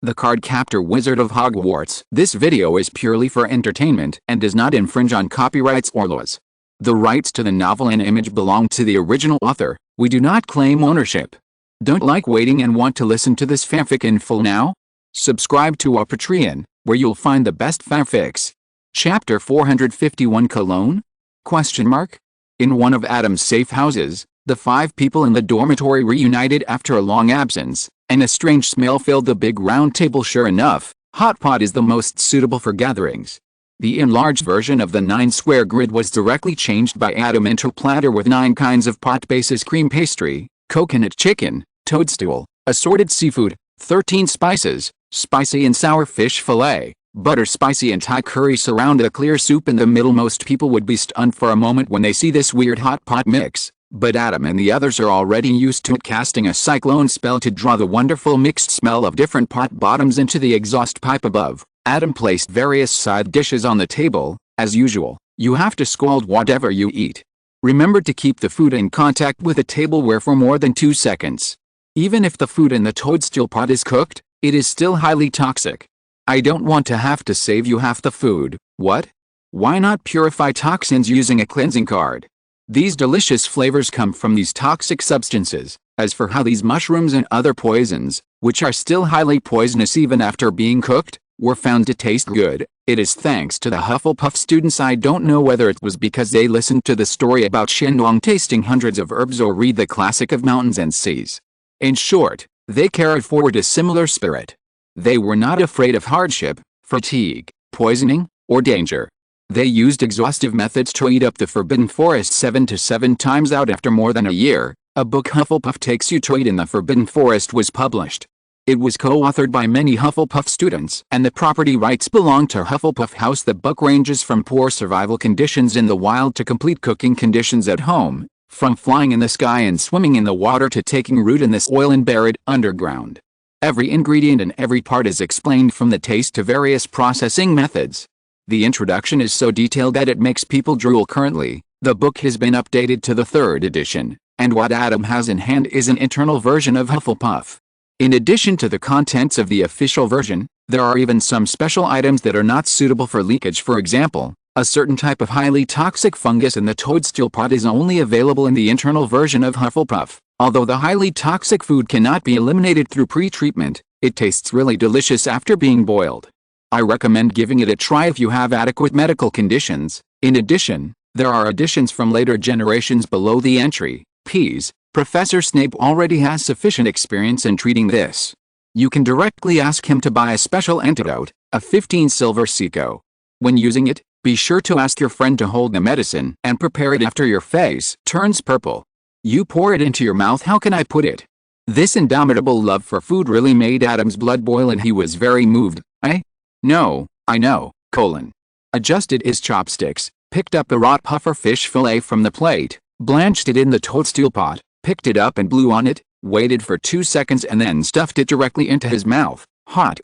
the Cardcaptor Wizard of Hogwarts. This video is purely for entertainment and does not infringe on copyrights or laws. The rights to the novel and image belong to the original author. We do not claim ownership. Don't like waiting and want to listen to this fanfic in full now? Subscribe to our Patreon, where you'll find the best fanfics. Chapter 451 Cologne? In one of Adam's safe houses, the 5 people in the dormitory reunited after a long absence, and a strange smell filled the big round table. Sure enough, hot pot is the most suitable for gatherings. The enlarged version of the 9-square grid was directly changed by Adam into a platter with 9 kinds of pot bases: cream pastry, coconut chicken, toadstool, assorted seafood, 13 spices, spicy and sour fish fillet, butter spicy and Thai curry surround a clear soup in the middle. Most people would be stunned for a moment when they see this weird hot pot mix, but Adam and the others are already used to it, casting a cyclone spell to draw the wonderful mixed smell of different pot bottoms into the exhaust pipe above. Adam placed various side dishes on the table. As usual, you have to scald whatever you eat. Remember to keep the food in contact with the tableware for more than 2 seconds. Even if the food in the toadstool pot is cooked, it is still highly toxic. I don't want to have to save you half the food. What? Why not purify toxins using a cleansing card? These delicious flavors come from these toxic substances. As for how these mushrooms and other poisons, which are still highly poisonous even after being cooked, were found to taste good, it is thanks to the Hufflepuff students. I don't know whether it was because they listened to the story about Shenlong tasting hundreds of herbs or read the classic of mountains and seas. In short, they carried forward a similar spirit. They were not afraid of hardship, fatigue, poisoning, or danger. They used exhaustive methods to eat up the Forbidden Forest 7 to 7 times out. After more than a year, a book, Hufflepuff Takes You to Eat in the Forbidden Forest, was published. It was co-authored by many Hufflepuff students, and the property rights belong to Hufflepuff House. The book ranges from poor survival conditions in the wild to complete cooking conditions at home, from flying in the sky and swimming in the water to taking root in the soil and buried underground. Every ingredient and every part is explained, from the taste to various processing methods. The introduction is so detailed that it makes people drool. Currently, the book has been updated to the 3rd edition, and what Adam has in hand is an internal version of Hufflepuff. In addition to the contents of the official version, there are even some special items that are not suitable for leakage. For example, a certain type of highly toxic fungus in the toadstool pot is only available in the internal version of Hufflepuff. Although the highly toxic food cannot be eliminated through pre-treatment, it tastes really delicious after being boiled. I recommend giving it a try if you have adequate medical conditions. In addition, there are additions from later generations below the entry. Ps. Professor Snape already has sufficient experience in treating this. You can directly ask him to buy a special antidote, a 15 silver seco. When using it, be sure to ask your friend to hold the medicine and prepare it after your face turns purple. You pour it into your mouth. How can I put it? This indomitable love for food really made Adam's blood boil, and he was very moved. I know. Adjusted his chopsticks, picked up the raw puffer fish fillet from the plate, blanched it in the toadstool pot, picked it up and blew on it, waited for 2 seconds and then stuffed it directly into his mouth. Hot,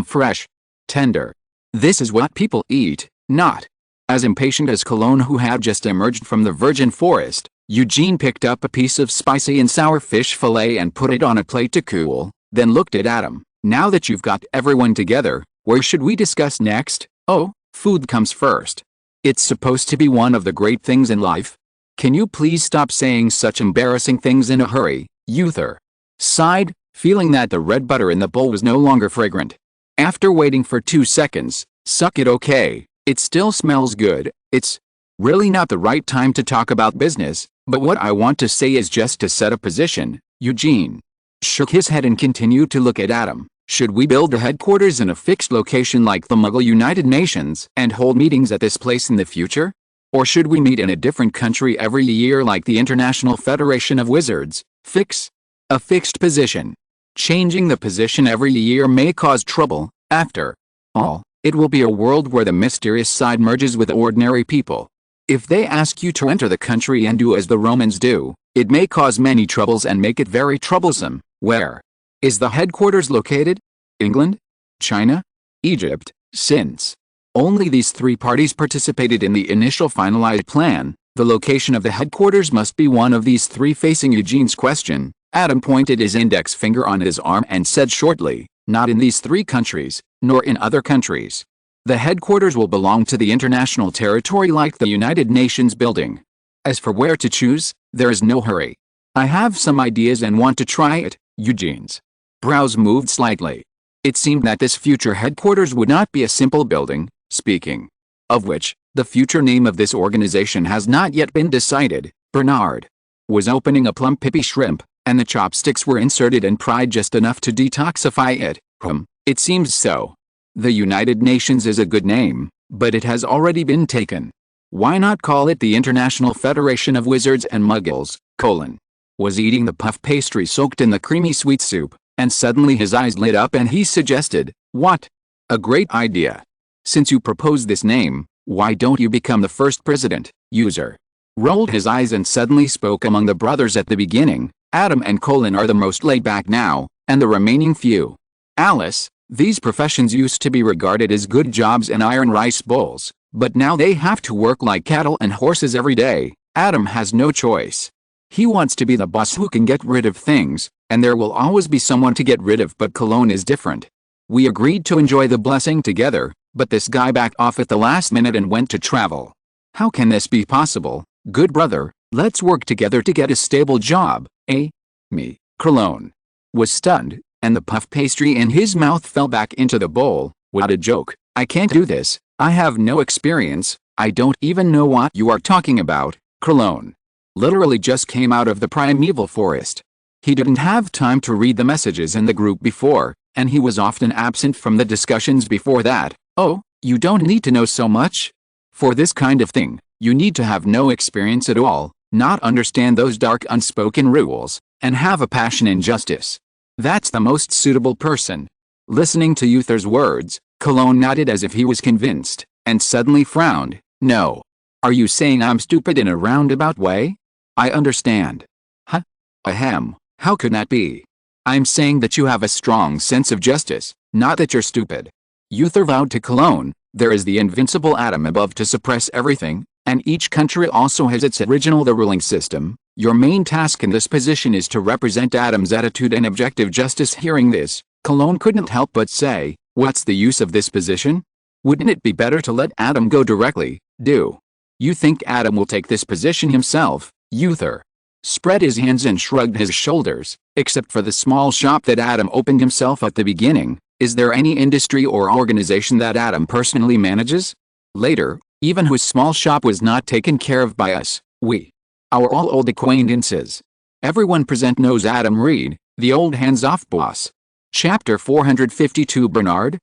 fresh, tender. This is what people eat, not. As impatient as Cologne, who had just emerged from the virgin forest, Eugene picked up a piece of spicy and sour fish fillet and put it on a plate to cool, then looked at Adam. Now that you've got everyone together, where should we discuss next? Oh, food comes first. It's supposed to be one of the great things in life. Can you please stop saying such embarrassing things in a hurry? Uther sighed, feeling that the red butter in the bowl was no longer fragrant. After waiting for 2 seconds, suck it. Okay, it still smells good. It's really not the right time to talk about business, but what I want to say is just to set a position. Eugene shook his head and continued to look at Adam. Should we build the headquarters in a fixed location like the Muggle United Nations and hold meetings at this place in the future? Or should we meet in a different country every year like the International Federation of Wizards? A fixed position. Changing the position every year may cause trouble. After all, it will be a world where the mysterious side merges with ordinary people. If they ask you to enter the country and do as the Romans do, it may cause many troubles and make it very troublesome. Where is the headquarters located? England? China? Egypt? Since only these 3 parties participated in the initial finalized plan, the location of the headquarters must be one of these 3. Facing Eugene's question, Adam pointed his index finger on his arm and said shortly, "Not in these 3 countries, nor in other countries. The headquarters will belong to the international territory like the United Nations building. As for where to choose, there is no hurry. I have some ideas and want to try it." Eugene's brows moved slightly. It seemed that this future headquarters would not be a simple building, speaking of which, the future name of this organization has not yet been decided. Bernard was opening a plump pippy shrimp, and the chopsticks were inserted and pried just enough to detoxify it. It seems so. The United Nations is a good name, but it has already been taken. Why not call it the International Federation of Wizards and Muggles, ? Was eating the puff pastry soaked in the creamy sweet soup, and suddenly his eyes lit up and he suggested, "What? A great idea. Since you propose this name, why don't you become the first president?" User rolled his eyes and suddenly spoke. "Among the brothers at the beginning, Adam and Colin are the most laid back now, and the remaining few. Alice, these professions used to be regarded as good jobs and iron rice bowls, but now they have to work like cattle and horses every day. Adam has no choice. He wants to be the boss who can get rid of things, and there will always be someone to get rid of, but Cologne is different. We agreed to enjoy the blessing together, but this guy backed off at the last minute and went to travel. How can this be possible? Good brother, let's work together to get a stable job, eh?" Me. Cologne was stunned, and the puff pastry in his mouth fell back into the bowl. "What a joke. I can't do this. I have no experience. I don't even know what you are talking about." Cologne literally just came out of the primeval forest. He didn't have time to read the messages in the group before, and he was often absent from the discussions before that. "Oh, you don't need to know so much. For this kind of thing, you need to have no experience at all, not understand those dark unspoken rules, and have a passion in justice. That's the most suitable person." Listening to Uther's words, Cologne nodded as if he was convinced, and suddenly frowned. "No. Are you saying I'm stupid in a roundabout way? I understand." "Huh? Ahem, how could that be? I'm saying that you have a strong sense of justice, not that you're stupid." Uther vowed to Cologne, "There is the invincible Adam above to suppress everything, and each country also has its original the ruling system. Your main task in this position is to represent Adam's attitude and objective justice." Hearing this, Cologne couldn't help but say, "What's the use of this position? Wouldn't it be better to let Adam go directly? Do you think Adam will take this position himself?" Uther spread his hands and shrugged his shoulders. "Except for the small shop that Adam opened himself at the beginning, is there any industry or organization that Adam personally manages? Later, even his small shop was not taken care of by us. We are all old acquaintances. Everyone present knows Adam Reed, the old hands-off boss." Chapter 452. Bernard?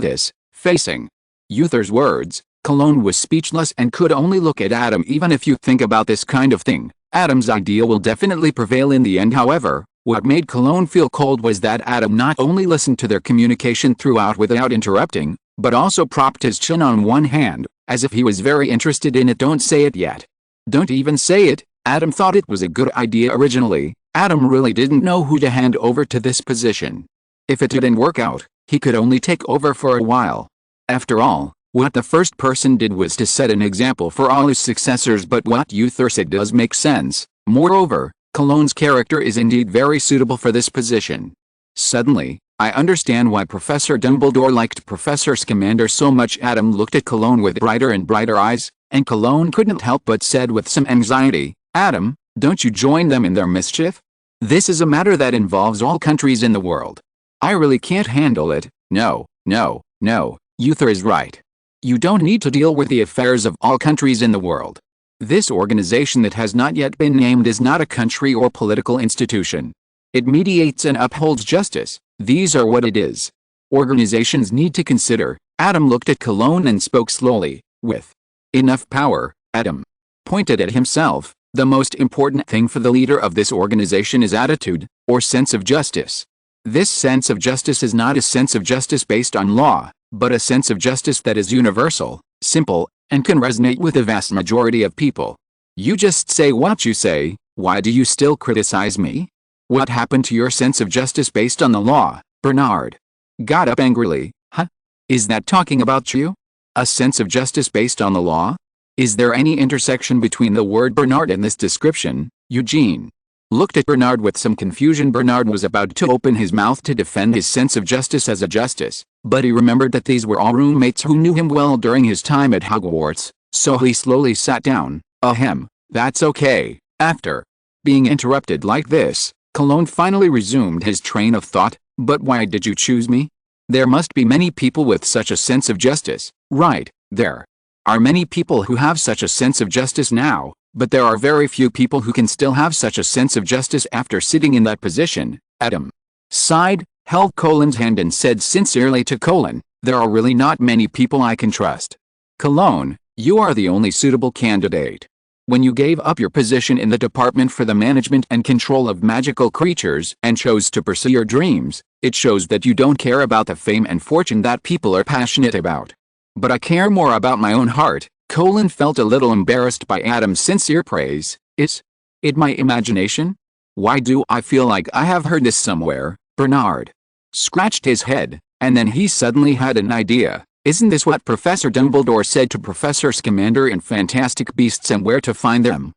This, facing Uther's words, Cologne was speechless and could only look at Adam. "Even if you think about this kind of thing, Adam's idea will definitely prevail in the end." However, what made Cologne feel cold was that Adam not only listened to their communication throughout without interrupting, but also propped his chin on one hand, as if he was very interested in it. "Don't say it yet. Don't even say it." Adam thought it was a good idea originally. Adam really didn't know who to hand over to this position. If it didn't work out, he could only take over for a while. After all, what the first person did was to set an example for all his successors. But what Uther said does make sense. Moreover, Cologne's character is indeed very suitable for this position. Suddenly, I understand why Professor Dumbledore liked Professor Scamander so much. Adam looked at Cologne with brighter and brighter eyes, and Cologne couldn't help but said with some anxiety, "Adam, don't you join them in their mischief? This is a matter that involves all countries in the world. I really can't handle it." "No, no, no, Uther is right. You don't need to deal with the affairs of all countries in the world. This organization that has not yet been named is not a country or political institution. It mediates and upholds justice. These are what it is. Organizations need to consider." Adam looked at Cologne and spoke slowly, with enough power. Adam pointed at himself. "The most important thing for the leader of this organization is attitude, or sense of justice. This sense of justice is not a sense of justice based on law, but a sense of justice that is universal, simple, and can resonate with the vast majority of people." "You just say what you say. Why do you still criticize me? What happened to your sense of justice based on the law?" Bernard got up angrily. "Huh? Is that talking about you? A sense of justice based on the law? Is there any intersection between the word Bernard and this description?" Eugene looked at Bernard with some confusion. Bernard was about to open his mouth to defend his sense of justice as a justice, but he remembered that these were all roommates who knew him well during his time at Hogwarts, so he slowly sat down. Ahem, that's okay. After being interrupted like this, Cologne finally resumed his train of thought. But why did you choose me? There must be many people with such a sense of justice, right? There are many people who have such a sense of justice now, but there are very few people who can still have such a sense of justice after sitting in that position. Adam sighed, held Colon's hand and said sincerely to Colon, there are really not many people I can trust. Cologne, you are the only suitable candidate. When you gave up your position in the Department for the Management and Control of Magical Creatures and chose to pursue your dreams, it shows that you don't care about the fame and fortune that people are passionate about. But I care more about my own heart. Colon felt a little embarrassed by Adam's sincere praise. Is it my imagination? Why do I feel like I have heard this somewhere? Bernard scratched his head, and then he suddenly had an idea. Isn't this what Professor Dumbledore said to Professor Scamander in Fantastic Beasts and Where to Find Them?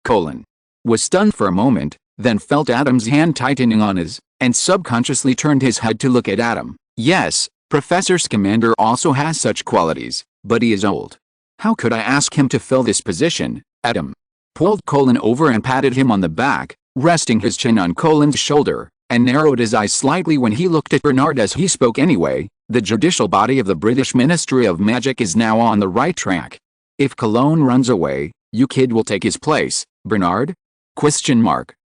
Colon was stunned for a moment, then felt Adam's hand tightening on his, and subconsciously turned his head to look at Adam. Yes, Professor Scamander also has such qualities, but he is old. How could I ask him to fill this position? Adam pulled Colon over and patted him on the back, resting his chin on Colon's shoulder, and narrowed his eyes slightly when he looked at Bernard as he spoke. Anyway, the judicial body of the British Ministry of Magic is now on the right track. If Cologne runs away, you kid will take his place. Bernard? ?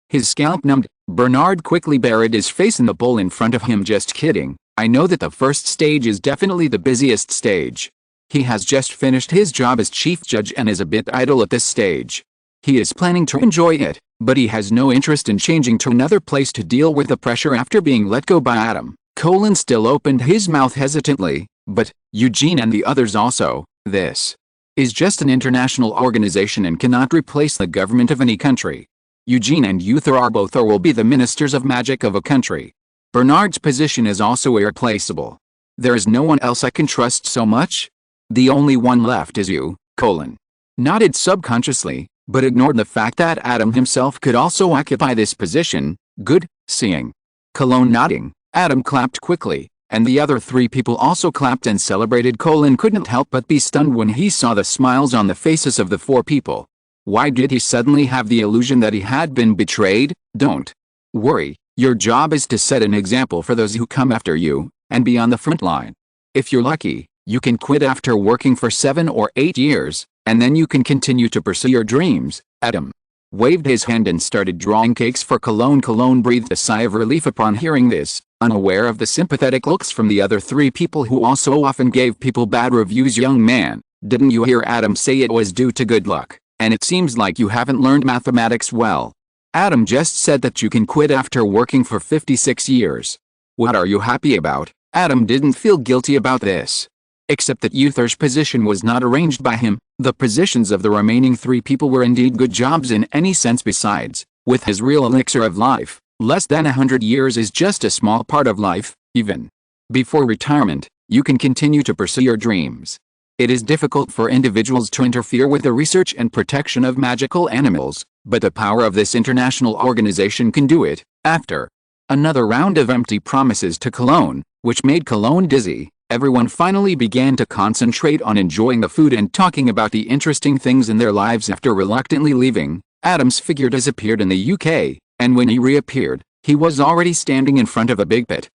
His scalp numbed. Bernard quickly buried his face in the bowl in front of him. Just kidding. I know that the first stage is definitely the busiest stage. He has just finished his job as chief judge and is a bit idle at this stage. He is planning to enjoy it, but he has no interest in changing to another place to deal with the pressure after being let go by Adam. Colon still opened his mouth hesitantly, but, Eugene and the others also, this is just an international organization and cannot replace the government of any country. Eugene and Uther are both or will be the ministers of magic of a country. Bernard's position is also irreplaceable. There is no one else I can trust so much. The only one left is you. Colon nodded subconsciously, but ignored the fact that Adam himself could also occupy this position. Good, seeing Cologne nodding, Adam clapped quickly, and the other three people also clapped and celebrated. Colon couldn't help but be stunned when he saw the smiles on the faces of the four people. Why did he suddenly have the illusion that he had been betrayed? Don't worry, your job is to set an example for those who come after you, and be on the front line. If you're lucky, you can quit after working for 7 or 8 years, and then you can continue to pursue your dreams. Adam waved his hand and started drawing cakes for Cologne. Cologne breathed a sigh of relief upon hearing this, unaware of the sympathetic looks from the other three people who also often gave people bad reviews. Young man, didn't you hear Adam say it was due to good luck, and it seems like you haven't learned mathematics well. Adam just said that you can quit after working for 56 years. What are you happy about? Adam didn't feel guilty about this. Except that Uther's position was not arranged by him. The positions of the remaining three people were indeed good jobs in any sense. Besides, with his real elixir of life, less than 100 years is just a small part of life. Even before retirement, you can continue to pursue your dreams. It is difficult for individuals to interfere with the research and protection of magical animals, but the power of this international organization can do it. After another round of empty promises to Cologne, which made Cologne dizzy, everyone finally began to concentrate on enjoying the food and talking about the interesting things in their lives. After reluctantly leaving, Adam's figure disappeared in the UK, and when he reappeared, he was already standing in front of a big pit.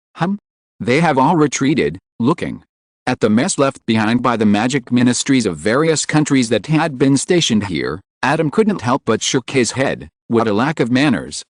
They have all retreated, looking at the mess left behind by the magic ministries of various countries that had been stationed here. Adam couldn't help but shook his head. What a lack of manners.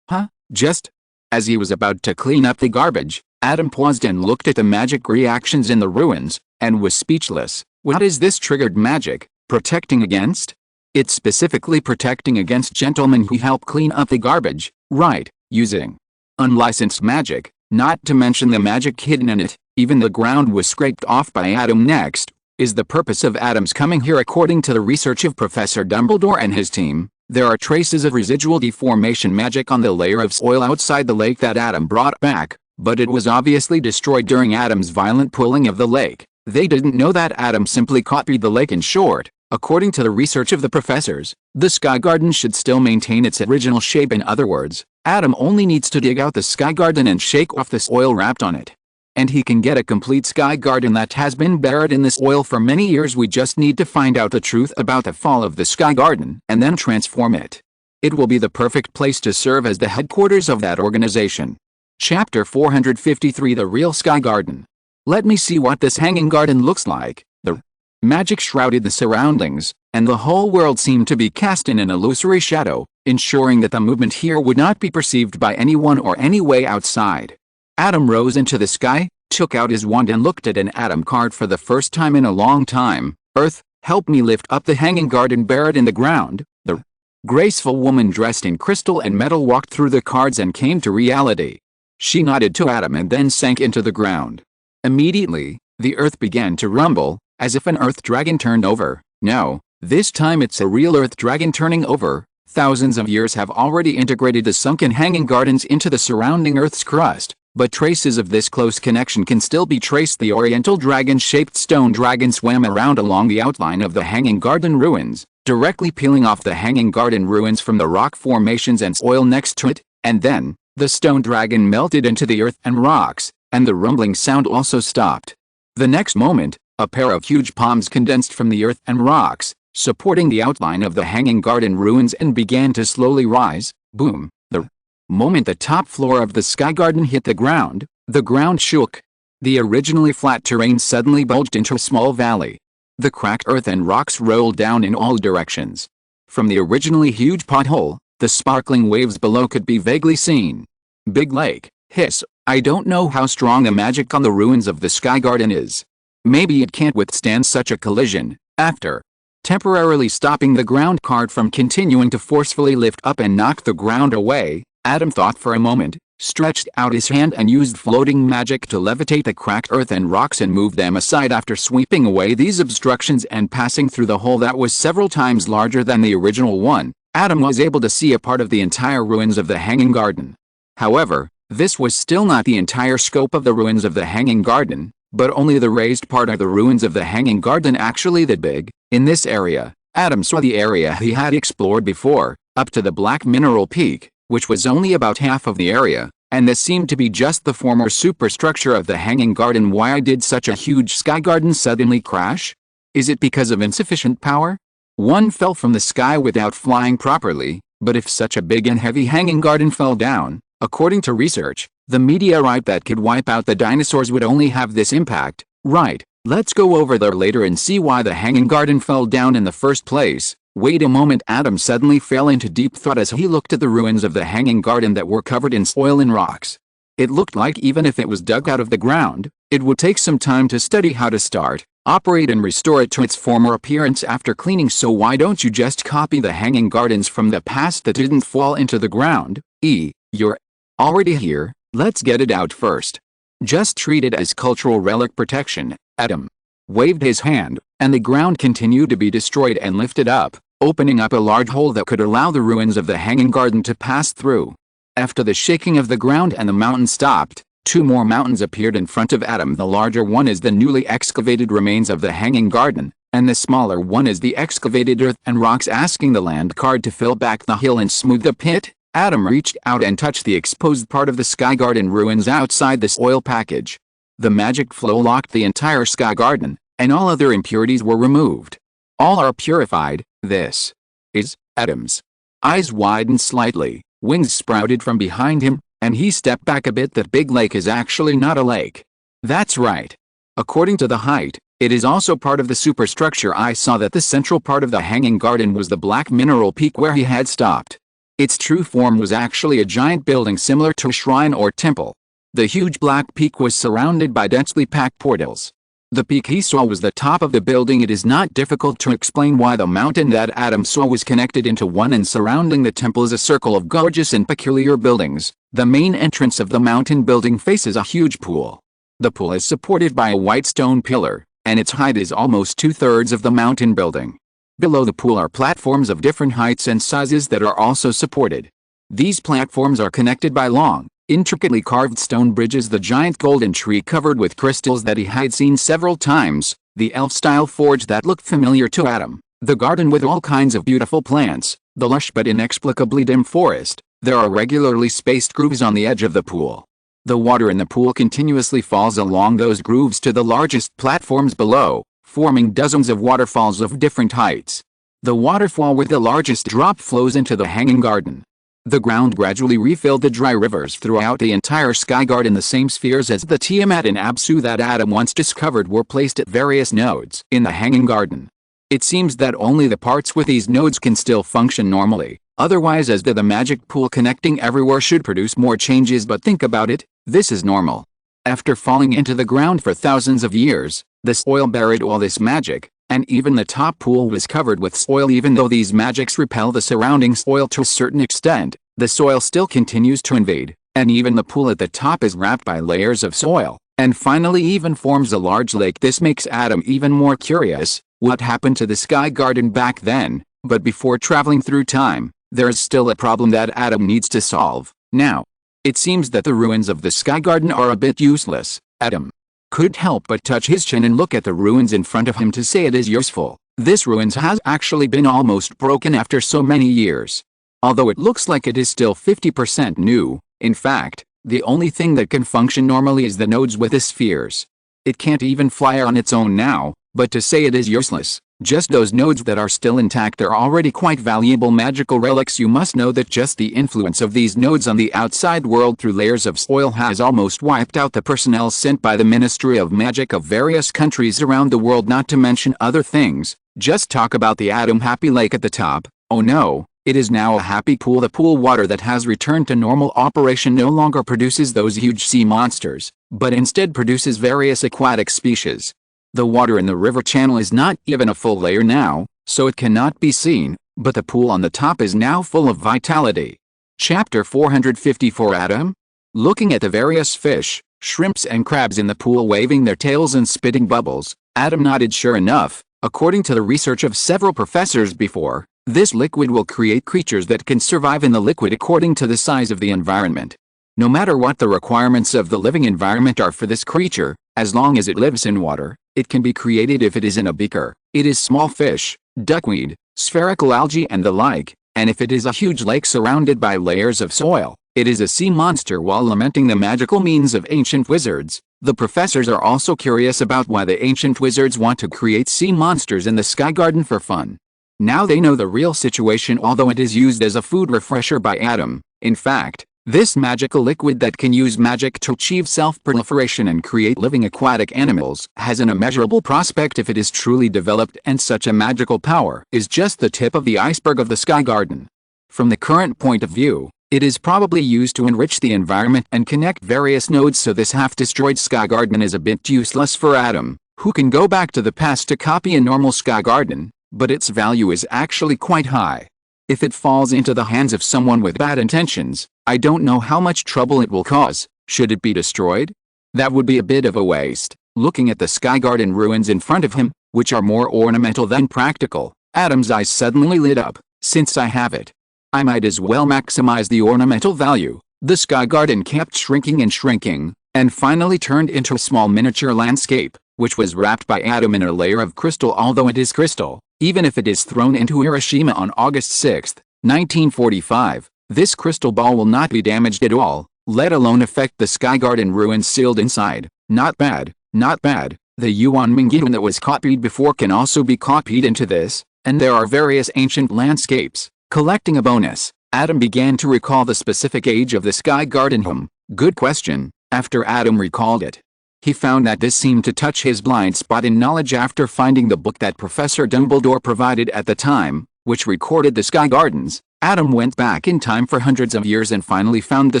Just as he was about to clean up the garbage, Adam paused and looked at the magic reactions in the ruins, and was speechless. What is this triggered magic protecting against? It's specifically protecting against gentlemen who help clean up the garbage, right, using unlicensed magic, not to mention the magic hidden in it. Even the ground was scraped off by Adam. Next is the purpose of Adam's coming here. According to the research of Professor Dumbledore and his team, there are traces of residual deformation magic on the layer of soil outside the lake that Adam brought back, but it was obviously destroyed during Adam's violent pulling of the lake. They didn't know that Adam simply copied the lake. In short, According to the research of the professors, the sky garden should still maintain its original shape. In other words, Adam only needs to dig out the sky garden and shake off the soil wrapped on it. And he can get a complete sky garden that has been buried in this oil for many years. We just need to find out the truth about the fall of the sky garden and then transform it. It will be the perfect place to serve as the headquarters of that organization. Chapter 453, The Real Sky Garden. Let me see what this hanging garden looks like. The magic shrouded the surroundings, and the whole world seemed to be cast in an illusory shadow, ensuring that the movement here would not be perceived by anyone or any way outside. Adam rose into the sky, took out his wand and looked at an Adam card for the first time in a long time. Earth, help me lift up the hanging garden buried in the ground. The graceful woman dressed in crystal and metal walked through the cards and came to reality. She nodded to Adam and then sank into the ground. Immediately, the earth began to rumble, as if an earth dragon turned over. No, this time it's a real earth dragon turning over. Thousands of years have already integrated the sunken hanging gardens into the surrounding earth's crust, but traces of this close connection can still be traced. The oriental dragon-shaped stone dragon swam around along the outline of the hanging garden ruins, directly peeling off the hanging garden ruins from the rock formations and soil next to it, and then, the stone dragon melted into the earth and rocks, and the rumbling sound also stopped. The next moment, a pair of huge palms condensed from the earth and rocks, supporting the outline of the hanging garden ruins, and began to slowly rise. Boom! The moment the top floor of the sky garden hit the ground shook. The originally flat terrain suddenly bulged into a small valley. The cracked earth and rocks rolled down in all directions. From the originally huge pothole, the sparkling waves below could be vaguely seen. Big Lake, hiss, I don't know how strong the magic on the ruins of the sky garden is. Maybe it can't withstand such a collision. After temporarily stopping the ground card from continuing to forcefully lift up and knock the ground away, Adam thought for a moment, stretched out his hand and used floating magic to levitate the cracked earth and rocks and move them aside. After sweeping away these obstructions and passing through the hole that was several times larger than the original one, Adam was able to see a part of the entire ruins of the hanging garden. However, this was still not the entire scope of the ruins of the hanging garden, but only the raised part of the ruins of the hanging garden actually that big. In this area, Adam saw the area he had explored before, up to the black mineral peak, which was only about half of the area, and this seemed to be just the former superstructure of the hanging garden. Why did such a huge sky garden suddenly crash? Is it because of insufficient power? One fell from the sky without flying properly, but if such a big and heavy hanging garden fell down, according to research, the meteorite that could wipe out the dinosaurs would only have this impact. Right, let's go over there later and see why the hanging garden fell down in the first place. Wait a moment. Adam suddenly fell into deep thought as he looked at the ruins of the hanging garden that were covered in soil and rocks. It looked like even if it was dug out of the ground, it would take some time to study how to start, operate and restore it to its former appearance after cleaning. So why don't you just copy the hanging gardens from the past that didn't fall into the ground? You're already here, let's get it out first. Just treat it as cultural relic protection. Adam waved his hand, and the ground continued to be destroyed and lifted up, opening up a large hole that could allow the ruins of the hanging garden to pass through. After the shaking of the ground and the mountain stopped, two more mountains appeared in front of Adam. The larger one is the newly excavated remains of the hanging garden, and the smaller one is the excavated earth and rocks. Asking the land card to fill back the hill and smooth the pit, Adam reached out and touched the exposed part of the sky garden ruins outside the soil package. The magic flow locked the entire sky garden, and all other impurities were removed. All are purified. This is Adam's eyes widened slightly, wings sprouted from behind him, and he stepped back a bit. That big lake is actually not a lake. That's right. According to the height, it is also part of the superstructure. I saw that the central part of the hanging garden was the black mineral peak where he had stopped. Its true form was actually a giant building similar to a shrine or temple. The huge black peak was surrounded by densely packed portals. The peak he saw was the top of the building. It is not difficult to explain why the mountain that Adam saw was connected into one, and surrounding the temple is a circle of gorgeous and peculiar buildings. The main entrance of the mountain building faces a huge pool. The pool is supported by a white stone pillar, and its height is almost 2/3 of the mountain building. Below the pool are platforms of different heights and sizes that are also supported. These platforms are connected by long, intricately carved stone bridges. The giant golden tree covered with crystals that he had seen several times, the elf-style forge that looked familiar to Adam, The garden with all kinds of beautiful plants, the lush but inexplicably dim forest. There are regularly spaced grooves on the edge of the pool. The water in the pool continuously falls along those grooves to the largest platforms below, forming dozens of waterfalls of different heights. The waterfall with the largest drop flows into the hanging garden. The ground gradually refilled the dry rivers throughout the entire sky garden. The same spheres as the Tiamat and Apsu that Adam once discovered were placed at various nodes in the hanging garden. It seems that only the parts with these nodes can still function normally, otherwise as the magic pool connecting everywhere should produce more changes. But think about it, this is normal. After falling into the ground for thousands of years, the soil buried all this magic, and even the top pool was covered with soil. Even though these magics repel the surrounding soil to a certain extent, the soil still continues to invade, and even the pool at the top is wrapped by layers of soil, and finally even forms a large lake. This makes Adam even more curious. What happened to the sky garden back then? But before traveling through time, there is still a problem that Adam needs to solve. Now, it seems that the ruins of the sky garden are a bit useless. Adam couldn't help but touch his chin and look at the ruins in front of him to say it is useful. This ruins has actually been almost broken after so many years. Although it looks like it is still 50% new, in fact, the only thing that can function normally is the nodes with the spheres. It can't even fly on its own now, but to say it is useless, just those nodes that are still intact are already quite valuable magical relics. You must know that just the influence of these nodes on the outside world through layers of soil has almost wiped out the personnel sent by the Ministry of Magic of various countries around the world, not to mention other things. Just talk about the Adam Happy Lake at the top. Oh no, it is now a happy pool. The pool water that has returned to normal operation no longer produces those huge sea monsters, but instead produces various aquatic species. The water in the river channel is not even a full layer now, so it cannot be seen, but the pool on the top is now full of vitality. Chapter 454. Adam? Looking at the various fish, shrimps and crabs in the pool waving their tails and spitting bubbles, Adam nodded. Sure enough, according to the research of several professors before, this liquid will create creatures that can survive in the liquid according to the size of the environment. No matter what the requirements of the living environment are for this creature, as long as it lives in water, it can be created. If it is in a beaker, it is small fish, duckweed, spherical algae and the like, and if it is a huge lake surrounded by layers of soil, it is a sea monster. While lamenting the magical means of ancient wizards, the professors are also curious about why the ancient wizards want to create sea monsters in the sky garden for fun. Now they know the real situation. Although it is used as a food refresher by Adam, in fact, this magical liquid that can use magic to achieve self-proliferation and create living aquatic animals has an immeasurable prospect if it is truly developed, and such a magical power is just the tip of the iceberg of the sky garden. From the current point of view, it is probably used to enrich the environment and connect various nodes, so this half-destroyed sky garden is a bit useless for Adam, who can go back to the past to copy a normal sky garden, but its value is actually quite high. If it falls into the hands of someone with bad intentions, I don't know how much trouble it will cause. Should it be destroyed? That would be a bit of a waste. Looking at the sky garden ruins in front of him, which are more ornamental than practical, Adam's eyes suddenly lit up. Since I have it, I might as well maximize the ornamental value. The sky garden kept shrinking and shrinking, and finally turned into a small miniature landscape, which was wrapped by Adam in a layer of crystal. Although it is crystal, even if it is thrown into Hiroshima on August 6, 1945, this crystal ball will not be damaged at all, let alone affect the sky garden ruins sealed inside. Not bad, not bad. The Yuan Mingyan that was copied before can also be copied into this, and there are various ancient landscapes. Collecting a bonus, Adam began to recall the specific age of the sky garden. Good question. After Adam recalled it, he found that this seemed to touch his blind spot in knowledge. After finding the book that Professor Dumbledore provided at the time, which recorded the sky gardens, Adam went back in time for hundreds of years and finally found the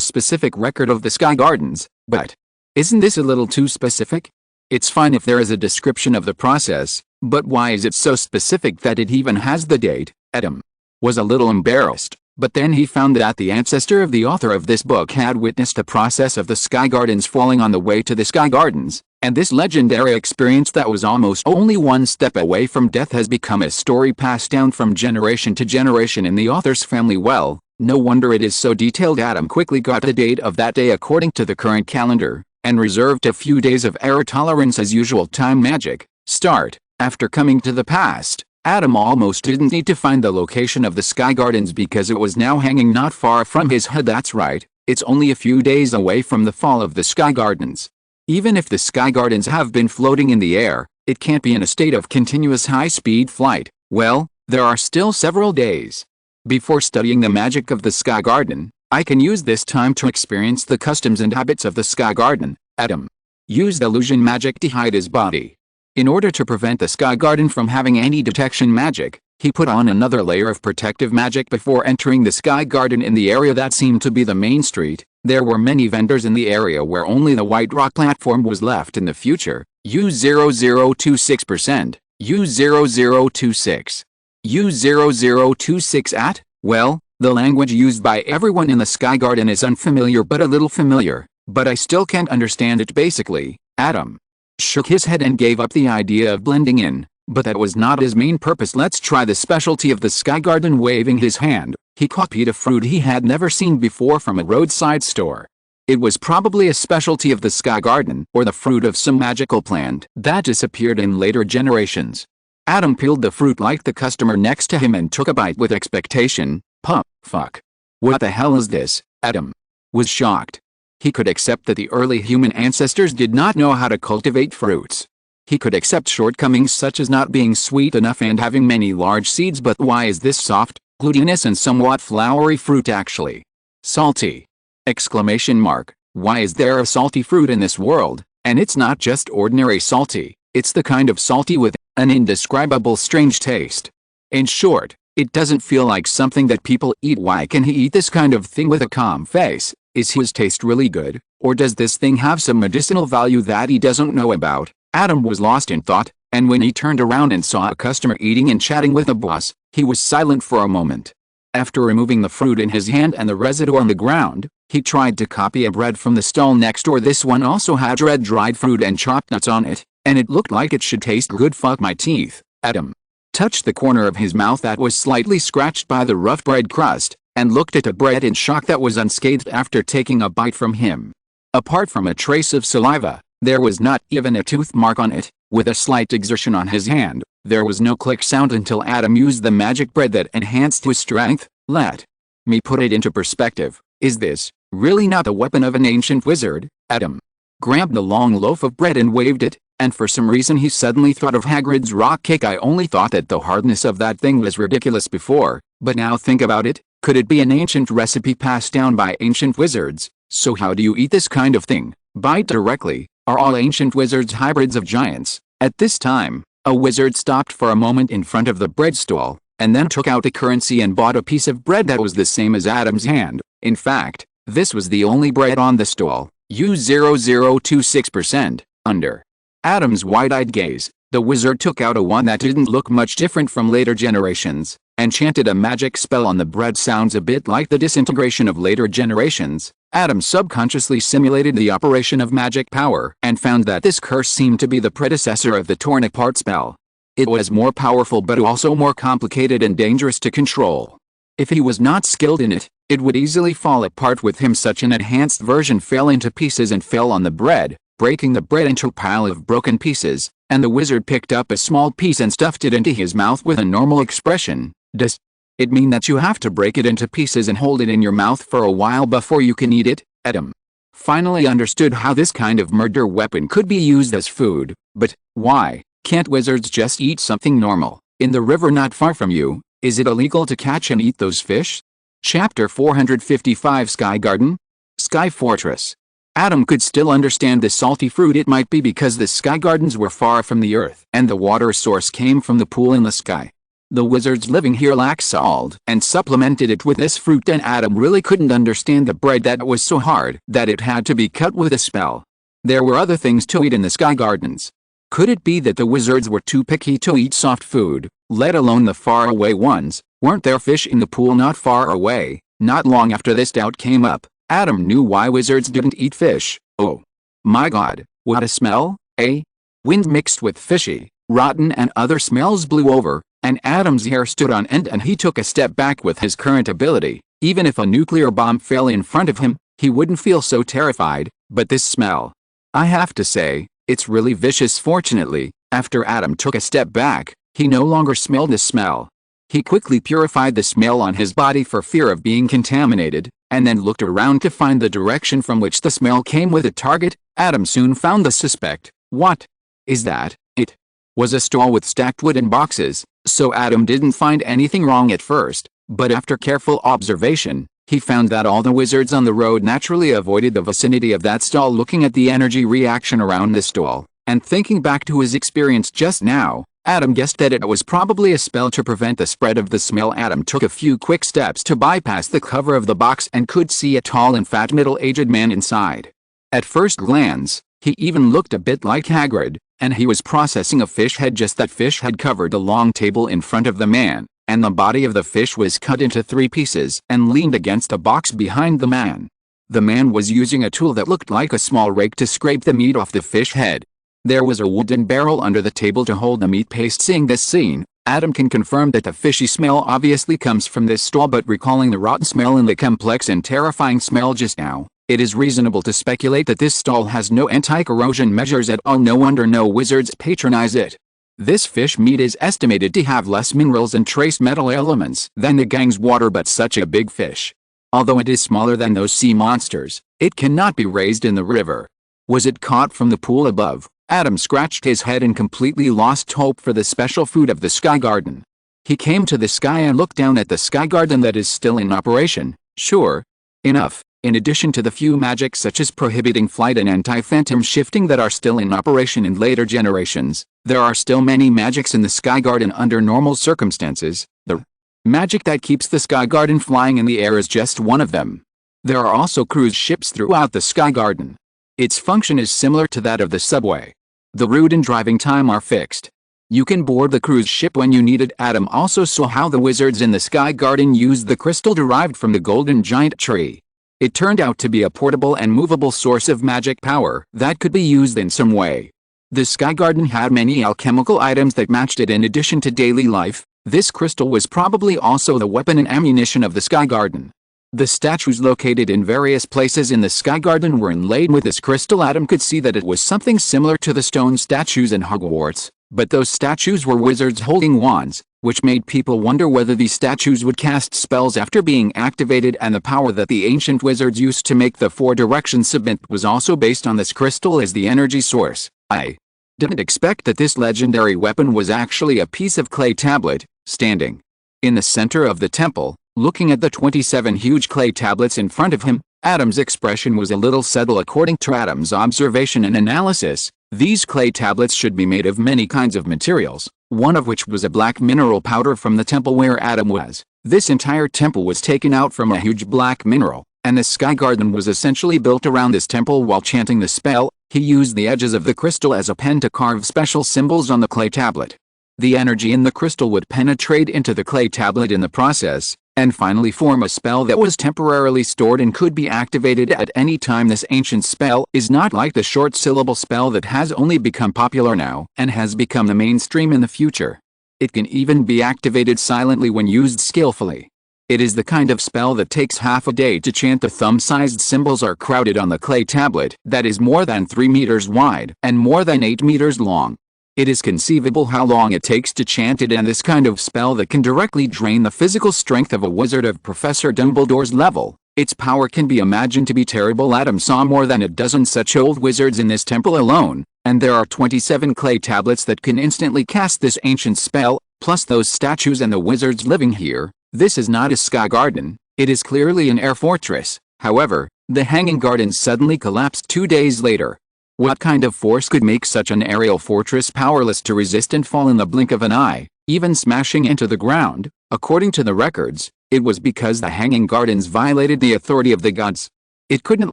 specific record of the sky gardens. But isn't this a little too specific? It's fine if there is a description of the process, but why is it so specific that it even has the date? Adam was a little embarrassed, but then he found that the ancestor of the author of this book had witnessed the process of the sky gardens falling on the way to the sky gardens, and this legendary experience that was almost only one step away from death has become a story passed down from generation to generation in the author's family. Well, no wonder it is so detailed. Adam quickly got the date of that day according to the current calendar, and reserved a few days of error tolerance as usual. Time magic. Start. After coming to the past, Adam almost didn't need to find the location of the Sky Gardens because it was now hanging not far from his head. That's right, it's only a few days away from the fall of the Sky Gardens. Even if the Sky Gardens have been floating in the air, it can't be in a state of continuous high-speed flight. Well, there are still several days before studying the magic of the Sky Garden. I can use this time to experience the customs and habits of the Sky Garden. Adam used illusion magic to hide his body. In order to prevent the Sky Garden from having any detection magic, he put on another layer of protective magic before entering the Sky Garden. In the area that seemed to be the main street, there were many vendors in the area where only the white rock platform was left. In the future, use 0026%, use 0026. Use 0026 at, well, the language used by everyone in the Sky Garden is unfamiliar but a little familiar, but I still can't understand it. Basically, Adam shook his head and gave up the idea of blending in, but that was not his main purpose. Let's try the specialty of the Sky Garden. Waving his hand, he copied a fruit he had never seen before from a roadside store. It was probably a specialty of the Sky Garden, or the fruit of some magical plant that disappeared in later generations. Adam peeled the fruit like the customer next to him and took a bite with expectation. Fuck. What the hell is this? Adam was shocked. He could accept that the early human ancestors did not know how to cultivate fruits. He could accept shortcomings such as not being sweet enough and having many large seeds, but why is this soft, glutinous and somewhat floury fruit actually salty? Exclamation mark. Why is there a salty fruit in this world? And it's not just ordinary salty, it's the kind of salty with an indescribable strange taste. In short, it doesn't feel like something that people eat. Why can he eat this kind of thing with a calm face? Is his taste really good, or does this thing have some medicinal value that he doesn't know about? Adam was lost in thought, and when he turned around and saw a customer eating and chatting with a boss, he was silent for a moment. After removing the fruit in his hand and the residue on the ground, he tried to copy a bread from the stall next door. This one also had red dried fruit and chopped nuts on it, and it looked like it should taste good. Fuck my teeth. Adam touched the corner of his mouth that was slightly scratched by the rough bread crust, and looked at the bread in shock that was unscathed after taking a bite from him. Apart from a trace of saliva, there was not even a tooth mark on it. With a slight exertion on his hand, there was no click sound until Adam used the magic bread that enhanced his strength. Let me put it into perspective. Is this really not the weapon of an ancient wizard? Adam grabbed the long loaf of bread and waved it, and for some reason he suddenly thought of Hagrid's rock cake. I only thought that the hardness of that thing was ridiculous before, but now think about it. Could it be an ancient recipe passed down by ancient wizards? So how do you eat this kind of thing? Bite directly. Are all ancient wizards hybrids of giants? At this time, a wizard stopped for a moment in front of the bread stall, and then took out a currency and bought a piece of bread that was the same as Adam's hand. In fact, this was the only bread on the stall. Use 0026%, under Adam's wide-eyed gaze, the wizard took out a one that didn't look much different from later generations, and chanted a magic spell on the bread. Sounds a bit like the disintegration of later generations. Adam subconsciously simulated the operation of magic power and found that this curse seemed to be the predecessor of the torn apart spell. It was more powerful but also more complicated and dangerous to control. If he was not skilled in it, it would easily fall apart with him. Such an enhanced version fell into pieces and fell on the bread, breaking the bread into a pile of broken pieces, and the wizard picked up a small piece and stuffed it into his mouth with a normal expression. Does it mean that you have to break it into pieces and hold it in your mouth for a while before you can eat it? Adam finally understood how this kind of murder weapon could be used as food, but why can't wizards just eat something normal? In the river not far from you, is it illegal to catch and eat those fish? Chapter 455 Sky Garden? Sky Fortress. Adam could still understand the salty fruit. It might be because the Sky Gardens were far from the earth and the water source came from the pool in the sky. The wizards living here lacked salt and supplemented it with this fruit, and Adam really couldn't understand the bread that was so hard that it had to be cut with a spell. There were other things to eat in the Sky Gardens. Could it be that the wizards were too picky to eat soft food, let alone the faraway ones? Weren't there fish in the pool not far away? Not long after this doubt came up, Adam knew why wizards didn't eat fish. Oh my god, what a smell, eh? Wind mixed with fishy, rotten and other smells blew over, and Adam's hair stood on end and he took a step back. With his current ability, even if a nuclear bomb fell in front of him, he wouldn't feel so terrified, but this smell, I have to say, it's really vicious. Fortunately, after Adam took a step back, He no longer smelled the smell. He quickly purified the smell on his body for fear of being contaminated, and then looked around to find the direction from which the smell came with a target. Adam soon found the suspect. What is that? It was a stall with stacked wooden boxes, so Adam didn't find anything wrong at first, but after careful observation, he found that all the wizards on the road naturally avoided the vicinity of that stall. Looking at the energy reaction around the stall, and thinking back to his experience just now, Adam guessed that it was probably a spell to prevent the spread of the smell. Adam took a few quick steps to bypass the cover of the box and could see a tall and fat middle-aged man inside. At first glance, he even looked a bit like Hagrid, and he was processing a fish head. Just that fish had covered a long table in front of the man, and the body of the fish was cut into 3 pieces and leaned against a box behind the man. The man was using a tool that looked like a small rake to scrape the meat off the fish head. There was a wooden barrel under the table to hold the meat paste. Seeing this scene, Adam can confirm that the fishy smell obviously comes from this stall, but recalling the rotten smell and the complex and terrifying smell just now, it is reasonable to speculate that this stall has no anti-corrosion measures at all. No wonder no wizards patronize it. This fish meat is estimated to have less minerals and trace metal elements than the gang's water, but such a big fish, although it is smaller than those sea monsters, it cannot be raised in the river. Was it caught from the pool above? Adam scratched his head and completely lost hope for the special food of the Sky Garden. He came to the sky and looked down at the Sky Garden that is still in operation. Sure enough, in addition to the few magics such as prohibiting flight and anti-phantom shifting that are still in operation in later generations, there are still many magics in the Sky Garden under normal circumstances. The magic that keeps the Sky Garden flying in the air is just one of them. There are also cruise ships throughout the Sky Garden. Its function is similar to that of the subway. The route and driving time are fixed. You can board the cruise ship when you need it. Adam also saw how the wizards in the Sky Garden used the crystal derived from the golden giant tree. It turned out to be a portable and movable source of magic power that could be used in some way. The Sky Garden had many alchemical items that matched it. In addition to daily life, this crystal was probably also the weapon and ammunition of the Sky Garden. The statues located in various places in the Sky Garden were inlaid with this crystal. Adam could see that it was something similar to the stone statues in Hogwarts, but those statues were wizards holding wands, which made people wonder whether these statues would cast spells after being activated, and the power that the ancient wizards used to make the 4 directions submit was also based on this crystal as the energy source. I didn't expect that this legendary weapon was actually a piece of clay tablet, standing in the center of the temple. Looking at the 27 huge clay tablets in front of him, Adam's expression was a little subtle. According to Adam's observation and analysis, these clay tablets should be made of many kinds of materials, one of which was a black mineral powder from the temple where Adam was. This entire temple was taken out from a huge black mineral, and the Sky Garden was essentially built around this temple. While chanting the spell, he used the edges of the crystal as a pen to carve special symbols on the clay tablet. The energy in the crystal would penetrate into the clay tablet in the process, and finally form a spell that was temporarily stored and could be activated at any time. This ancient spell is not like the short syllable spell that has only become popular now and has become the mainstream in the future. It can even be activated silently when used skillfully. It is the kind of spell that takes half a day to chant. The thumb-sized symbols are crowded on the clay tablet that is more than 3 meters wide and more than 8 meters long. It is conceivable how long it takes to chant it, and this kind of spell that can directly drain the physical strength of a wizard of Professor Dumbledore's level. Its power can be imagined to be terrible. Adam saw more than a dozen such old wizards in this temple alone, and there are 27 clay tablets that can instantly cast this ancient spell, plus those statues and the wizards living here. This is not a Sky Garden, it is clearly an air fortress. However, the Hanging Gardens suddenly collapsed 2 days later. What kind of force could make such an aerial fortress powerless to resist and fall in the blink of an eye, even smashing into the ground? According to the records, it was because the Hanging Gardens violated the authority of the gods. It couldn't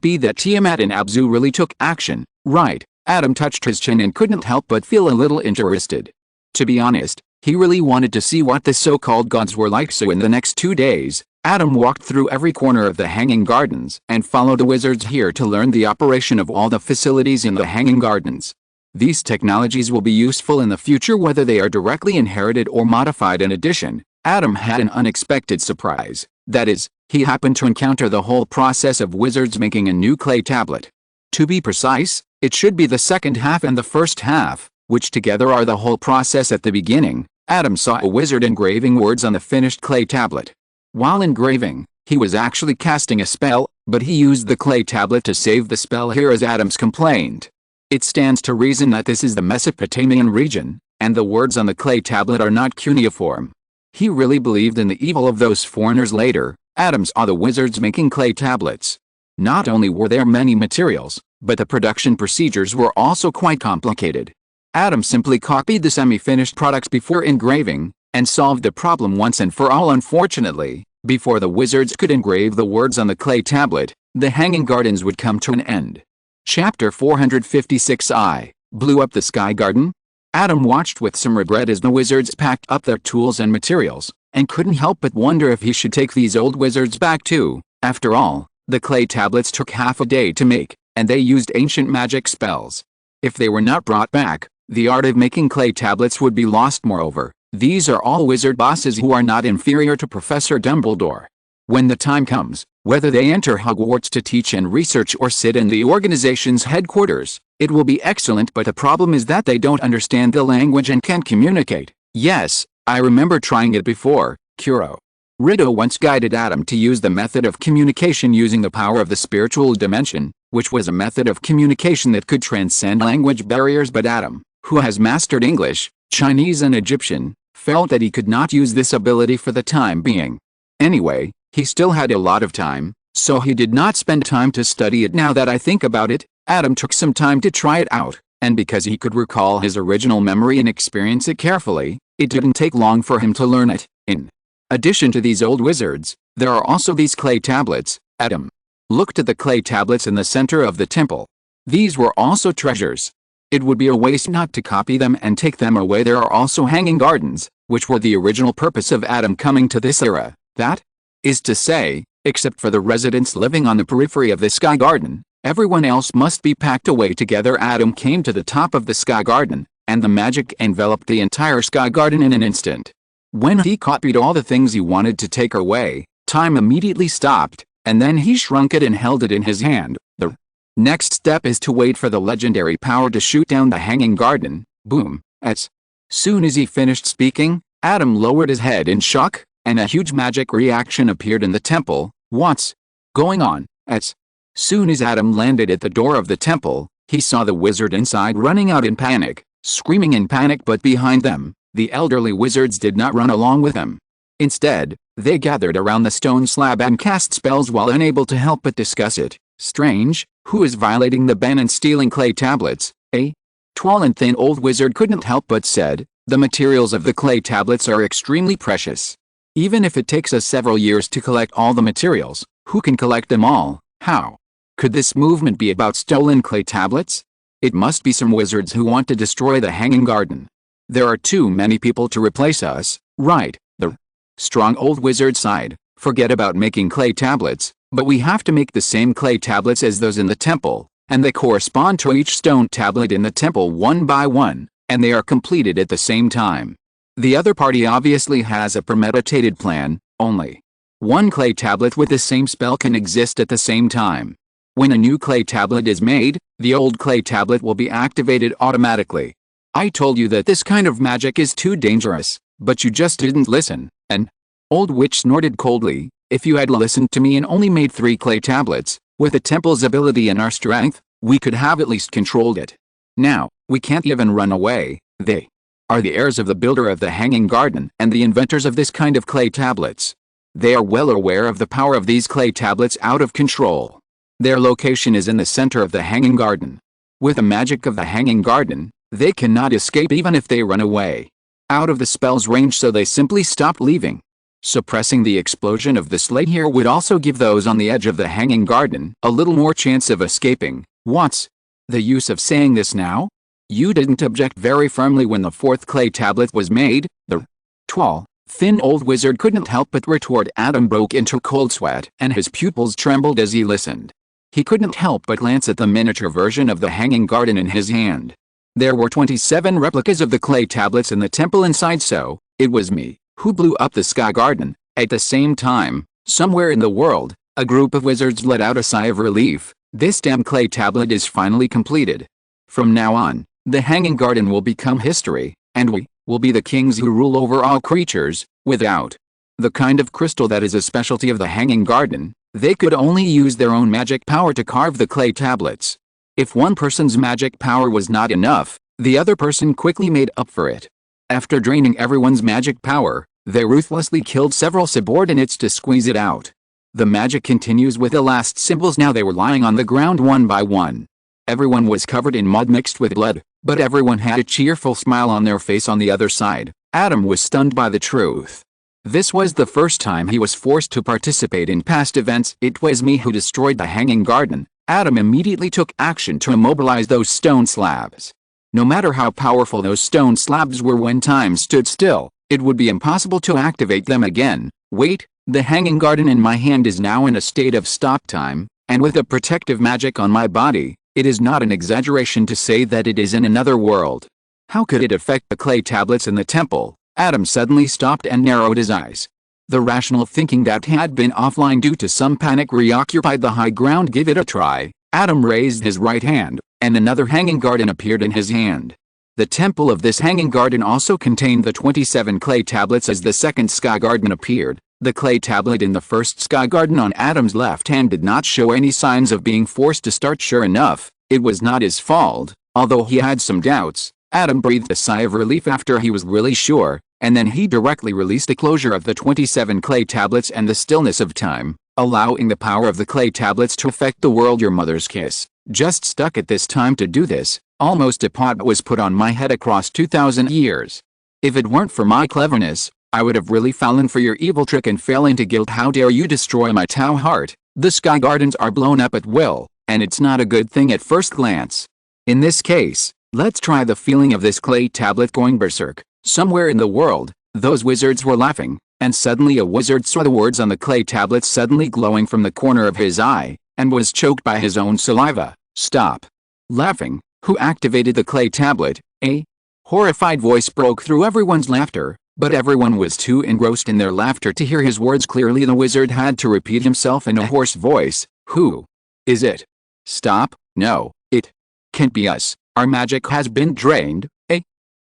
be that Tiamat and Abzu really took action, right? Adam touched his chin and couldn't help but feel a little interested. To be honest, he really wanted to see what the so-called gods were like. So in the next 2 days, Adam walked through every corner of the Hanging Gardens and followed the wizards here to learn the operation of all the facilities in the Hanging Gardens. These technologies will be useful in the future, whether they are directly inherited or modified. In addition, Adam had an unexpected surprise. That is, he happened to encounter the whole process of wizards making a new clay tablet. To be precise, it should be the second half and the first half, which together are the whole process at the beginning. Adam saw a wizard engraving words on the finished clay tablet. While engraving, he was actually casting a spell, but he used the clay tablet to save the spell here, as Adams complained. It stands to reason that this is the Mesopotamian region, and the words on the clay tablet are not cuneiform. He really believed in the evil of those foreigners. Later, Adams saw the wizards making clay tablets. Not only were there many materials, but the production procedures were also quite complicated. Adam simply copied the semi-finished products before engraving, and solved the problem once and for all. Unfortunately, before the wizards could engrave the words on the clay tablet, the Hanging Gardens would come to an end. Chapter 456I, Blew Up the Sky Garden? Adam watched with some regret as the wizards packed up their tools and materials, and couldn't help but wonder if he should take these old wizards back too. After all, the clay tablets took half a day to make, and they used ancient magic spells. If they were not brought back, the art of making clay tablets would be lost. Moreover, these are all wizard bosses who are not inferior to Professor Dumbledore. When the time comes, whether they enter Hogwarts to teach and research or sit in the organization's headquarters, it will be excellent, but the problem is that they don't understand the language and can't communicate. Yes, I remember trying it before, Kuro. Riddle once guided Adam to use the method of communication using the power of the spiritual dimension, which was a method of communication that could transcend language barriers, but Adam, who has mastered English, Chinese and Egyptian, felt that he could not use this ability for the time being. Anyway, he still had a lot of time, so he did not spend time to study it. Now that I think about it, Adam took some time to try it out, and because he could recall his original memory and experience it carefully, it didn't take long for him to learn it. In addition to these old wizards, there are also these clay tablets. Adam looked at the clay tablets in the center of the temple. These were also treasures. It would be a waste not to copy them and take them away. There are also hanging gardens, which were the original purpose of Adam coming to this era. That is to say, except for the residents living on the periphery of the Sky Garden, everyone else must be packed away together. Adam came to the top of the Sky Garden, and the magic enveloped the entire Sky Garden in an instant. When he copied all the things he wanted to take away, time immediately stopped, and then he shrunk it and held it in his hand. The next step is to wait for the legendary power to shoot down the Hanging Garden. Boom. As soon as he finished speaking, Adam lowered his head in shock, and a huge magic reaction appeared in the temple. What's going on? As soon as Adam landed at the door of the temple, he saw the wizard inside running out in panic, screaming in panic, but behind them, the elderly wizards did not run along with him. Instead, they gathered around the stone slab and cast spells while unable to help but discuss it. Strange, who is violating the ban and stealing clay tablets? A tall and thin old wizard couldn't help but said, the materials of the clay tablets are extremely precious. Even if it takes us several years to collect all the materials, who can collect them all? How could this movement be about stolen clay tablets? It must be some wizards who want to destroy the Hanging Garden. There are too many people to replace us, right? The strong old wizard sighed. Forget about making clay tablets, but we have to make the same clay tablets as those in the temple, and they correspond to each stone tablet in the temple one by one, and they are completed at the same time. The other party obviously has a premeditated plan. Only one clay tablet with the same spell can exist at the same time. When a new clay tablet is made, the old clay tablet will be activated automatically. I told you that this kind of magic is too dangerous, but you just didn't listen. An old witch snorted coldly. If you had listened to me and only made 3 clay tablets, with the temple's ability and our strength, we could have at least controlled it. Now, we can't even run away. They are the heirs of the builder of the Hanging Garden and the inventors of this kind of clay tablets. They are well aware of the power of these clay tablets out of control. Their location is in the center of the Hanging Garden. With the magic of the Hanging Garden, they cannot escape even if they run away out of the spell's range, so they simply stopped leaving. Suppressing the explosion of the slate here would also give those on the edge of the Hanging Garden a little more chance of escaping. What's the use of saying this now? You didn't object very firmly when the 4th clay tablet was made. The tall, thin old wizard couldn't help but retort. Adam broke into cold sweat, and his pupils trembled as he listened. He couldn't help but glance at the miniature version of the Hanging Garden in his hand. There were 27 replicas of the clay tablets in the temple inside, so it was me who blew up the Sky Garden. At the same time, somewhere in the world, a group of wizards let out a sigh of relief. This damn clay tablet is finally completed. From now on, the Hanging Garden will become history, and we will be the kings who rule over all creatures, without the kind of crystal that is a specialty of the Hanging Garden. They could only use their own magic power to carve the clay tablets. If one person's magic power was not enough, the other person quickly made up for it. After draining everyone's magic power, they ruthlessly killed several subordinates to squeeze it out. The magic continues with the last symbols. Now they were lying on the ground one by one. Everyone was covered in mud mixed with blood, but everyone had a cheerful smile on their face. On the other side, Adam was stunned by the truth. This was the first time he was forced to participate in past events. It was me who destroyed the Hanging Garden. Adam immediately took action to immobilize those stone slabs. No matter how powerful those stone slabs were when time stood still, it would be impossible to activate them again. Wait, the Hanging Garden in my hand is now in a state of stop time, and with a protective magic on my body, it is not an exaggeration to say that it is in another world. How could it affect the clay tablets in the temple? Adam suddenly stopped and narrowed his eyes. The rational thinking that had been offline due to some panic reoccupied the high ground. Give it a try. Adam raised his right hand, and another Hanging Garden appeared in his hand. The temple of this Hanging Garden also contained the 27 clay tablets. As the second Sky Garden appeared, the clay tablet in the first Sky Garden on Adam's left hand did not show any signs of being forced to start. Sure enough, it was not his fault. Although he had some doubts, Adam breathed a sigh of relief after he was really sure, and then he directly released the closure of the 27 clay tablets and the stillness of time, allowing the power of the clay tablets to affect the world. Your mother's kiss. Just stuck at this time to do this. Almost a pot was put on my head across 2,000 years. If it weren't for my cleverness, I would have really fallen for your evil trick and fell into guilt. How dare you destroy my Tau heart? The Sky Gardens are blown up at will, and it's not a good thing at first glance. In this case, let's try the feeling of this clay tablet going berserk. Somewhere in the world, those wizards were laughing, and suddenly a wizard saw the words on the clay tablet suddenly glowing from the corner of his eye, and was choked by his own saliva. Stop laughing. Who activated the clay tablet? A horrified voice broke through everyone's laughter, but everyone was too engrossed in their laughter to hear his words clearly. The wizard had to repeat himself in a hoarse voice. Who is it? Stop. No, it can't be us. Our magic has been drained.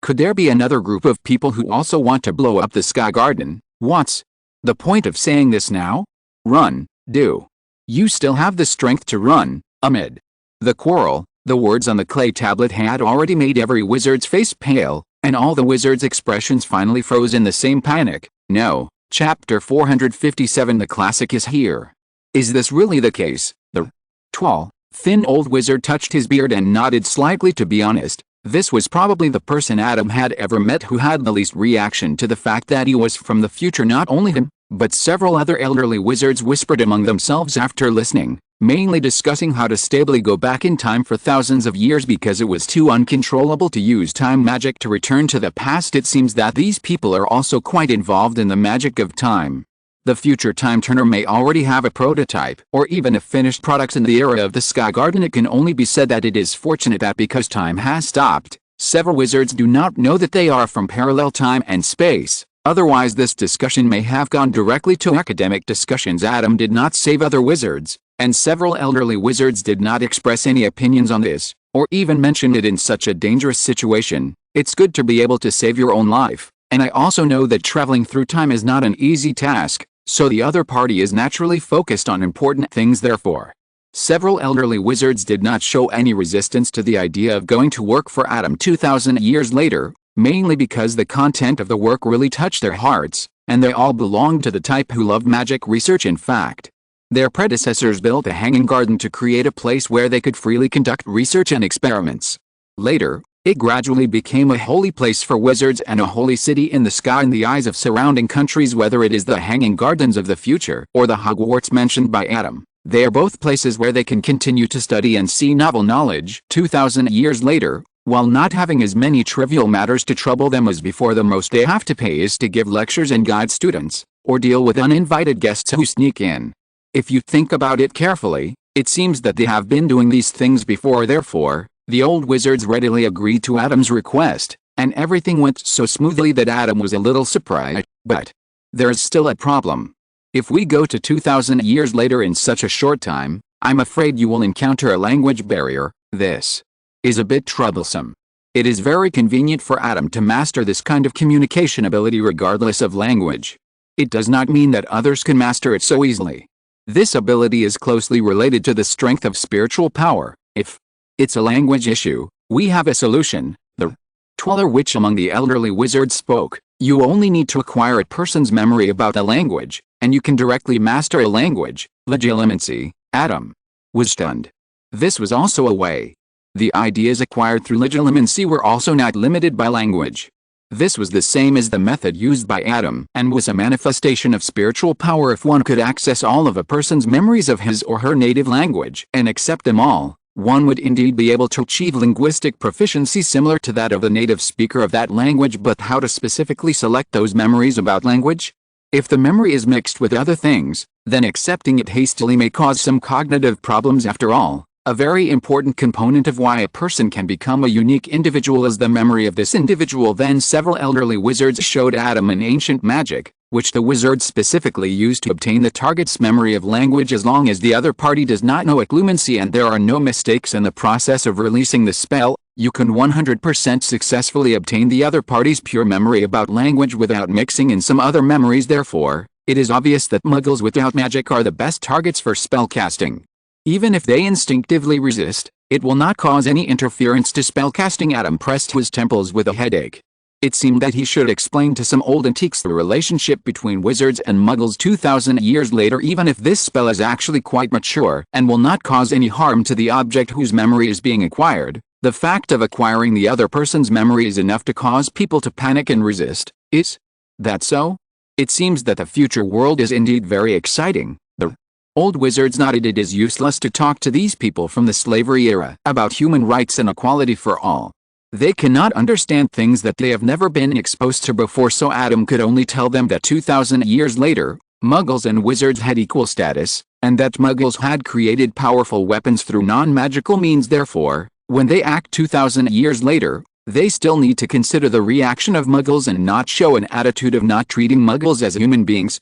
Could there be another group of people who also want to blow up the Sky Garden? What's the point of saying this now? Run. Do you still have the strength to run? Amid the quarrel, the words on the clay tablet had already made every wizard's face pale, and all the wizards' expressions finally froze in the same panic. No. Chapter 457. The classic is here. Is this really the case? The tall, thin old wizard touched his beard and nodded slightly. To be honest, this was probably the person Adam had ever met who had the least reaction to the fact that he was from the future. Not only him, but several other elderly wizards whispered among themselves after listening, mainly discussing how to stably go back in time for thousands of years because it was too uncontrollable to use time magic to return to the past. It seems that these people are also quite involved in the magic of time. The future time turner may already have a prototype or even a finished product in the era of the Sky Garden. It can only be said that it is fortunate that because time has stopped, several wizards do not know that they are from parallel time and space. Otherwise this discussion may have gone directly to academic discussions. Adam did not save other wizards, and several elderly wizards did not express any opinions on this, or even mention it in such a dangerous situation. It's good to be able to save your own life, and I also know that traveling through time is not an easy task. So the other party is naturally focused on important things. Therefore, several elderly wizards did not show any resistance to the idea of going to work for Adam 2,000 years later, mainly because the content of the work really touched their hearts, and they all belonged to the type who loved magic research. In fact, their predecessors built a Hanging Garden to create a place where they could freely conduct research and experiments. Later, it gradually became a holy place for wizards and a holy city in the sky in the eyes of surrounding countries. Whether it is the Hanging Gardens of the future or the Hogwarts mentioned by Adam, they are both places where they can continue to study and see novel knowledge. 2,000 years later, while not having as many trivial matters to trouble them as before, the most they have to pay is to give lectures and guide students, or deal with uninvited guests who sneak in. If you think about it carefully, it seems that they have been doing these things before. Therefore, the old wizards readily agreed to Adam's request, and everything went so smoothly that Adam was a little surprised. But there's still a problem. If we go to 2,000 years later in such a short time, I'm afraid you will encounter a language barrier. This is a bit troublesome. It is very convenient for Adam to master this kind of communication ability regardless of language. It does not mean that others can master it so easily. This ability is closely related to the strength of spiritual power. If it's a language issue, we have a solution. The taller witch among the elderly wizards spoke. You only need to acquire a person's memory about a language, and you can directly master a language. Legitimacy. Adam was stunned. This was also a way. The ideas acquired through legitimacy were also not limited by language. This was the same as the method used by Adam, and was a manifestation of spiritual power. If one could access all of a person's memories of his or her native language and accept them all, one would indeed be able to achieve linguistic proficiency similar to that of the native speaker of that language. But how to specifically select those memories about language? If the memory is mixed with other things, then accepting it hastily may cause some cognitive problems. After all, a very important component of why a person can become a unique individual is the memory of this individual. Then several elderly wizards showed Adam an ancient magic, which the wizards specifically used to obtain the target's memory of language as long as the other party does not know it. Lumency, and there are no mistakes in the process of releasing the spell. You can 100% successfully obtain the other party's pure memory about language without mixing in some other memories. Therefore, it is obvious that muggles without magic are the best targets for spellcasting. Even if they instinctively resist, it will not cause any interference to spellcasting. Adam pressed his temples with a headache. It seemed that he should explain to some old antiques the relationship between wizards and muggles 2,000 years later, even if this spell is actually quite mature and will not cause any harm to the object whose memory is being acquired. The fact of acquiring the other person's memory is enough to cause people to panic and resist. Is that so? It seems that the future world is indeed very exciting. The old wizards nodded. It is useless to talk to these people from the slavery era about human rights and equality for all. They cannot understand things that they have never been exposed to before, so Adam could only tell them that 2,000 years later, muggles and wizards had equal status, and that muggles had created powerful weapons through non-magical means. Therefore, when they act 2,000 years later, they still need to consider the reaction of muggles and not show an attitude of not treating muggles as human beings.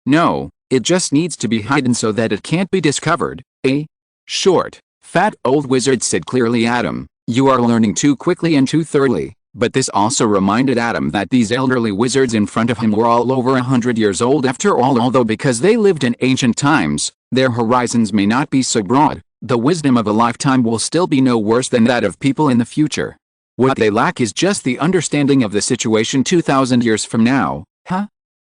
No, it just needs to be hidden so that it can't be discovered. A short, fat old wizard said clearly. Adam, you are learning too quickly and too thoroughly. But this also reminded Adam that these elderly wizards in front of him were all over 100 years old after all. Although because they lived in ancient times, their horizons may not be so broad, the wisdom of a lifetime will still be no worse than that of people in the future. What they lack is just the understanding of the situation 2,000 years from now.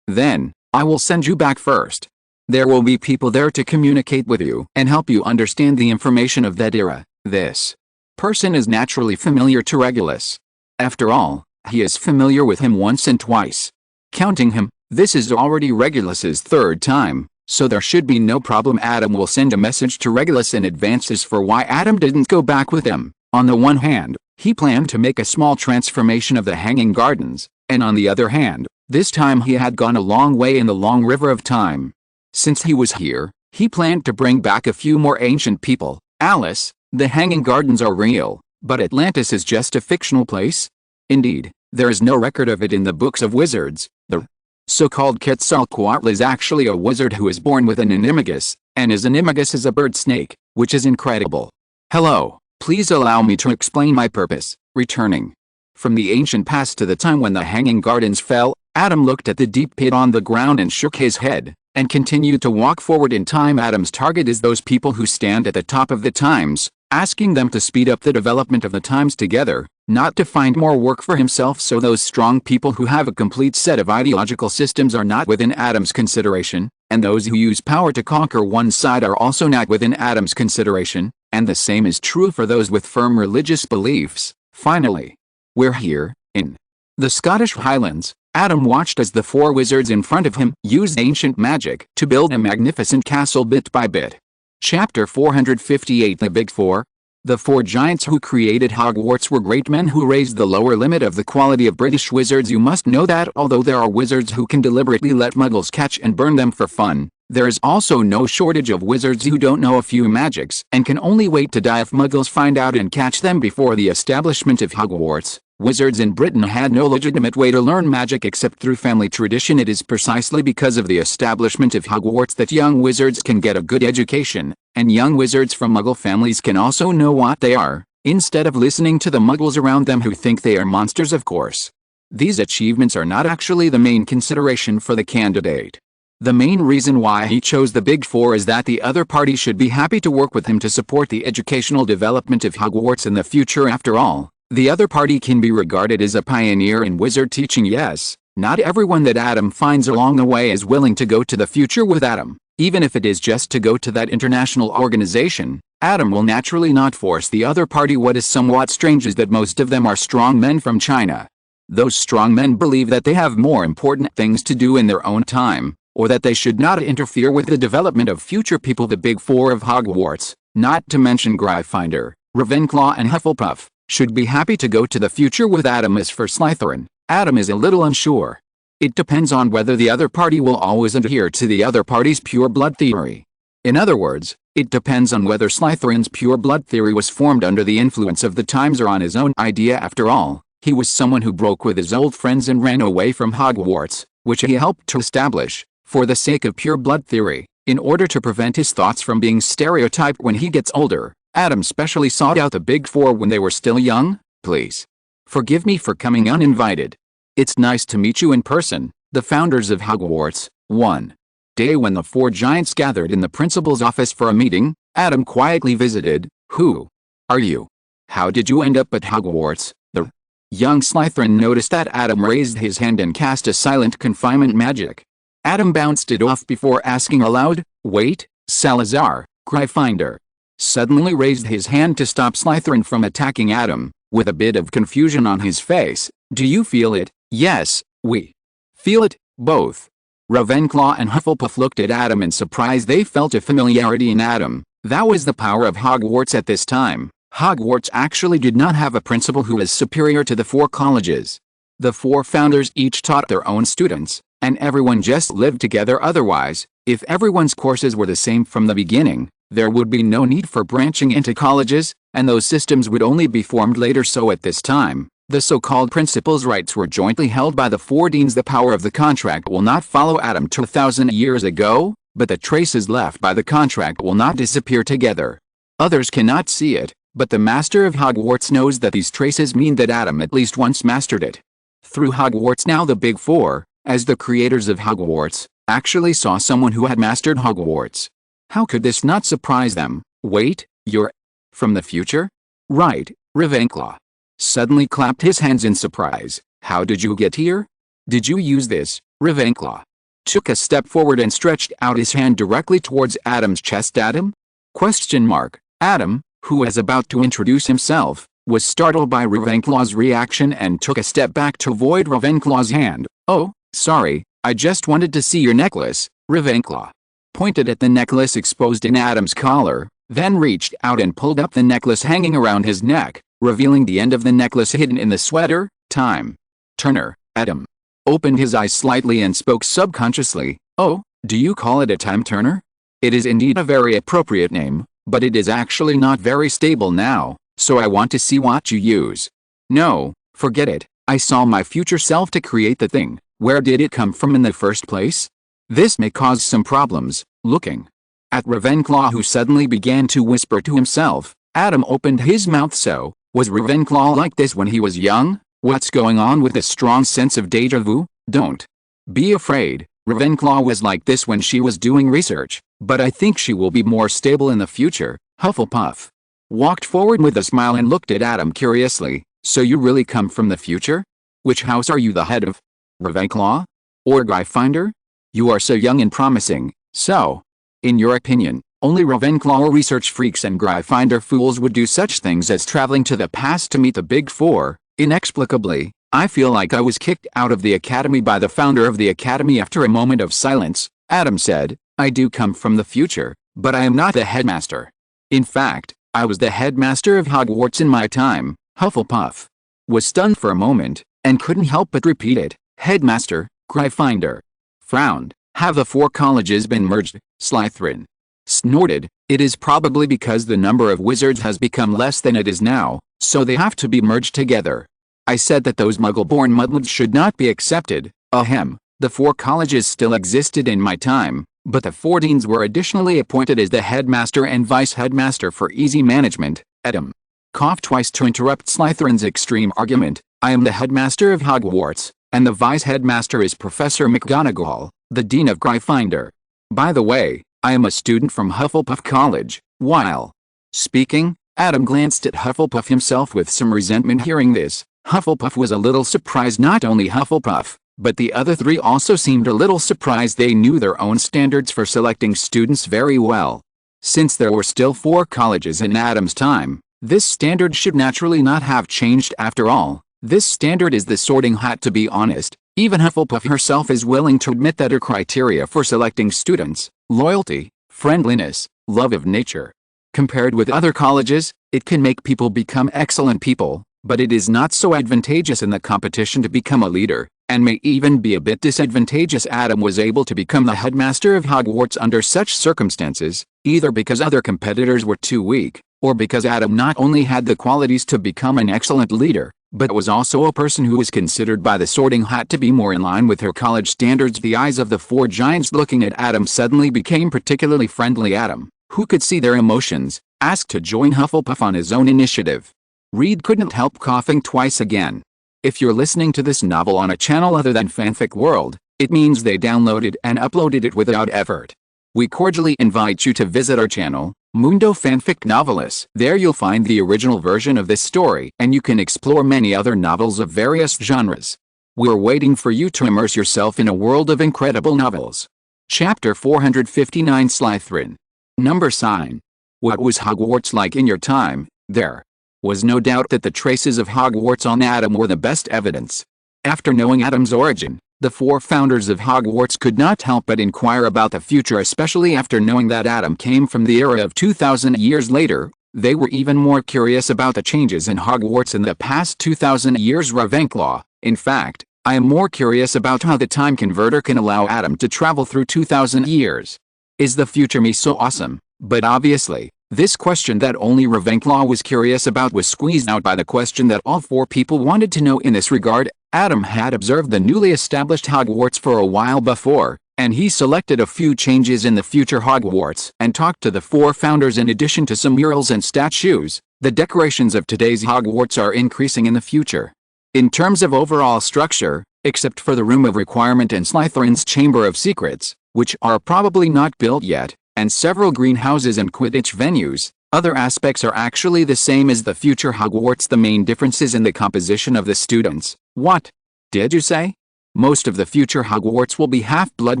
Then, I will send you back first. There will be people there to communicate with you and help you understand the information of that era. This person is naturally familiar to Regulus. After all, he is familiar with him once and twice. Counting him, this is already Regulus's third time, so there should be no problem. Adam will send a message to Regulus in advance as for why Adam didn't go back with him. On the one hand, he planned to make a small transformation of the Hanging Gardens, and on the other hand, this time he had gone a long way in the long river of time. Since he was here, he planned to bring back a few more ancient people. Alice, the Hanging Gardens are real, but Atlantis is just a fictional place? Indeed, there is no record of it in the books of wizards. The so-called Quetzalcoatl is actually a wizard who is born with an animagus, and his animagus is a bird snake, which is incredible. Hello, please allow me to explain my purpose. Returning from the ancient past to the time when the Hanging Gardens fell, Adam looked at the deep pit on the ground and shook his head, and continued to walk forward in time. Adam's target is those people who stand at the top of the times, asking them to speed up the development of the times together, not to find more work for himself. So those strong people who have a complete set of ideological systems are not within Adam's consideration, and those who use power to conquer one side are also not within Adam's consideration, and the same is true for those with firm religious beliefs. Finally, we're here, in the Scottish Highlands. Adam watched as the four wizards in front of him used ancient magic to build a magnificent castle bit by bit. Chapter 458. The Big Four. The four giants who created Hogwarts were great men who raised the lower limit of the quality of British wizards. You must know that although there are wizards who can deliberately let muggles catch and burn them for fun, there is also no shortage of wizards who don't know a few magics and can only wait to die if muggles find out and catch them. Before the establishment of Hogwarts, wizards in Britain had no legitimate way to learn magic except through family tradition. It is precisely because of the establishment of Hogwarts that young wizards can get a good education, and young wizards from muggle families can also know what they are, instead of listening to the muggles around them who think they are monsters, of course. These achievements are not actually the main consideration for the candidate. The main reason why he chose the Big Four is that the other party should be happy to work with him to support the educational development of Hogwarts in the future. After all, the other party can be regarded as a pioneer in wizard teaching. Yes, not everyone that Adam finds along the way is willing to go to the future with Adam. Even if it is just to go to that international organization, Adam will naturally not force the other party. What is somewhat strange is that most of them are strong men from China. Those strong men believe that they have more important things to do in their own time, or that they should not interfere with the development of future people. The Big Four of Hogwarts, not to mention Gryffindor, Ravenclaw and Hufflepuff, should be happy to go to the future with Adam. As for Slytherin, Adam is a little unsure. It depends on whether the other party will always adhere to the other party's pure blood theory. In other words, it depends on whether Slytherin's pure blood theory was formed under the influence of the times or on his own idea. After all, he was someone who broke with his old friends and ran away from Hogwarts, which he helped to establish, for the sake of pure blood theory, in order to prevent his thoughts from being stereotyped when he gets older. Adam specially sought out the Big Four when they were still young. Please forgive me for coming uninvited. It's nice to meet you in person, the founders of Hogwarts. One day when the four giants gathered in the principal's office for a meeting, Adam quietly visited. Who are you? How did you end up at Hogwarts? The young Slytherin noticed that Adam raised his hand and cast a silent confinement magic. Adam bounced it off before asking aloud, wait, Salazar, Gryffindor, suddenly raised his hand to stop Slytherin from attacking Adam, with a bit of confusion on his face. Do you feel it? Yes, we feel it, both. Ravenclaw and Hufflepuff looked at Adam in surprise. They felt a familiarity in Adam. That was the power of Hogwarts at this time. Hogwarts actually did not have a principal who was superior to the four colleges. The four founders each taught their own students, and everyone just lived together. Otherwise, if everyone's courses were the same from the beginning, there would be no need for branching into colleges, and those systems would only be formed later. So at this time, the so-called principals' rights were jointly held by the four deans. The power of the contract will not follow Adam 2,000 years ago, but the traces left by the contract will not disappear together. Others cannot see it, but the master of Hogwarts knows that these traces mean that Adam at least once mastered it. Through Hogwarts now the Big Four, as the creators of Hogwarts, actually saw someone who had mastered Hogwarts. How could this not surprise them? Wait, you're from the future? Right, Ravenclaw suddenly clapped his hands in surprise. How did you get here? Did you use this? Ravenclaw took a step forward and stretched out his hand directly towards Adam's chest. Adam? Question mark. Adam, who was about to introduce himself, was startled by Ravenclaw's reaction and took a step back to avoid Ravenclaw's hand. Oh, sorry, I just wanted to see your necklace. Ravenclaw pointed at the necklace exposed in Adam's collar, then reached out and pulled up the necklace hanging around his neck, revealing the end of the necklace hidden in the sweater. Time Turner. Adam opened his eyes slightly and spoke subconsciously. Oh, do you call it a time turner? It is indeed a very appropriate name, but it is actually not very stable now, so I want to see what you use. No, forget it. I saw my future self to create the thing. Where did it come from in the first place? This may cause some problems. Looking at Ravenclaw, who suddenly began to whisper to himself, Adam opened his mouth. So, was Ravenclaw like this when he was young? What's going on with this strong sense of deja vu? Don't be afraid. Ravenclaw was like this when she was doing research, but I think she will be more stable in the future. Hufflepuff walked forward with a smile and looked at Adam curiously. So you really come from the future? Which house are you the head of? Ravenclaw? Or Gryffindor? You are so young and promising. So, in your opinion, only Ravenclaw or research freaks and Gryffindor fools would do such things as traveling to the past to meet the Big Four. Inexplicably, I feel like I was kicked out of the academy by the founder of the academy. After a moment of silence, Adam said, I do come from the future, but I am not the headmaster. In fact, I was the headmaster of Hogwarts in my time. Hufflepuff was stunned for a moment, and couldn't help but repeat it. Headmaster, Gryffindor frowned. Have the four colleges been merged? Slytherin snorted. It is probably because the number of wizards has become less than it is now, so they have to be merged together. I said that those muggle-born mudbloods should not be accepted. Ahem. The four colleges still existed in my time, but the four deans were additionally appointed as the headmaster and vice-headmaster for easy management. Adam Cough twice to interrupt Slytherin's extreme argument. I am the headmaster of Hogwarts, and the vice-headmaster is Professor McGonagall, the Dean of Gryffindor. By the way, I am a student from Hufflepuff College. While speaking, Adam glanced at Hufflepuff himself with some resentment. Hearing this, Hufflepuff was a little surprised. Not only Hufflepuff, but the other three also seemed a little surprised. They knew their own standards for selecting students very well. Since there were still 4 colleges in Adam's time, this standard should naturally not have changed. After all, this standard is the sorting hat. To be honest, even Hufflepuff herself is willing to admit that her criteria for selecting students, loyalty, friendliness, love of nature. Compared with other colleges, it can make people become excellent people, but it is not so advantageous in the competition to become a leader, and may even be a bit disadvantageous. Adam was able to become the headmaster of Hogwarts under such circumstances, either because other competitors were too weak, or because Adam not only had the qualities to become an excellent leader, but was also a person who was considered by the sorting hat to be more in line with her college standards. The eyes of the 4 giants looking at Adam suddenly became particularly friendly. Adam, who could see their emotions, asked to join Hufflepuff on his own initiative. Reed couldn't help coughing twice again. If you're listening to this novel on a channel other than Fanfic World, it means they downloaded and uploaded it without effort. We cordially invite you to visit our channel, Mundo Fanfic Novelis. There you'll find the original version of this story, and you can explore many other novels of various genres. We're waiting for you to immerse yourself in a world of incredible novels. Chapter 459 Slytherin. Number sign. What was Hogwarts like in your time? There was no doubt that the traces of Hogwarts on Adam were the best evidence. After knowing Adam's origin, the 4 founders of Hogwarts could not help but inquire about the future, especially after knowing that Adam came from the era of 2,000 years later. They were even more curious about the changes in Hogwarts in the past 2,000 years. Ravenclaw. In fact, I am more curious about how the time converter can allow Adam to travel through 2,000 years. Is the future me so awesome? But obviously, this question that only Ravenclaw was curious about was squeezed out by the question that all 4 people wanted to know. In this regard, Adam had observed the newly established Hogwarts for a while before, and he selected a few changes in the future Hogwarts and talked to the 4 founders. In addition to some murals and statues, the decorations of today's Hogwarts are increasing in the future. In terms of overall structure, except for the Room of Requirement and Slytherin's Chamber of Secrets, which are probably not built yet, and several greenhouses and Quidditch venues, other aspects are actually the same as the future Hogwarts. The main difference is in the composition of the students. What did you say? Most of the future Hogwarts will be half-blood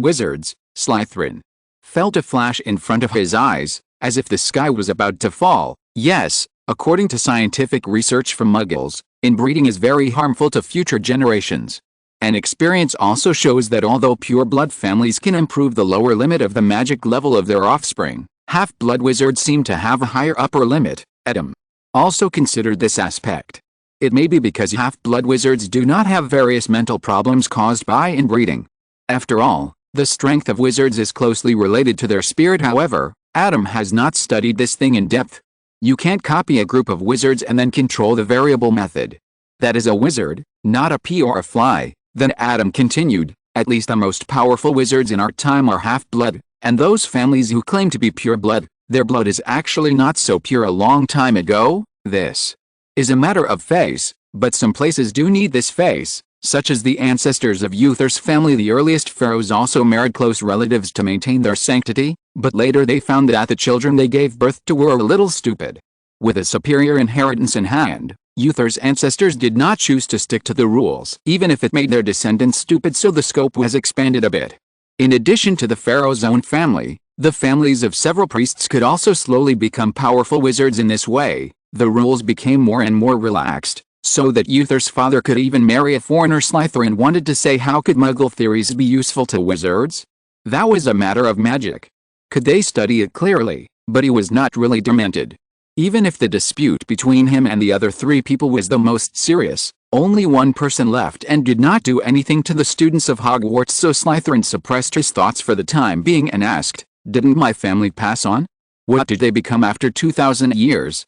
wizards. Slytherin felt a flash in front of his eyes, as if the sky was about to fall. Yes, according to scientific research from Muggles, inbreeding is very harmful to future generations. And experience also shows that although pure-blood families can improve the lower limit of the magic level of their offspring, half-blood wizards seem to have a higher upper limit. Adam also considered this aspect. It may be because half-blood wizards do not have various mental problems caused by inbreeding. After all, the strength of wizards is closely related to their spirit. However, Adam has not studied this thing in depth. You can't copy a group of wizards and then control the variable method. That is a wizard, not a pea or a fly. Then Adam continued, at least the most powerful wizards in our time are half-blood, and those families who claim to be pure blood, their blood is actually not so pure. A long time ago, this is a matter of face, but some places do need this face, such as the ancestors of Uther's family. The earliest pharaohs also married close relatives to maintain their sanctity, but later they found that the children they gave birth to were a little stupid. With a superior inheritance in hand, Uther's ancestors did not choose to stick to the rules, even if it made their descendants stupid, so the scope was expanded a bit. In addition to the pharaoh's own family, the families of several priests could also slowly become powerful wizards. In this way, the rules became more and more relaxed, so that Uther's father could even marry a foreigner. Slytherin wanted to say, how could Muggle theories be useful to wizards? That was a matter of magic. Could they study it clearly? But he was not really demented. Even if the dispute between him and the other 3 people was the most serious, only one person left and did not do anything to the students of Hogwarts, so Slytherin suppressed his thoughts for the time being and asked, didn't my family pass on? What did they become after 2,000 years?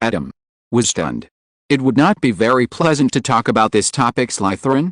Adam was stunned. It would not be very pleasant to talk about this topic. Slytherin?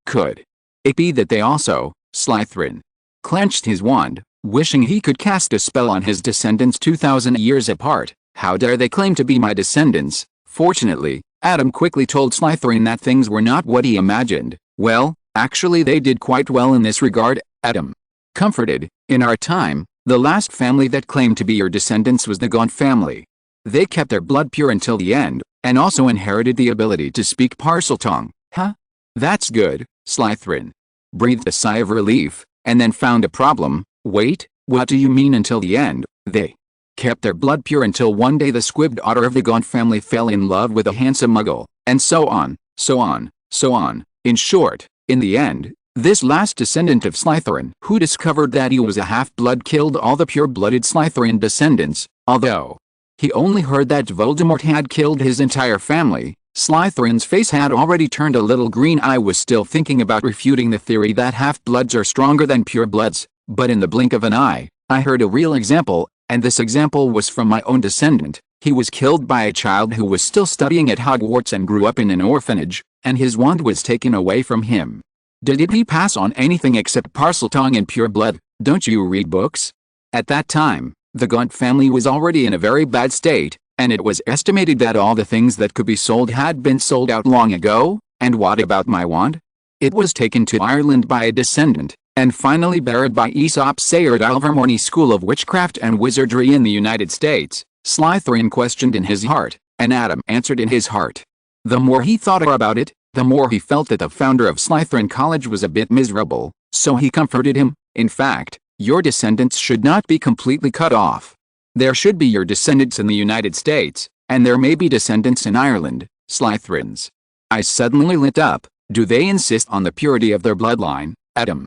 Could it be that they also? Slytherin clenched his wand, wishing he could cast a spell on his descendants 2,000 years apart. How dare they claim to be my descendants? Fortunately, Adam quickly told Slytherin that things were not what he imagined. Well, actually they did quite well in this regard, Adam comforted. In our time, the last family that claimed to be your descendants was the Gaunt family. They kept their blood pure until the end, and also inherited the ability to speak Parseltongue. Huh? That's good, Slytherin breathed a sigh of relief, and then found a problem. Wait, what do you mean until the end? They kept their blood pure until one day the squibbed daughter of the Gaunt family fell in love with a handsome muggle, and so on, so on, so on. In short, in the end, this last descendant of Slytherin who discovered that he was a half-blood killed all the pure-blooded Slytherin descendants, although he only heard that Voldemort had killed his entire family. Slytherin's face had already turned a little green. I was still thinking about refuting the theory that half-bloods are stronger than pure-bloods, but in the blink of an eye, I heard a real example, and this example was from my own descendant. He was killed by a child who was still studying at Hogwarts and grew up in an orphanage, and his wand was taken away from him. Did he pass on anything except Parseltongue and pure blood? Don't you read books? At that time, the Gaunt family was already in a very bad state, and it was estimated that all the things that could be sold had been sold out long ago. And what about my wand? It was taken to Ireland by a descendant, and finally buried by Aesop's Sayre at Ilvermorny School of Witchcraft and Wizardry in the United States. Slytherin questioned in his heart, and Adam answered in his heart. The more he thought about it, the more he felt that the founder of Slytherin College was a bit miserable, so he comforted him. In fact, your descendants should not be completely cut off. There should be your descendants in the United States, and there may be descendants in Ireland, Slytherins. I suddenly lit up. Do they insist on the purity of their bloodline, Adam?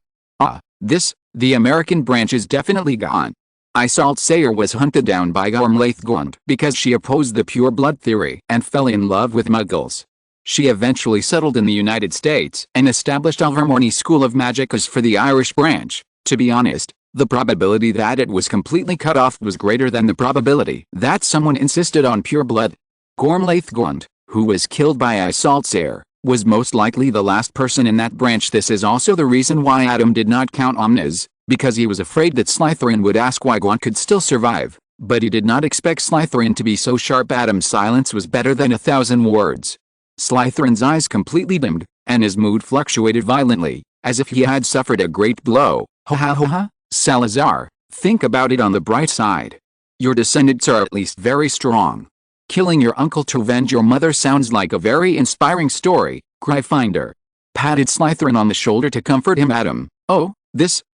The American branch is definitely gone. Isolde Sayre was hunted down by Gormlaith Gaunt because she opposed the pure blood theory and fell in love with muggles. She eventually settled in the United States and established Ilvermorny School of Magic as for the Irish branch. To be honest, the probability that it was completely cut off was greater than the probability that someone insisted on pure blood. Gormlaith Gaunt, who was killed by Isolde Sayre, was most likely the last person in that branch. This is also the reason why Adam did not count Omnes, because he was afraid that Slytherin would ask why Gaunt could still survive, but he did not expect Slytherin to be so sharp. Adam's silence was better than 1,000 words. Slytherin's eyes completely dimmed, and his mood fluctuated violently, as if he had suffered a great blow. Ha. Salazar, think about it on the bright side. Your descendants are at least very strong. Killing your uncle to avenge your mother sounds like a very inspiring story. Gryffindor patted Slytherin on the shoulder to comfort him. Adam,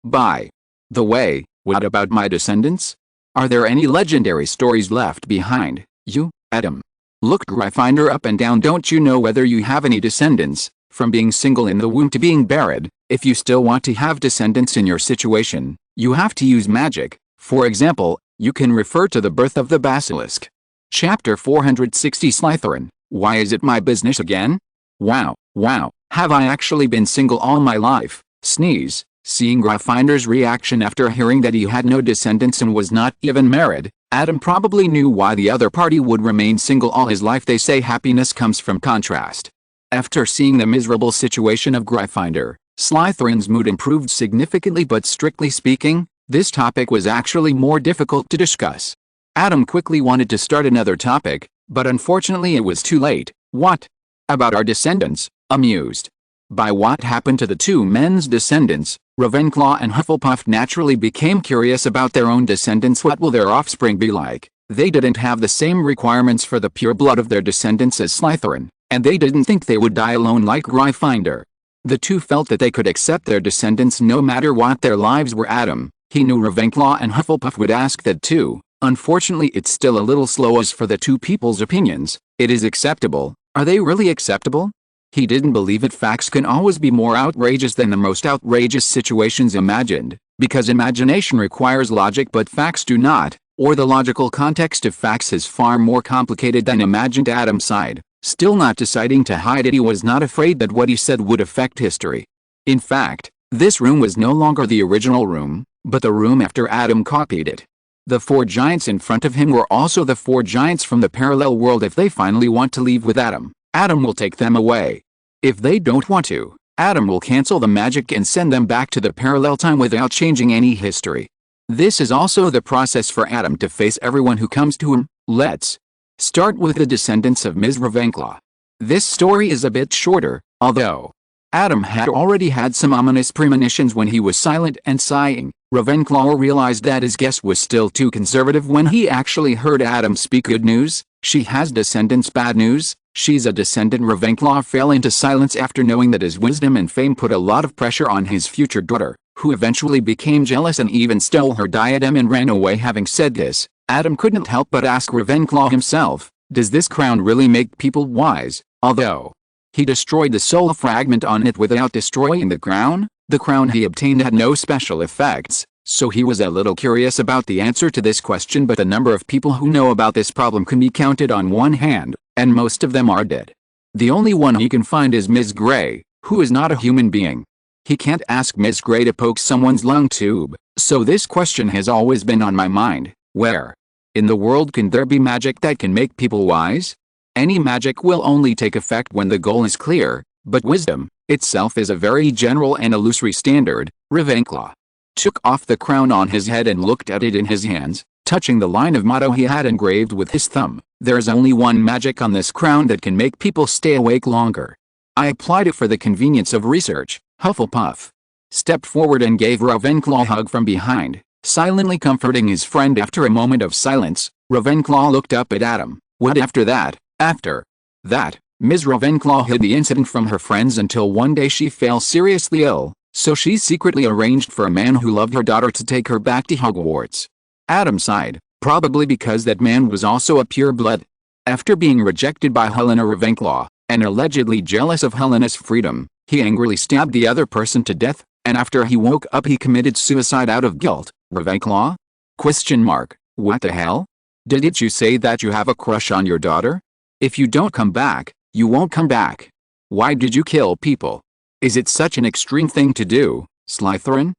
by the way, what about my descendants? Are there any legendary stories left behind? You, Adam, looked Gryffindor up and down. Don't you know whether you have any descendants, from being single in the womb to being buried? If you still want to have descendants in your situation, you have to use magic. For example, you can refer to the birth of the basilisk. Chapter 460. Slytherin, why is it my business again? Wow, have I actually been single all my life? Sneeze. Seeing Gryffindor's reaction after hearing that he had no descendants and was not even married, Adam probably knew why the other party would remain single all his life. They say happiness comes from contrast. After seeing the miserable situation of Gryffindor, Slytherin's mood improved significantly, but strictly speaking, this topic was actually more difficult to discuss. Adam quickly wanted to start another topic, but unfortunately it was too late. What about our descendants? Amused by what happened to the two men's descendants, Ravenclaw and Hufflepuff naturally became curious about their own descendants. What will their offspring be like? They didn't have the same requirements for the pure blood of their descendants as Slytherin, and they didn't think they would die alone like Gryffindor. The two felt that they could accept their descendants no matter what their lives were. Adam, he knew Ravenclaw and Hufflepuff would ask that too. Unfortunately, it's still a little slow. As for the two people's opinions, it is acceptable. Are they really acceptable? He didn't believe it. Facts can always be more outrageous than the most outrageous situations imagined, because imagination requires logic but facts do not, or the logical context of facts is far more complicated than imagined. Adam sighed, still not deciding to hide it. He was not afraid that what he said would affect history. In fact, this room was no longer the original room, but the room after Adam copied it. The four giants in front of him were also the four giants from the parallel world. If they finally want to leave with Adam, Adam will take them away. If they don't want to, Adam will cancel the magic and send them back to the parallel time without changing any history. This is also the process for Adam to face everyone who comes to him. Let's start with the descendants of Ms. Ravenclaw. This story is a bit shorter, although Adam had already had some ominous premonitions when he was silent and sighing. Ravenclaw realized that his guess was still too conservative when he actually heard Adam speak. Good news, she has descendants. Bad news, she's a descendant. Ravenclaw fell into silence after knowing that his wisdom and fame put a lot of pressure on his future daughter, who eventually became jealous and even stole her diadem and ran away. Having said this, Adam couldn't help but ask Ravenclaw himself, does this crown really make people wise? Although he destroyed the soul fragment on it without destroying the crown he obtained had no special effects, so he was a little curious about the answer to this question. But the number of people who know about this problem can be counted on one hand, and most of them are dead. The only one he can find is Ms. Grey, who is not a human being. He can't ask Ms. Grey to poke someone's lung tube, so this question has always been on my mind. Where in the world can there be magic that can make people wise? Any magic will only take effect when the goal is clear, but wisdom itself is a very general and illusory standard. Ravenclaw took off the crown on his head and looked at it in his hands, touching the line of motto he had engraved with his thumb. There's only one magic on this crown that can make people stay awake longer. I applied it for the convenience of research. Hufflepuff stepped forward and gave Ravenclaw a hug from behind, silently comforting his friend. After a moment of silence, Ravenclaw looked up at Adam. What after that? After that, Ms. Ravenclaw hid the incident from her friends until one day she fell seriously ill, so she secretly arranged for a man who loved her daughter to take her back to Hogwarts. Adam sighed, probably because that man was also a pure-blood. After being rejected by Helena Ravenclaw, and allegedly jealous of Helena's freedom, he angrily stabbed the other person to death, and after he woke up he committed suicide out of guilt. Ravenclaw? What the hell? Didn't you say that you have a crush on your daughter? If you don't come back, you won't come back. Why did you kill people? Is it such an extreme thing to do, Slytherin?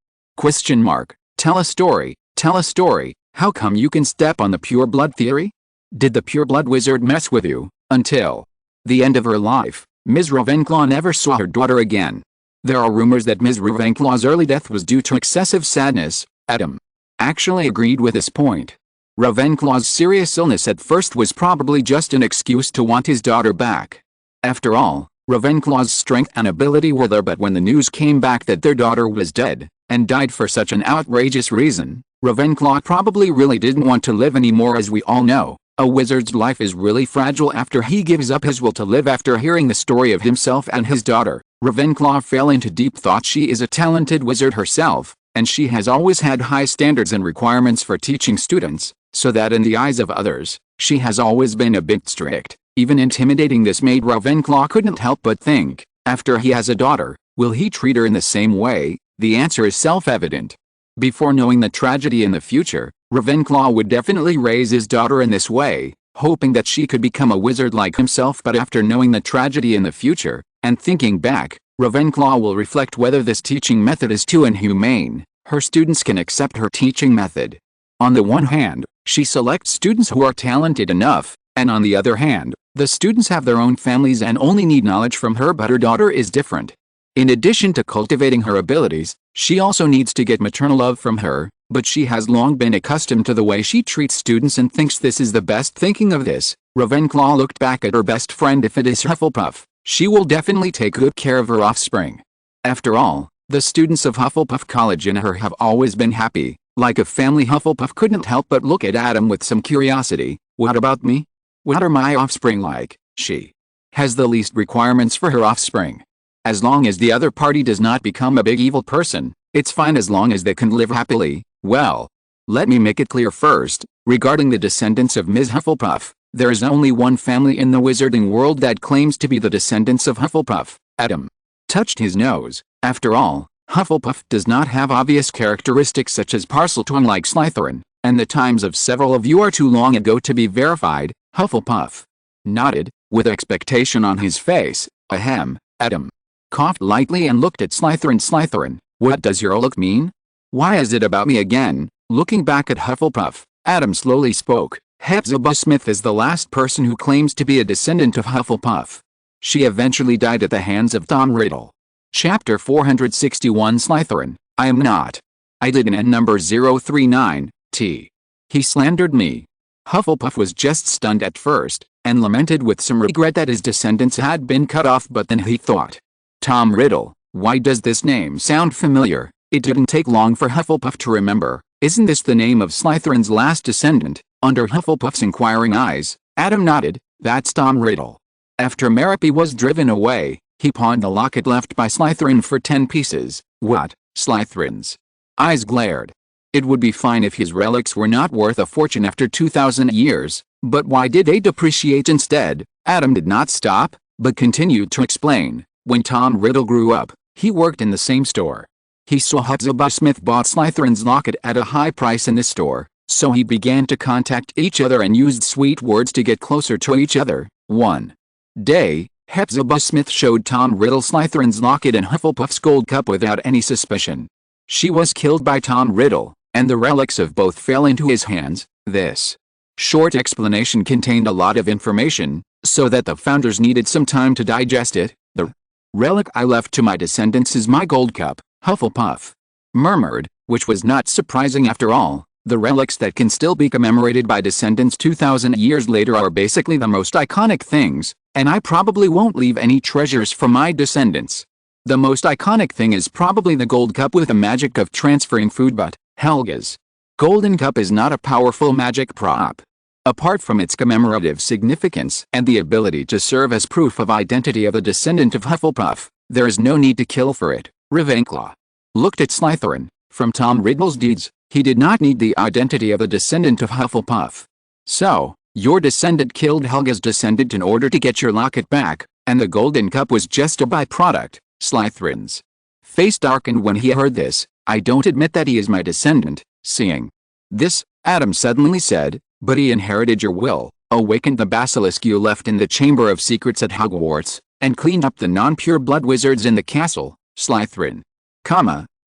Tell a story, tell a story. How come you can step on the pure blood theory? Did the pure blood wizard mess with you? Until the end of her life, Ms. Ravenclaw never saw her daughter again. There are rumors that Ms. Ravenclaw's early death was due to excessive sadness. Adam actually agreed with this point. Ravenclaw's serious illness at first was probably just an excuse to want his daughter back. After all, Ravenclaw's strength and ability were there, but when the news came back that their daughter was dead, and died for such an outrageous reason, Ravenclaw probably really didn't want to live anymore. As we all know, a wizard's life is really fragile after he gives up his will to live. After hearing the story of himself and his daughter, Ravenclaw fell into deep thought. She is a talented wizard herself, and she has always had high standards and requirements for teaching students, so that in the eyes of others, she has always been a bit strict, even intimidating. This made Ravenclaw couldn't help but think, after he has a daughter, will he treat her in the same way? The answer is self-evident. Before knowing the tragedy in the future, Ravenclaw would definitely raise his daughter in this way, hoping that she could become a wizard like himself. But after knowing the tragedy in the future, and thinking back, Ravenclaw will reflect whether this teaching method is too inhumane. Her students can accept her teaching method. On the one hand, she selects students who are talented enough, and on the other hand, the students have their own families and only need knowledge from her. But her daughter is different. In addition to cultivating her abilities, she also needs to get maternal love from her, but she has long been accustomed to the way she treats students and thinks this is the best. Thinking of this, Ravenclaw looked back at her best friend. If it is Hufflepuff, she will definitely take good care of her offspring. After all, the students of Hufflepuff College and her have always been happy, like a family. Hufflepuff couldn't help but look at Adam with some curiosity. What about me? What are my offspring like? She has the least requirements for her offspring. As long as the other party does not become a big evil person, it's fine as long as they can live happily. Well, let me make it clear first, regarding the descendants of Ms. Hufflepuff, there is only one family in the wizarding world that claims to be the descendants of Hufflepuff. Adam touched his nose. After all, Hufflepuff does not have obvious characteristics such as Parseltongue like Slytherin, and the times of several of you are too long ago to be verified. Hufflepuff nodded, with expectation on his face. Ahem. Adam coughed lightly and looked at Slytherin. Slytherin, what does your look mean? Why is it about me again? Looking back at Hufflepuff, Adam slowly spoke. Hepzibah Smith is the last person who claims to be a descendant of Hufflepuff. She eventually died at the hands of Tom Riddle. Chapter 461. Slytherin, I am not. I didn't, and number 039, T. He slandered me. Hufflepuff was just stunned at first, and lamented with some regret that his descendants had been cut off, but then he thought, Tom Riddle, why does this name sound familiar? It didn't take long for Hufflepuff to remember. Isn't this the name of Slytherin's last descendant? Under Hufflepuff's inquiring eyes, Adam nodded. That's Tom Riddle. After Merrippy was driven away, he pawned the locket left by Slytherin for 10 pieces. What? Slytherin's eyes glared. It would be fine if his relics were not worth a fortune after 2,000 years, but why did they depreciate instead? Adam did not stop, but continued to explain. When Tom Riddle grew up, he worked in the same store. He saw Hepzibah Smith bought Slytherin's locket at a high price in this store, so he began to contact each other and used sweet words to get closer to each other. One day, Hepzibah Smith showed Tom Riddle Slytherin's locket and Hufflepuff's gold cup without any suspicion. She was killed by Tom Riddle, and the relics of both fell into his hands. This short explanation contained a lot of information, so that the founders needed some time to digest it. The relic I left to my descendants is my gold cup, Hufflepuff murmured, which was not surprising after all. The relics that can still be commemorated by descendants 2,000 years later are basically the most iconic things, and I probably won't leave any treasures for my descendants. The most iconic thing is probably the gold cup with the magic of transferring food, but Helga's golden cup is not a powerful magic prop. Apart from its commemorative significance and the ability to serve as proof of identity of a descendant of Hufflepuff, there is no need to kill for it. Ravenclaw looked at Slytherin. From Tom Riddle's deeds, he did not need the identity of a descendant of Hufflepuff. So, your descendant killed Helga's descendant in order to get your locket back, and the golden cup was just a byproduct. Slytherin's face darkened when he heard this. I don't admit that he is my descendant. Seeing this, Adam suddenly said, but he inherited your will, awakened the basilisk you left in the Chamber of Secrets at Hogwarts, and cleaned up the non-pure blood wizards in the castle. Slytherin,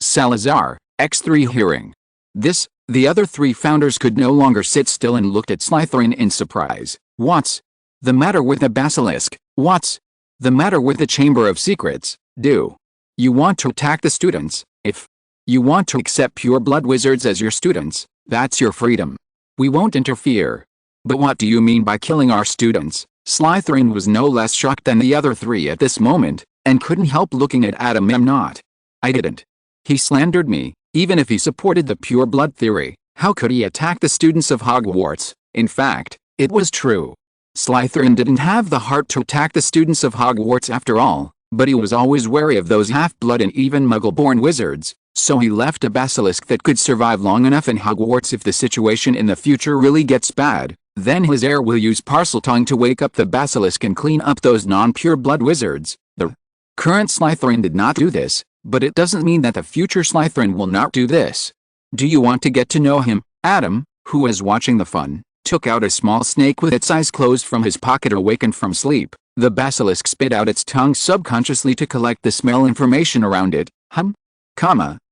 Salazar, X3 hearing this, the other three founders could no longer sit still and looked at Slytherin in surprise. What's the matter with the basilisk? What's the matter with the Chamber of Secrets? Do you want to attack the students? If you want to accept pure blood wizards as your students, that's your freedom. We won't interfere. But what do you mean by killing our students? Slytherin was no less shocked than the other three at this moment, and couldn't help looking at Adam. I'm not. I didn't. He slandered me. Even if he supported the pure blood theory, how could he attack the students of Hogwarts? In fact, it was true. Slytherin didn't have the heart to attack the students of Hogwarts after all, but he was always wary of those half-blood and even muggle-born wizards, so he left a basilisk that could survive long enough in Hogwarts. If the situation in the future really gets bad, then his heir will use Parseltongue to wake up the basilisk and clean up those non-pure blood wizards. The current Slytherin did not do this, but it doesn't mean that the future Slytherin will not do this. Do you want to get to know him? Adam, who was watching the fun, took out a small snake with its eyes closed from his pocket. Awakened from sleep, the basilisk spit out its tongue subconsciously to collect the smell information around it.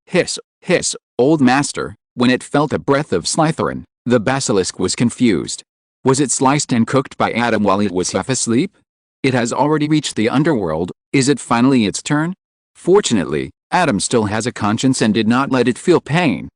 Hiss, hiss, old master. When it felt a breath of Slytherin, the basilisk was confused. Was it sliced and cooked by Adam while it was half asleep? It has already reached the underworld. Is it finally its turn? Fortunately, Adam still has a conscience and did not let it feel pain.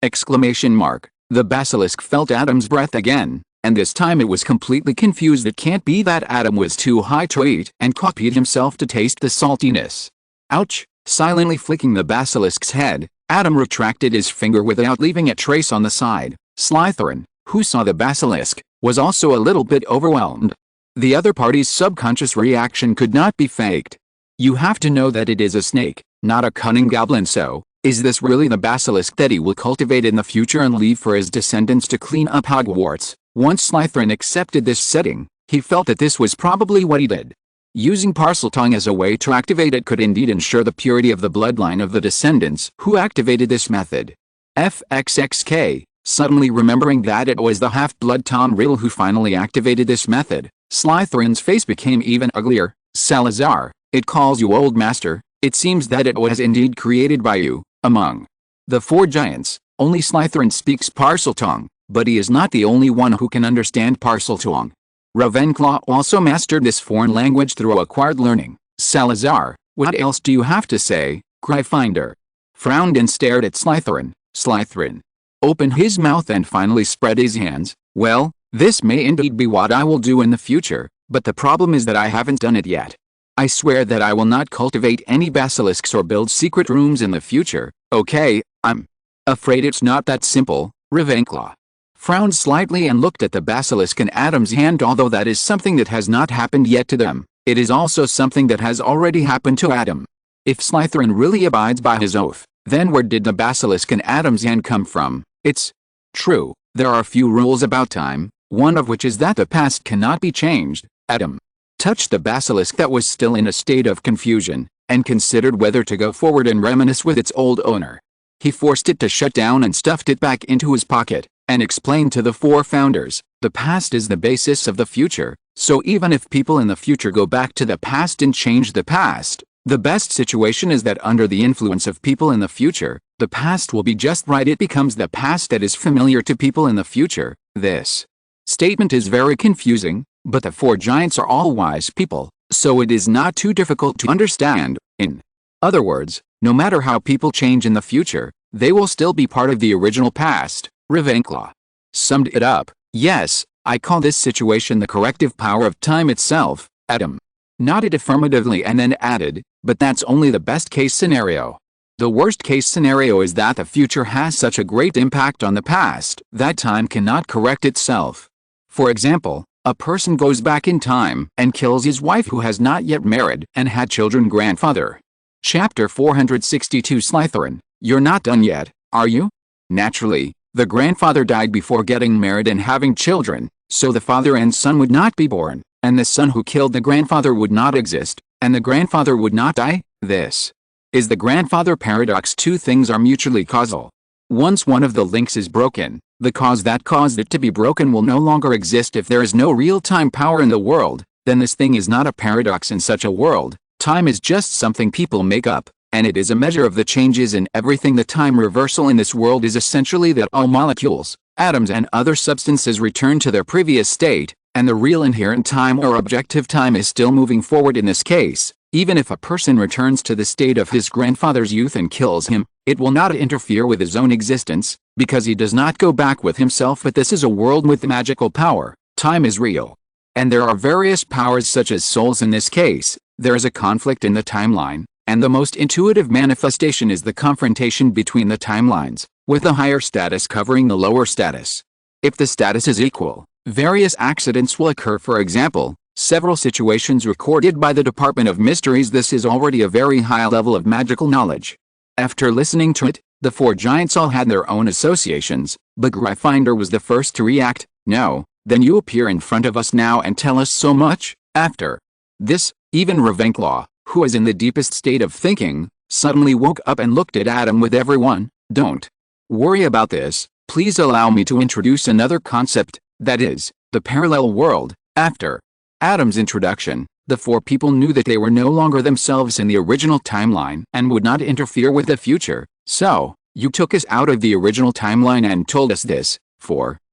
Exclamation mark. The basilisk felt Adam's breath again, and this time it was completely confused. It can't be that Adam was too high to eat and copied himself to taste the saltiness. Ouch! Silently flicking the basilisk's head, Adam retracted his finger without leaving a trace on the side. Slytherin, who saw the basilisk, was also a little bit overwhelmed. The other party's subconscious reaction could not be faked. You have to know that it is a snake, not a cunning goblin. So, is this really the basilisk that he will cultivate in the future and leave for his descendants to clean up Hogwarts? Once Slytherin accepted this setting, he felt that this was probably what he did. Using Parseltongue as a way to activate it could indeed ensure the purity of the bloodline of the descendants who activated this method. FXXK, suddenly remembering that it was the half-blood Tom Riddle who finally activated this method, Slytherin's face became even uglier. Salazar, it calls you old master. It seems that it was indeed created by you. Among the four giants, only Slytherin speaks Parseltongue, but he is not the only one who can understand Parseltongue. Ravenclaw also mastered this foreign language through acquired learning. Salazar, what else do you have to say? Gryffindor frowned and stared at Slytherin. Slytherin opened his mouth and finally spread his hands. Well, this may indeed be what I will do in the future, but the problem is that I haven't done it yet. I swear that I will not cultivate any basilisks or build secret rooms in the future. Okay, I'm afraid it's not that simple. Ravenclaw frowned slightly and looked at the basilisk in Adam's hand. Although that is something that has not happened yet to them, it is also something that has already happened to Adam. If Slytherin really abides by his oath, then where did the basilisk in Adam's hand come from? It's true, there are few rules about time, one of which is that the past cannot be changed. Adam touched the basilisk that was still in a state of confusion, and considered whether to go forward and reminisce with its old owner. He forced it to shut down and stuffed it back into his pocket, and explained to the four founders, the past is the basis of the future, so even if people in the future go back to the past and change the past, the best situation is that under the influence of people in the future, the past will be just right. It becomes the past that is familiar to people in the future. This statement is very confusing, but the four giants are all wise people, so it is not too difficult to understand. In other words, no matter how people change in the future, they will still be part of the original past. Ravenclaw summed it up. Yes, I call this situation the corrective power of time itself. Adam nodded affirmatively and then added, but that's only the best case scenario. The worst case scenario is that the future has such a great impact on the past that time cannot correct itself. For example, a person goes back in time and kills his wife who has not yet married and had children. Grandfather. Chapter 462. Slytherin, you're not done yet, are you? Naturally, the grandfather died before getting married and having children, so the father and son would not be born, and the son who killed the grandfather would not exist, and the grandfather would not die. This is the grandfather paradox. Two things are mutually causal. Once one of the links is broken, the cause that caused it to be broken will no longer exist. If there is no real-time power in the world, then this thing is not a paradox. In such a world, time is just something people make up, and it is a measure of the changes in everything. The time reversal in this world is essentially that all molecules, atoms and other substances return to their previous state, and the real inherent time or objective time is still moving forward. In this case, even if a person returns to the state of his grandfather's youth and kills him, it will not interfere with his own existence, because he does not go back with himself. But this is a world with magical power. Time is real. And there are various powers such as souls. In this case, there is a conflict in the timeline, and the most intuitive manifestation is the confrontation between the timelines, with the higher status covering the lower status. If the status is equal, various accidents will occur. For example, several situations recorded by the Department of Mysteries. This is already a very high level of magical knowledge. After listening to it, the four giants all had their own associations, but Gryffindor was the first to react. No, then you appear in front of us now and tell us so much? After this, even Ravenclaw, who was in the deepest state of thinking, suddenly woke up and looked at Adam with everyone. Don't worry about this, please allow me to introduce another concept, that is, the parallel world. After Adam's introduction, the four people knew that they were no longer themselves in the original timeline and would not interfere with the future. So, you took us out of the original timeline and told us this.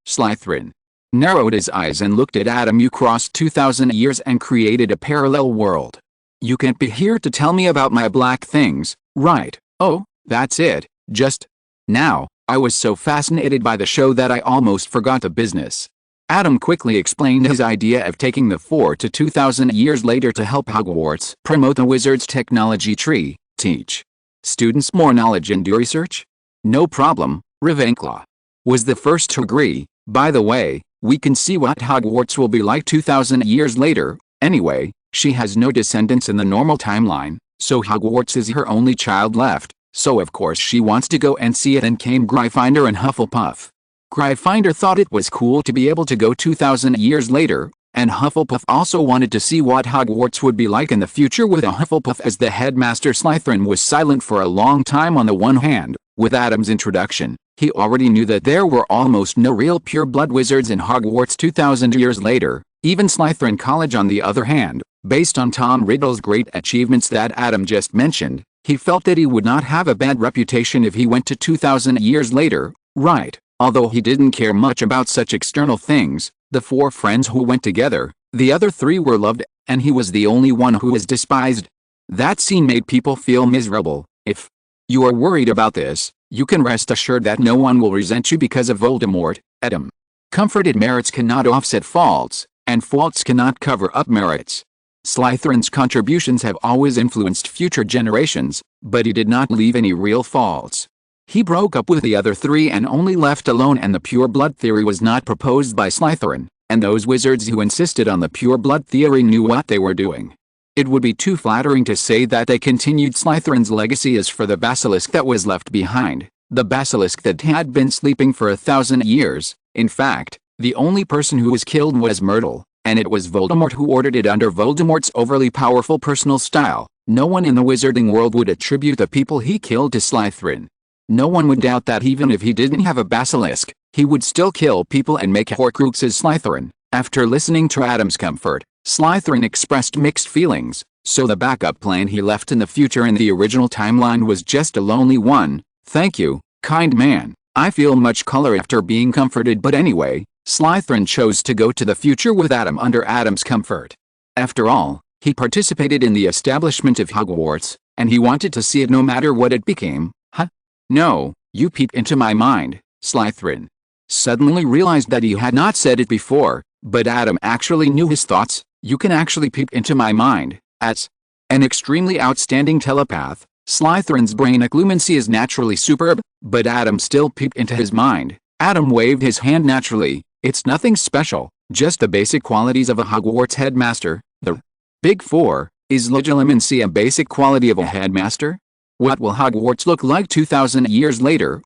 Slytherin narrowed his eyes and looked at Adam. You crossed 2,000 years and created a parallel world. You can't be here to tell me about my black things, right? Oh, that's it. Just now, I was so fascinated by the show that I almost forgot the business. Adam quickly explained his idea of taking the 4 to 2,000 years later to help Hogwarts promote the wizard's technology tree, teach students more knowledge and do research. No problem, Ravenclaw was the first to agree. By the way, we can see what Hogwarts will be like 2,000 years later. Anyway, she has no descendants in the normal timeline, so Hogwarts is her only child left, so of course she wants to go and see it. And came Gryffindor and Hufflepuff. Gryffindor thought it was cool to be able to go 2,000 years later, and Hufflepuff also wanted to see what Hogwarts would be like in the future with a Hufflepuff as the headmaster. Slytherin was silent for a long time. On the one hand, with Adam's introduction, he already knew that there were almost no real pure-blood wizards in Hogwarts 2,000 years later. Even Slytherin College, on the other hand, based on Tom Riddle's great achievements that Adam just mentioned, he felt that he would not have a bad reputation if he went to 2,000 years later, right? Although he didn't care much about such external things, the four friends who went together, the other three were loved, and he was the only one who was despised. That scene made people feel miserable. If You are worried about this, you can rest assured that no one will resent you because of Voldemort, Adam. Comforted merits cannot offset faults, and faults cannot cover up merits. Slytherin's contributions have always influenced future generations, but he did not leave any real faults. He broke up with the other three and only left alone, and the pure blood theory was not proposed by Slytherin, and those wizards who insisted on the pure blood theory knew what they were doing. It would be too flattering to say that they continued Slytherin's legacy as for the basilisk that was left behind, the basilisk that had been sleeping for 1,000 years. In fact, the only person who was killed was Myrtle, and it was Voldemort who ordered it under Voldemort's overly powerful personal style. No one in the wizarding world would attribute the people he killed to Slytherin. No one would doubt that even if he didn't have a basilisk, he would still kill people and make Horcruxes Slytherin. After listening to Adam's comfort, Slytherin expressed mixed feelings, so the backup plan he left in the future in the original timeline was just a lonely one. Thank you, kind man. I feel much cooler after being comforted, but anyway, Slytherin chose to go to the future with Adam under Adam's comfort. After all, he participated in the establishment of Hogwarts, and he wanted to see it no matter what it became. Huh? No, you peep into my mind, Slytherin suddenly realized that he had not said it before, but Adam actually knew his thoughts. You can actually peep into my mind. As an extremely outstanding telepath, Slytherin's brain occlumency is naturally superb, but Adam still peeped into his mind. Adam waved his hand naturally. It's nothing special, just the basic qualities of a Hogwarts headmaster. The Big Four. Is legilimency a basic quality of a headmaster? What will Hogwarts look like 2,000 years later?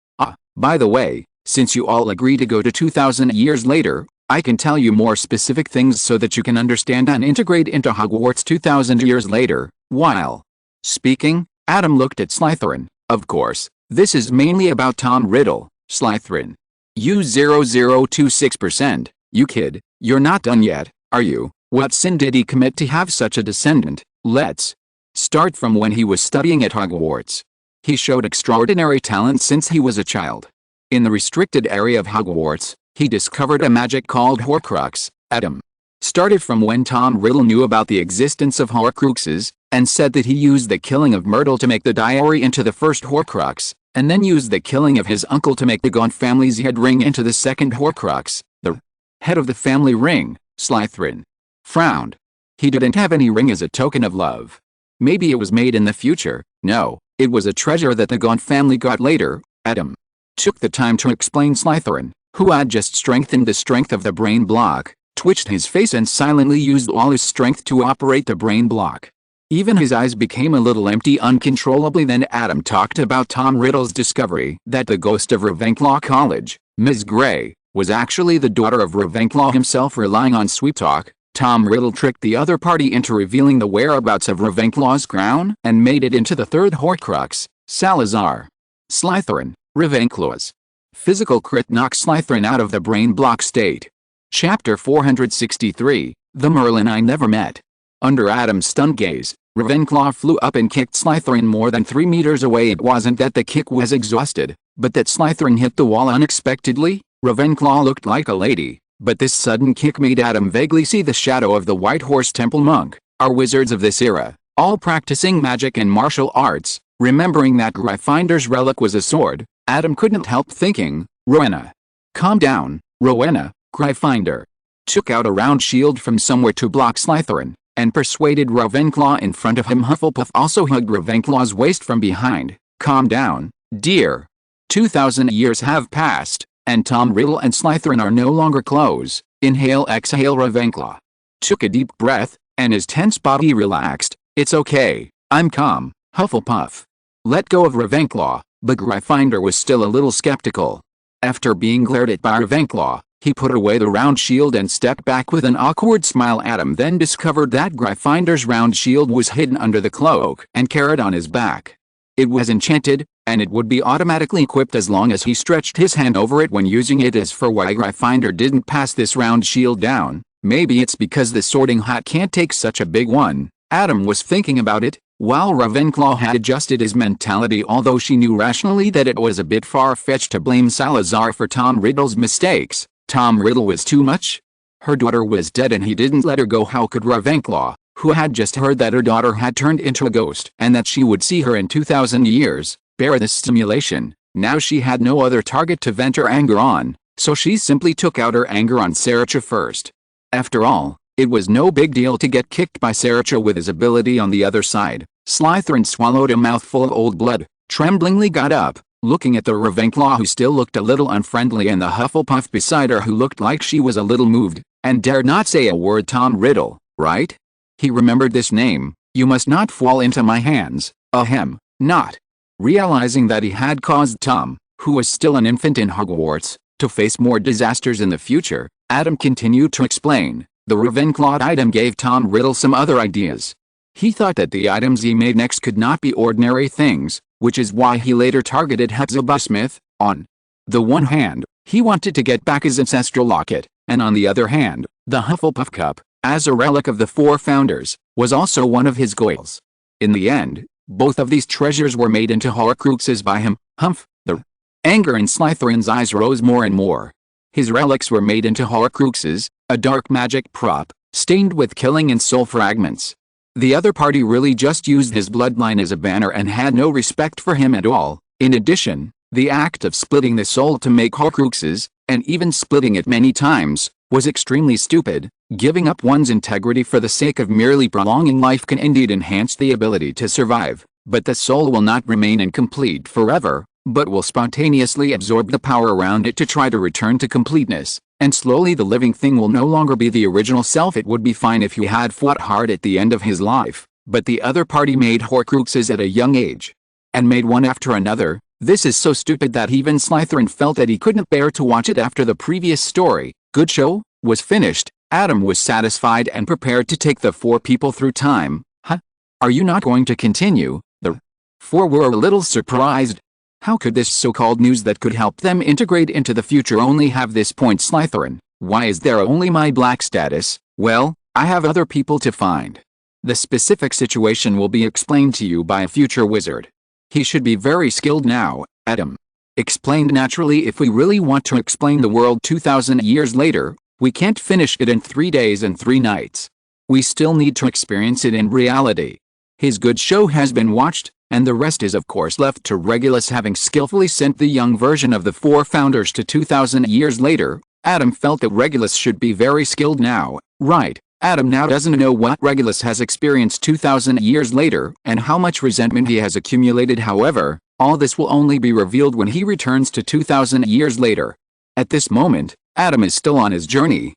By the way, since you all agree to go to 2,000 years later, I can tell you more specific things so that you can understand and integrate into Hogwarts 2,000 years later. While speaking, Adam looked at Slytherin. Of course, this is mainly about Tom Riddle, Slytherin. You 0026%, you kid, you're not done yet, are you? What sin did he commit to have such a descendant? Let's start from when he was studying at Hogwarts. He showed extraordinary talent since he was a child. In the restricted area of Hogwarts, he discovered a magic called Horcrux. Adam started from when Tom Riddle knew about the existence of Horcruxes, and said that he used the killing of Myrtle to make the diary into the first Horcrux, and then used the killing of his uncle to make the Gaunt family's head ring into the second Horcrux. The head of the family ring, Slytherin frowned. He didn't have any ring as a token of love. Maybe it was made in the future. No, it was a treasure that the Gaunt family got later. Adam took the time to explain. Slytherin, who had just strengthened the strength of the brain block, twitched his face and silently used all his strength to operate the brain block. Even his eyes became a little empty uncontrollably. Then Adam talked about Tom Riddle's discovery that the ghost of Ravenclaw College, Ms. Grey, was actually the daughter of Ravenclaw himself. Relying on sweet talk, Tom Riddle tricked the other party into revealing the whereabouts of Ravenclaw's crown and made it into the third Horcrux. Salazar Slytherin, Ravenclaw's physical crit knocks Slytherin out of the brain block state. Chapter 463, The Merlin I Never Met. Under Adam's stunned gaze, Ravenclaw flew up and kicked Slytherin more than 3 meters away. It wasn't that the kick was exhausted, but that Slytherin hit the wall unexpectedly. Ravenclaw looked like a lady, but this sudden kick made Adam vaguely see the shadow of the White Horse Temple monk. Our wizards of this era, all practicing magic and martial arts, remembering that Gryffinder's relic was a sword, Adam couldn't help thinking, Rowena. Calm down, Rowena. Gryffindor took out a round shield from somewhere to block Slytherin, and persuaded Ravenclaw in front of him. Hufflepuff also hugged Ravenclaw's waist from behind. Calm down, dear. 2,000 years have passed, and Tom Riddle and Slytherin are no longer close. Inhale, exhale. Ravenclaw took a deep breath, and his tense body relaxed. It's okay, I'm calm, Hufflepuff let go of Ravenclaw, but Gryffindor was still a little skeptical. After being glared at by Ravenclaw, he put away the round shield and stepped back with an awkward smile. Adam then discovered that Gryffindor's round shield was hidden under the cloak and carried on his back. It was enchanted, and it would be automatically equipped as long as he stretched his hand over it when using it. As for why Gryffindor didn't pass this round shield down, maybe it's because the Sorting Hat can't take such a big one. Adam was thinking about it, while Ravenclaw had adjusted his mentality, although she knew rationally that it was a bit far-fetched to blame Salazar for Tom Riddle's mistakes. Tom Riddle was too much. Her daughter was dead and he didn't let her go. How could Ravenclaw, who had just heard that her daughter had turned into a ghost and that she would see her in 2,000 years, bear this stimulation. Now she had no other target to vent her anger on, so she simply took out her anger on Saracha first. After all, it was no big deal to get kicked by Saracha with his ability on the other side. Slytherin swallowed a mouthful of old blood, tremblingly got up, looking at the Ravenclaw who still looked a little unfriendly and the Hufflepuff beside her who looked like she was a little moved, and dared not say a word. Tom Riddle, right? He remembered this name. You must not fall into my hands. Ahem, not. Realizing that he had caused Tom, who was still an infant in Hogwarts, to face more disasters in the future, Adam continued to explain. The Ravenclaw item gave Tom Riddle some other ideas. He thought that the items he made next could not be ordinary things, which is why he later targeted Hepzibah Smith. On the one hand, he wanted to get back his ancestral locket, and on the other hand, the Hufflepuff cup, as a relic of the four founders, was also one of his goals. In the end, both of these treasures were made into Horcruxes by him. Humph! The anger in Slytherin's eyes rose more and more. His relics were made into Horcruxes, a dark magic prop, stained with killing and soul fragments. The other party really just used his bloodline as a banner and had no respect for him at all. In addition, the act of splitting the soul to make Horcruxes, and even splitting it many times, was extremely stupid. Giving up one's integrity for the sake of merely prolonging life can indeed enhance the ability to survive, but the soul will not remain incomplete forever, but will spontaneously absorb the power around it to try to return to completeness, and slowly the living thing will no longer be the original self. It would be fine if he had fought hard at the end of his life, but the other party made Horcruxes at a young age, and made one after another. This is so stupid that even Slytherin felt that he couldn't bear to watch it. After the previous story, Good Show, was finished, Adam was satisfied and prepared to take the four people through time. Huh? Are you not going to continue? The four were a little surprised. How could this so-called news that could help them integrate into the future only have this point? Slytherin, why is there only my black status? Well, I have other people to find. The specific situation will be explained to you by a future wizard. He should be very skilled now. Adam explained. Naturally, if we really want to explain the world 2,000 years later, we can't finish it in 3 days and 3 nights. We still need to experience it in reality. His Good Show has been watched, and the rest is of course left to Regulus. Having skillfully sent the young version of the four founders to 2,000 years later, Adam felt that Regulus should be very skilled now, right? Adam now doesn't know what Regulus has experienced 2,000 years later, and how much resentment he has accumulated. However, all this will only be revealed when he returns to 2,000 years later. At this moment, Adam is still on his journey,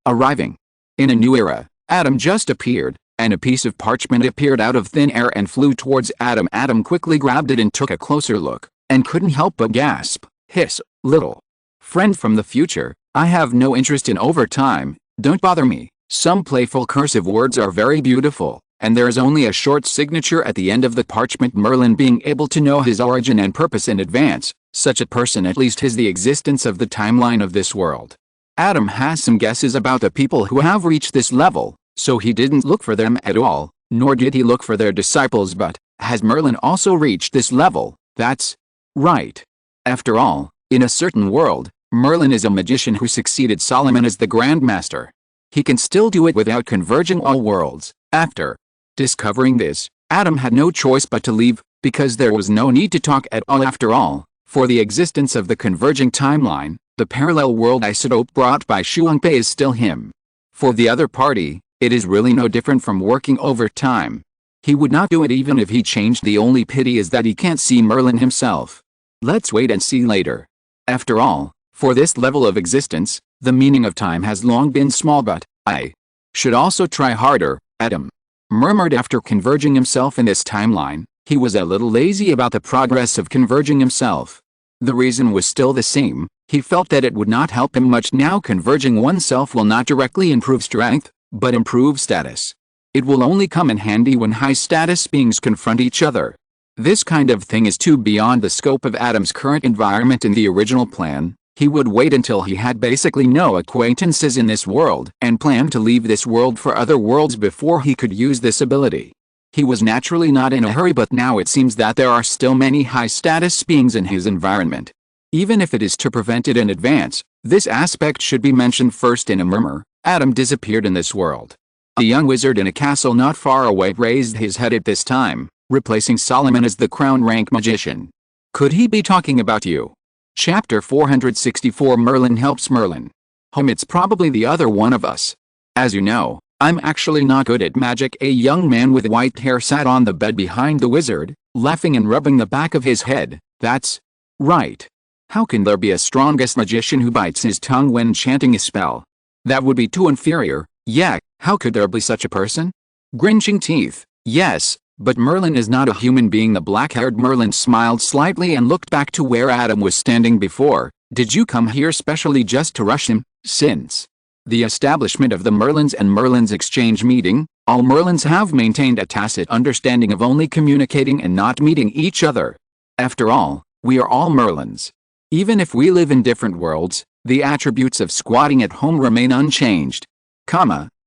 arriving in a new era. Adam just appeared, and a piece of parchment appeared out of thin air and flew towards Adam. Adam quickly grabbed it and took a closer look, and couldn't help but gasp. Hiss, little friend from the future, I have no interest in overtime, don't bother me. Some playful cursive words are very beautiful, and there is only a short signature at the end of the parchment. Merlin, being able to know his origin and purpose in advance, such a person at least has the existence of the timeline of this world. Adam has some guesses about the people who have reached this level, so he didn't look for them at all, nor did he look for their disciples. But, has Merlin also reached this level? That's right. After all, in a certain world, Merlin is a magician who succeeded Solomon as the Grand Master. He can still do it without converging all worlds. After discovering this, Adam had no choice but to leave, because there was no need to talk at all. After all, for the existence of the converging timeline, the parallel world isotope brought by Shuangpei is still him. For the other party, it is really no different from working overtime. He would not do it even if he changed. The only pity is that he can't see Merlin himself. Let's wait and see later. After all, for this level of existence, the meaning of time has long been small. But I should also try harder, Adam murmured after converging himself in this timeline. He was a little lazy about the progress of converging himself. The reason was still the same. He felt that it would not help him much now. Converging oneself will not directly improve strength, but improve status. It will only come in handy when high-status beings confront each other. This kind of thing is too beyond the scope of Adam's current environment. In the original plan, he would wait until he had basically no acquaintances in this world and planned to leave this world for other worlds before he could use this ability. He was naturally not in a hurry, but now it seems that there are still many high-status beings in his environment. Even if it is to prevent it in advance, this aspect should be mentioned first. In a murmur, Adam disappeared in this world. A young wizard in a castle not far away raised his head at this time, replacing Solomon as the crown rank magician. Could he be talking about you? Chapter 464 Merlin helps Merlin. It's probably the other one of us. As you know, I'm actually not good at magic. A young man with white hair sat on the bed behind the wizard, laughing and rubbing the back of his head. That's right. How can there be a strongest magician who bites his tongue when chanting a spell? That would be too inferior. Yeah, how could there be such a person? Grinching teeth. Yes, but Merlin is not a human being. The black-haired Merlin smiled slightly and looked back to where Adam was standing before. Did you come here specially just to rush him? Since the establishment of the Merlins and Merlin's exchange meeting, all Merlins have maintained a tacit understanding of only communicating and not meeting each other. After all, we are all Merlins. Even if we live in different worlds, the attributes of squatting at home remain unchanged.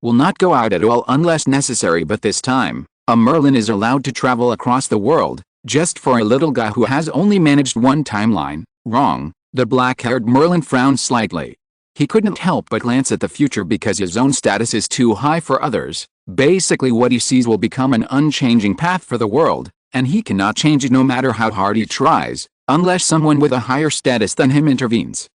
Will not go out at all unless necessary, but this time, a Merlin is allowed to travel across the world, just for a little guy who has only managed one timeline. Wrong. The black-haired Merlin frowned slightly. He couldn't help but glance at the future because his own status is too high for others. Basically what he sees will become an unchanging path for the world, and he cannot change it no matter how hard he tries, unless someone with a higher status than him intervenes.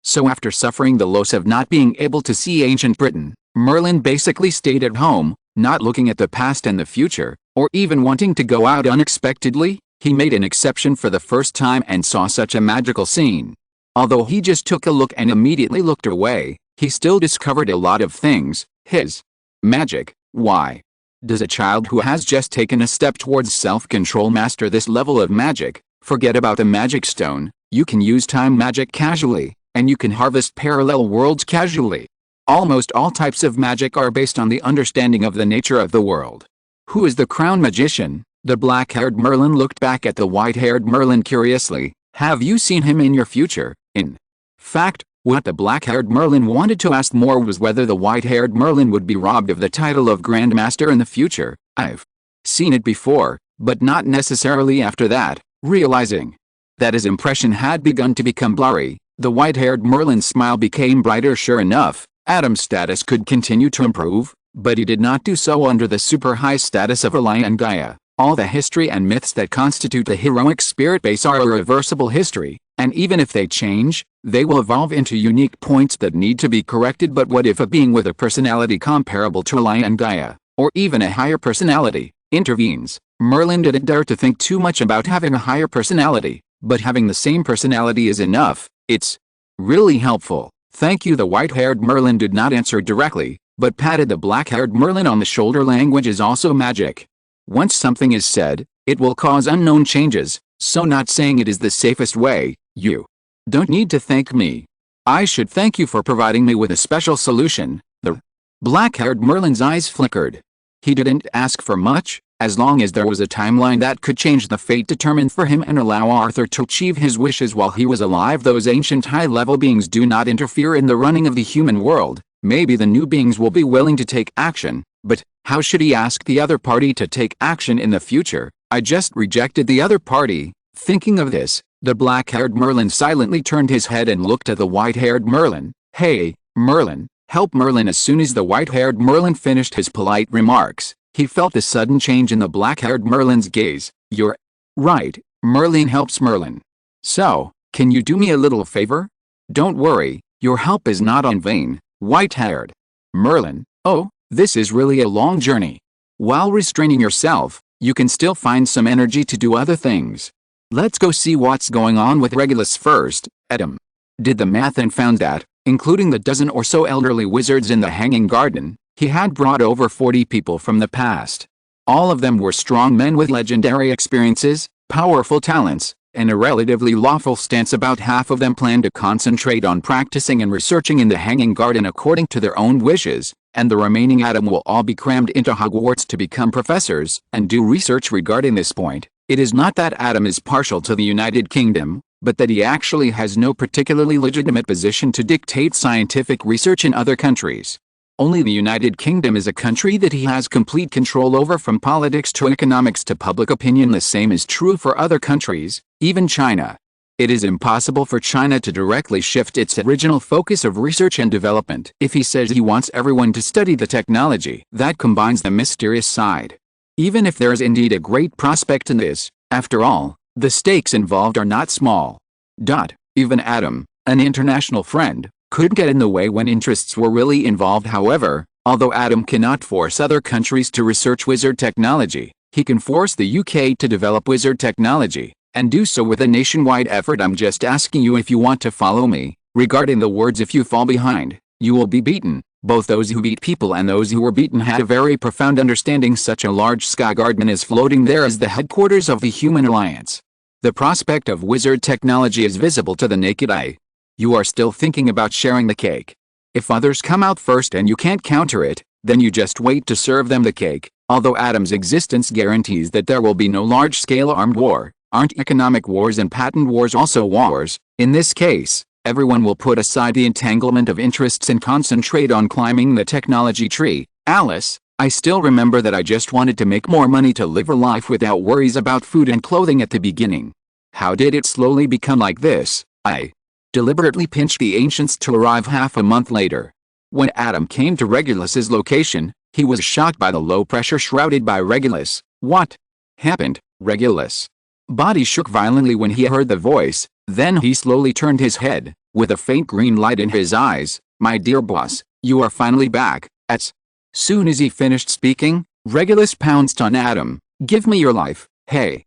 So after suffering the loss of not being able to see ancient Britain, Merlin basically stayed at home, not looking at the past and the future, or even wanting to go out unexpectedly. He made an exception for the first time and saw such a magical scene. Although he just took a look and immediately looked away, he still discovered a lot of things. His magic. Why does a child who has just taken a step towards self-control master this level of magic? Forget about the magic stone. You can use time magic casually, and you can harvest parallel worlds casually. Almost all types of magic are based on the understanding of the nature of the world. Who is the crown magician? The black-haired Merlin looked back at the white-haired Merlin curiously. Have you seen him in your future? In fact, what the black-haired Merlin wanted to ask more was whether the white-haired Merlin would be robbed of the title of Grand Master in the future. I've seen it before, but not necessarily after that. Realizing that his impression had begun to become blurry, the white-haired Merlin's smile became brighter. Sure enough, Adam's status could continue to improve, but he did not do so under the super-high status of Eli and Gaia. All the history and myths that constitute the heroic spirit base are irreversible history, and even if they change, they will evolve into unique points that need to be corrected. But what if a being with a personality comparable to Eli and Gaia, or even a higher personality, intervenes? Merlin didn't dare to think too much about having a higher personality, but having the same personality is enough. It's really helpful. Thank you. The white-haired Merlin did not answer directly, but patted the black-haired Merlin on the shoulder. Language is also magic. Once something is said, it will cause unknown changes, so not saying it is the safest way. You don't need to thank me. I should thank you for providing me with a special solution. The black-haired Merlin's eyes flickered. He didn't ask for much, as long as there was a timeline that could change the fate determined for him and allow Arthur to achieve his wishes while he was alive. Those ancient high-level beings do not interfere in the running of the human world. Maybe the new beings will be willing to take action, but how should he ask the other party to take action in the future? I just rejected the other party. Thinking of this, the black-haired Merlin silently turned his head and looked at the white-haired Merlin. Hey, Merlin, help Merlin. As soon as the white-haired Merlin finished his polite remarks, he felt a sudden change in the black-haired Merlin's gaze. You're right, Merlin helps Merlin. So, can you do me a little favor? Don't worry, your help is not in vain. White-haired Merlin, oh, this is really a long journey. While restraining yourself, you can still find some energy to do other things. Let's go see what's going on with Regulus first. Adam did the math and found that, including the dozen or so elderly wizards in the Hanging Garden, he had brought over 40 people from the past. All of them were strong men with legendary experiences, powerful talents, and a relatively lawful stance. About half of them planned to concentrate on practicing and researching in the Hanging Garden according to their own wishes, and the remaining Adam will all be crammed into Hogwarts to become professors and do research regarding this point. It is not that Adam is partial to the United Kingdom, but that he actually has no particularly legitimate position to dictate scientific research in other countries. Only the United Kingdom is a country that he has complete control over, from politics to economics to public opinion. The same is true for other countries, even China. It is impossible for China to directly shift its original focus of research and development. If he says he wants everyone to study the technology that combines the mysterious side, even if there is indeed a great prospect in this, after all, The stakes involved are not small. Even Adam, an international friend, could get in the way when interests were really involved. However, although Adam cannot force other countries to research wizard technology, he can force the UK to develop wizard technology, and do so with a nationwide effort. I'm just asking you if you want to follow me. Regarding the words "if you fall behind, you will be beaten," both those who beat people and those who were beaten had a very profound understanding. Such a large sky garden is floating there as the headquarters of the Human Alliance. The prospect of wizard technology is visible to the naked eye. You are still thinking about sharing the cake. If others come out first and you can't counter it, then you just wait to serve them the cake. Although Adam's existence guarantees that there will be no large-scale armed war, aren't economic wars and patent wars also wars? In this case, everyone will put aside the entanglement of interests and concentrate on climbing the technology tree. Alice, I still remember that I just wanted to make more money to live a life without worries about food and clothing at the beginning. How did it slowly become like this? I deliberately pinched the ancients to arrive half a month later. When Adam came to Regulus's location, he was shocked by the low pressure shrouded by Regulus. What happened, Regulus? Body shook violently when he heard the voice, then he slowly turned his head, with a faint green light in his eyes. My dear boss, you are finally back. As soon as he finished speaking, Regulus pounced on Adam. Give me your life. Hey,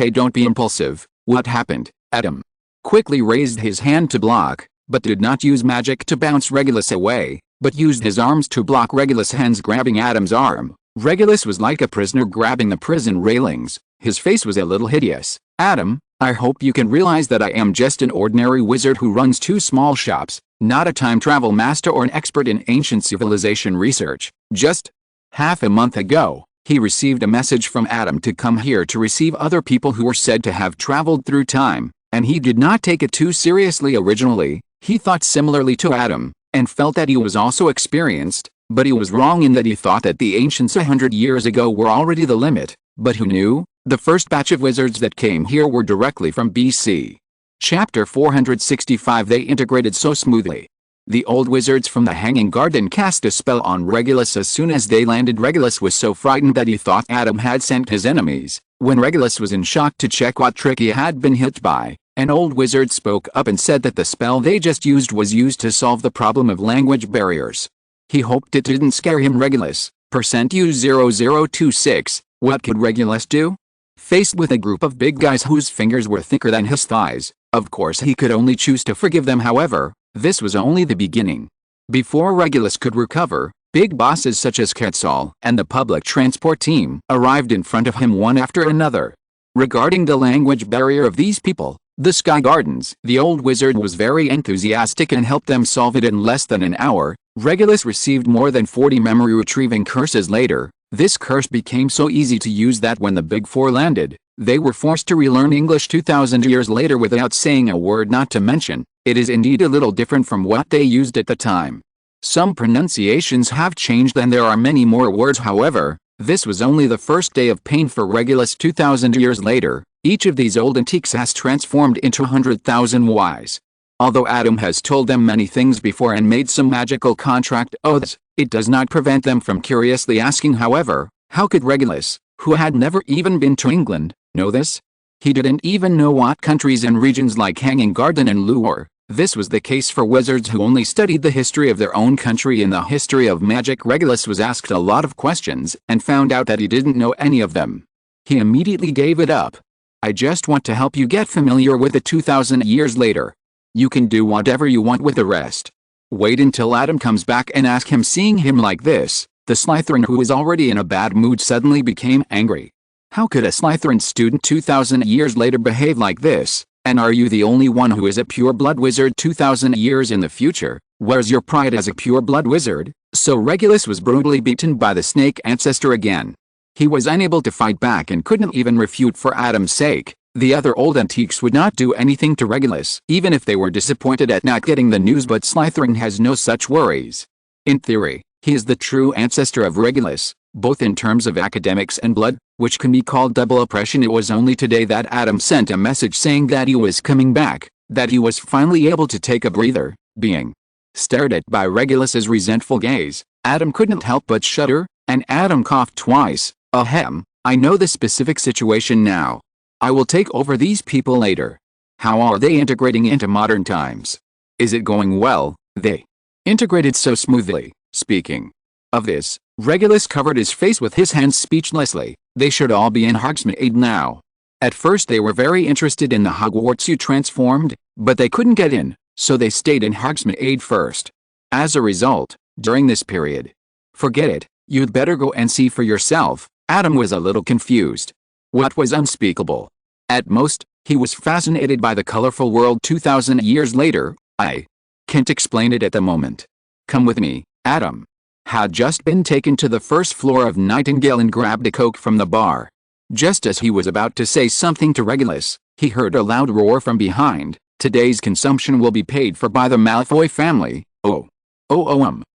don't be impulsive. What happened? Adam quickly raised his hand to block, but did not use magic to bounce Regulus away, but used his arms to block Regulus' hands grabbing Adam's arm. Regulus was like a prisoner grabbing the prison railings. His face was a little hideous. Adam, I hope you can realize that I am just an ordinary wizard who runs 2 small shops, not a time travel master or an expert in ancient civilization research. Just half a month ago, he received a message from Adam to come here to receive other people who were said to have traveled through time, and he did not take it too seriously originally. He thought similarly to Adam, and felt that he was also experienced, but he was wrong in that he thought that the ancients 100 years ago were already the limit. But who knew? The first batch of wizards that came here were directly from BC. Chapter 465. They integrated so smoothly. The old wizards from the Hanging Garden cast a spell on Regulus as soon as they landed. Regulus was so frightened that he thought Adam had sent his enemies. When Regulus was in shock to check what trick he had been hit by, an old wizard spoke up and said that the spell they just used was used to solve the problem of language barriers. He hoped it didn't scare him. Regulus, %U0026, what could Regulus do? Faced with a group of big guys whose fingers were thicker than his thighs, of course he could only choose to forgive them. However, this was only the beginning. Before Regulus could recover, big bosses such as Quetzal and the public transport team arrived in front of him one after another. Regarding the language barrier of these people, the Sky Gardens, the old wizard was very enthusiastic and helped them solve it in less than an hour. Regulus received more than 40 memory retrieving curses later. This curse became so easy to use that when the Big Four landed, they were forced to relearn English 2,000 years later without saying a word. Not to mention, it is indeed a little different from what they used at the time. Some pronunciations have changed and there are many more words. However, this was only the first day of pain for Regulus. 2,000 years later, each of these old antiques has transformed into 100,000 Ys. Although Adam has told them many things before and made some magical contract oaths, it does not prevent them from curiously asking. However, how could Regulus, who had never even been to England, know this? He didn't even know what countries and regions like Hanging Garden and Lure. This was the case for wizards who only studied the history of their own country. In the history of magic, Regulus was asked a lot of questions and found out that he didn't know any of them. He immediately gave it up. I just want to help you get familiar with it. 2,000 years later, you can do whatever you want with the rest. Wait until Adam comes back and ask him. Seeing him like this, the Slytherin, who was already in a bad mood, suddenly became angry. How could a Slytherin student 2,000 years later behave like this? And are you the only one who is a pure-blood wizard 2,000 years in the future? Where's your pride as a pure-blood wizard? So Regulus was brutally beaten by the snake ancestor again. He was unable to fight back and couldn't even refute for Adam's sake. The other old antiques would not do anything to Regulus, even if they were disappointed at not getting the news. But Slytherin has no such worries. In theory, he is the true ancestor of Regulus, both in terms of academics and blood, which can be called double oppression. It was only today that Adam sent a message saying that he was coming back, that he was finally able to take a breather. Being stared at by Regulus's resentful gaze, Adam couldn't help but shudder, and Adam coughed twice. Ahem, I know the specific situation now. I will take over these people later. How are they integrating into modern times? Is it going well? They integrated so smoothly. Speaking of this, Regulus covered his face with his hands speechlessly. They should all be in Hogsmeade now. At first they were very interested in the Hogwarts you transformed, but they couldn't get in, so they stayed in Hogsmeade first. As a result, during this period, forget it, you'd better go and see for yourself. Adam was a little confused. What was unspeakable? At most, he was fascinated by the colorful world 2,000 years later. I can't explain it at the moment. Come with me. Adam had just been taken to the first floor of Nightingale and grabbed a Coke from the bar. Just as he was about to say something to Regulus, he heard a loud roar from behind. Today's consumption will be paid for by the Malfoy family.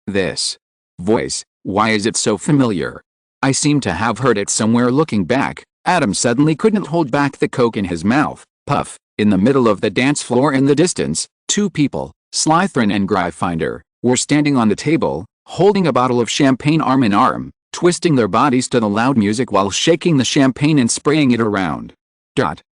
This voice, why is it so familiar? I seem to have heard it somewhere. Looking back, Adam suddenly couldn't hold back the Coke in his mouth. Puff, in the middle of the dance floor in the distance, two people, Slytherin and Gryffindor, were standing on the table, holding a bottle of champagne arm in arm, twisting their bodies to the loud music while shaking the champagne and spraying it around.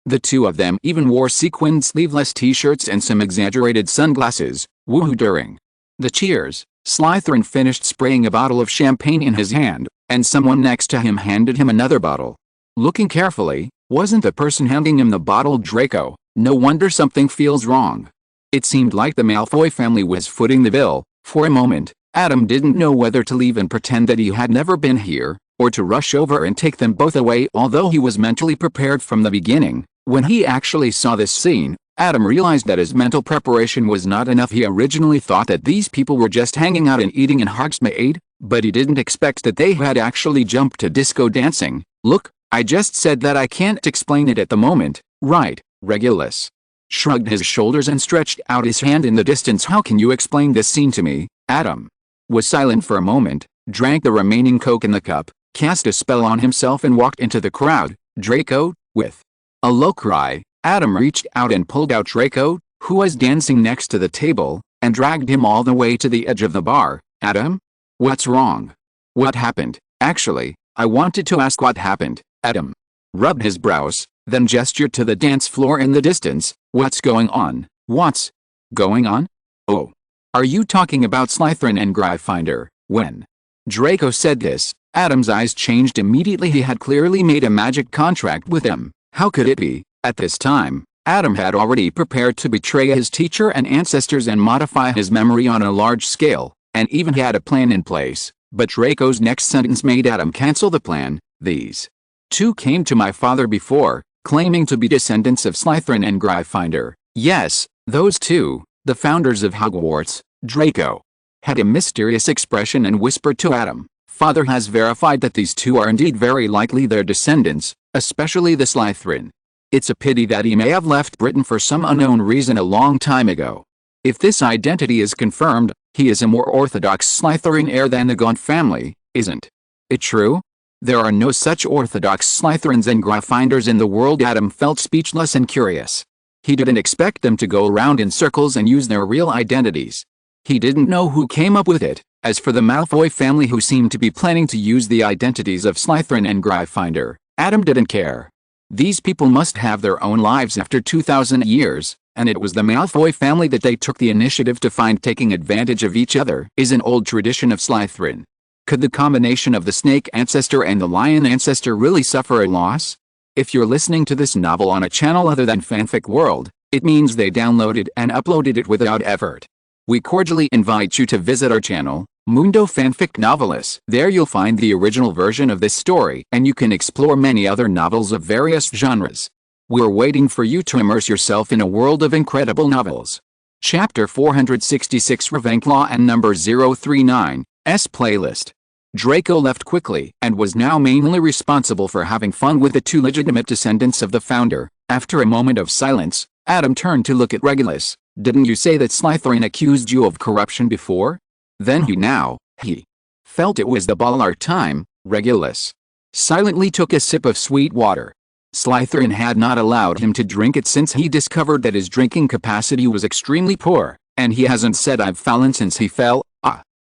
The two of them even wore sequined sleeveless t-shirts and some exaggerated sunglasses. Woohoo! During the cheers, Slytherin finished spraying a bottle of champagne in his hand, and someone next to him handed him another bottle. Looking carefully, wasn't the person handing him the bottle Draco? No wonder something feels wrong. It seemed like the Malfoy family was footing the bill. For a moment, Adam didn't know whether to leave and pretend that he had never been here, or to rush over and take them both away. Although he was mentally prepared from the beginning, when he actually saw this scene, Adam realized that his mental preparation was not enough. He originally thought that these people were just hanging out and eating in Hogsmeade, but he didn't expect that they had actually jumped to disco dancing. Look, I just said that I can't explain it at the moment, right? Regulus shrugged his shoulders and stretched out his hand in the distance. How can you explain this scene to me? Adam was silent for a moment, drank the remaining Coke in the cup, cast a spell on himself and walked into the crowd. Draco, with a low cry, Adam reached out and pulled out Draco, who was dancing next to the table, and dragged him all the way to the edge of the bar. Adam? What's wrong? What happened? Actually, I wanted to ask what happened. Adam rubbed his brows, then gestured to the dance floor in the distance. What's going on? What's going on? Oh. Are you talking about Slytherin and Gryffindor? When Draco said this, Adam's eyes changed immediately. He had clearly made a magic contract with them. How could it be? At this time, Adam had already prepared to betray his teacher and ancestors and modify his memory on a large scale, and even had a plan in place. But Draco's next sentence made Adam cancel the plan. These two came to my father before, claiming to be descendants of Slytherin and Gryffindor. Yes, those two, the founders of Hogwarts. Draco had a mysterious expression and whispered to Adam, "Father has verified that these two are indeed very likely their descendants, especially the Slytherin. It's a pity that he may have left Britain for some unknown reason a long time ago. If this identity is confirmed, he is a more orthodox Slytherin heir than the Gaunt family, isn't it true? There are no such orthodox Slytherins and Gryffindors in the world." Adam felt speechless and curious. He didn't expect them to go around in circles and use their real identities. He didn't know who came up with it. As for the Malfoy family, who seemed to be planning to use the identities of Slytherin and Gryffindor, Adam didn't care. These people must have their own lives after 2,000 years, and it was the Malfoy family that they took the initiative to find. Taking advantage of each other is an old tradition of Slytherin. Could the combination of the snake ancestor and the lion ancestor really suffer a loss? If you're listening to this novel on a channel other than Fanfic World, it means they downloaded and uploaded it without effort. We cordially invite you to visit our channel, Mundo Fanfic Novelist. There you'll find the original version of this story, and you can explore many other novels of various genres. We're waiting for you to immerse yourself in a world of incredible novels. Chapter 466, Ravenclaw and number 039, S playlist. Draco left quickly and was now mainly responsible for having fun with the two legitimate descendants of the founder. After a moment of silence, Adam turned to look at Regulus. Didn't you say that Slytherin accused you of corruption before? Then he felt it was the Ballard time. Regulus silently took a sip of sweet water. Slytherin had not allowed him to drink it since he discovered that his drinking capacity was extremely poor, and he hasn't said I've fallen since he fell.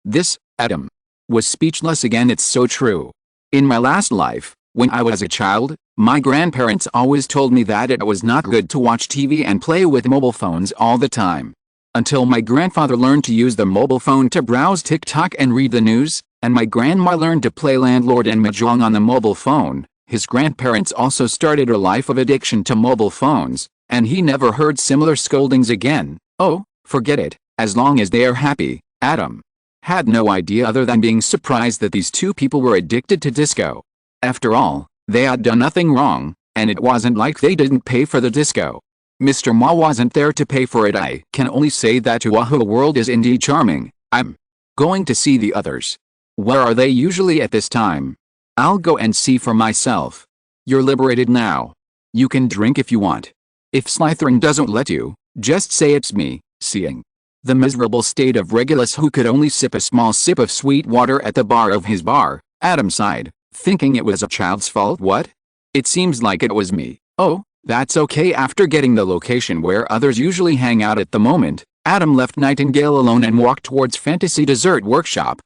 This, Adam was speechless again. It's so true. In my last life, when I was a child, My grandparents always told me that it was not good to watch TV and play with mobile phones all the time. Until my grandfather learned to use the mobile phone to browse TikTok and read the news, and my grandma learned to play landlord and mahjong on the mobile phone. His grandparents also started a life of addiction to mobile phones, and he never heard similar scoldings again. Oh, forget it, as long as they are happy. Adam had no idea other than being surprised that these two people were addicted to disco. After all, they had done nothing wrong, and it wasn't like they didn't pay for the disco. Mr. Ma wasn't there to pay for it. I can only say that Wahoo World is indeed charming. I'm going to see the others. Where are they usually at this time? I'll go and see for myself. You're liberated now. You can drink if you want. If Slytherin doesn't let you, just say it's me. Seeing the miserable state of Regulus, who could only sip a small sip of sweet water at the bar of his bar, Adam sighed, thinking it was a child's fault. What? It seems like it was me. Oh, that's okay. After getting the location where others usually hang out at the moment, Adam left Nightingale alone and walked towards Fantasy Dessert Workshop.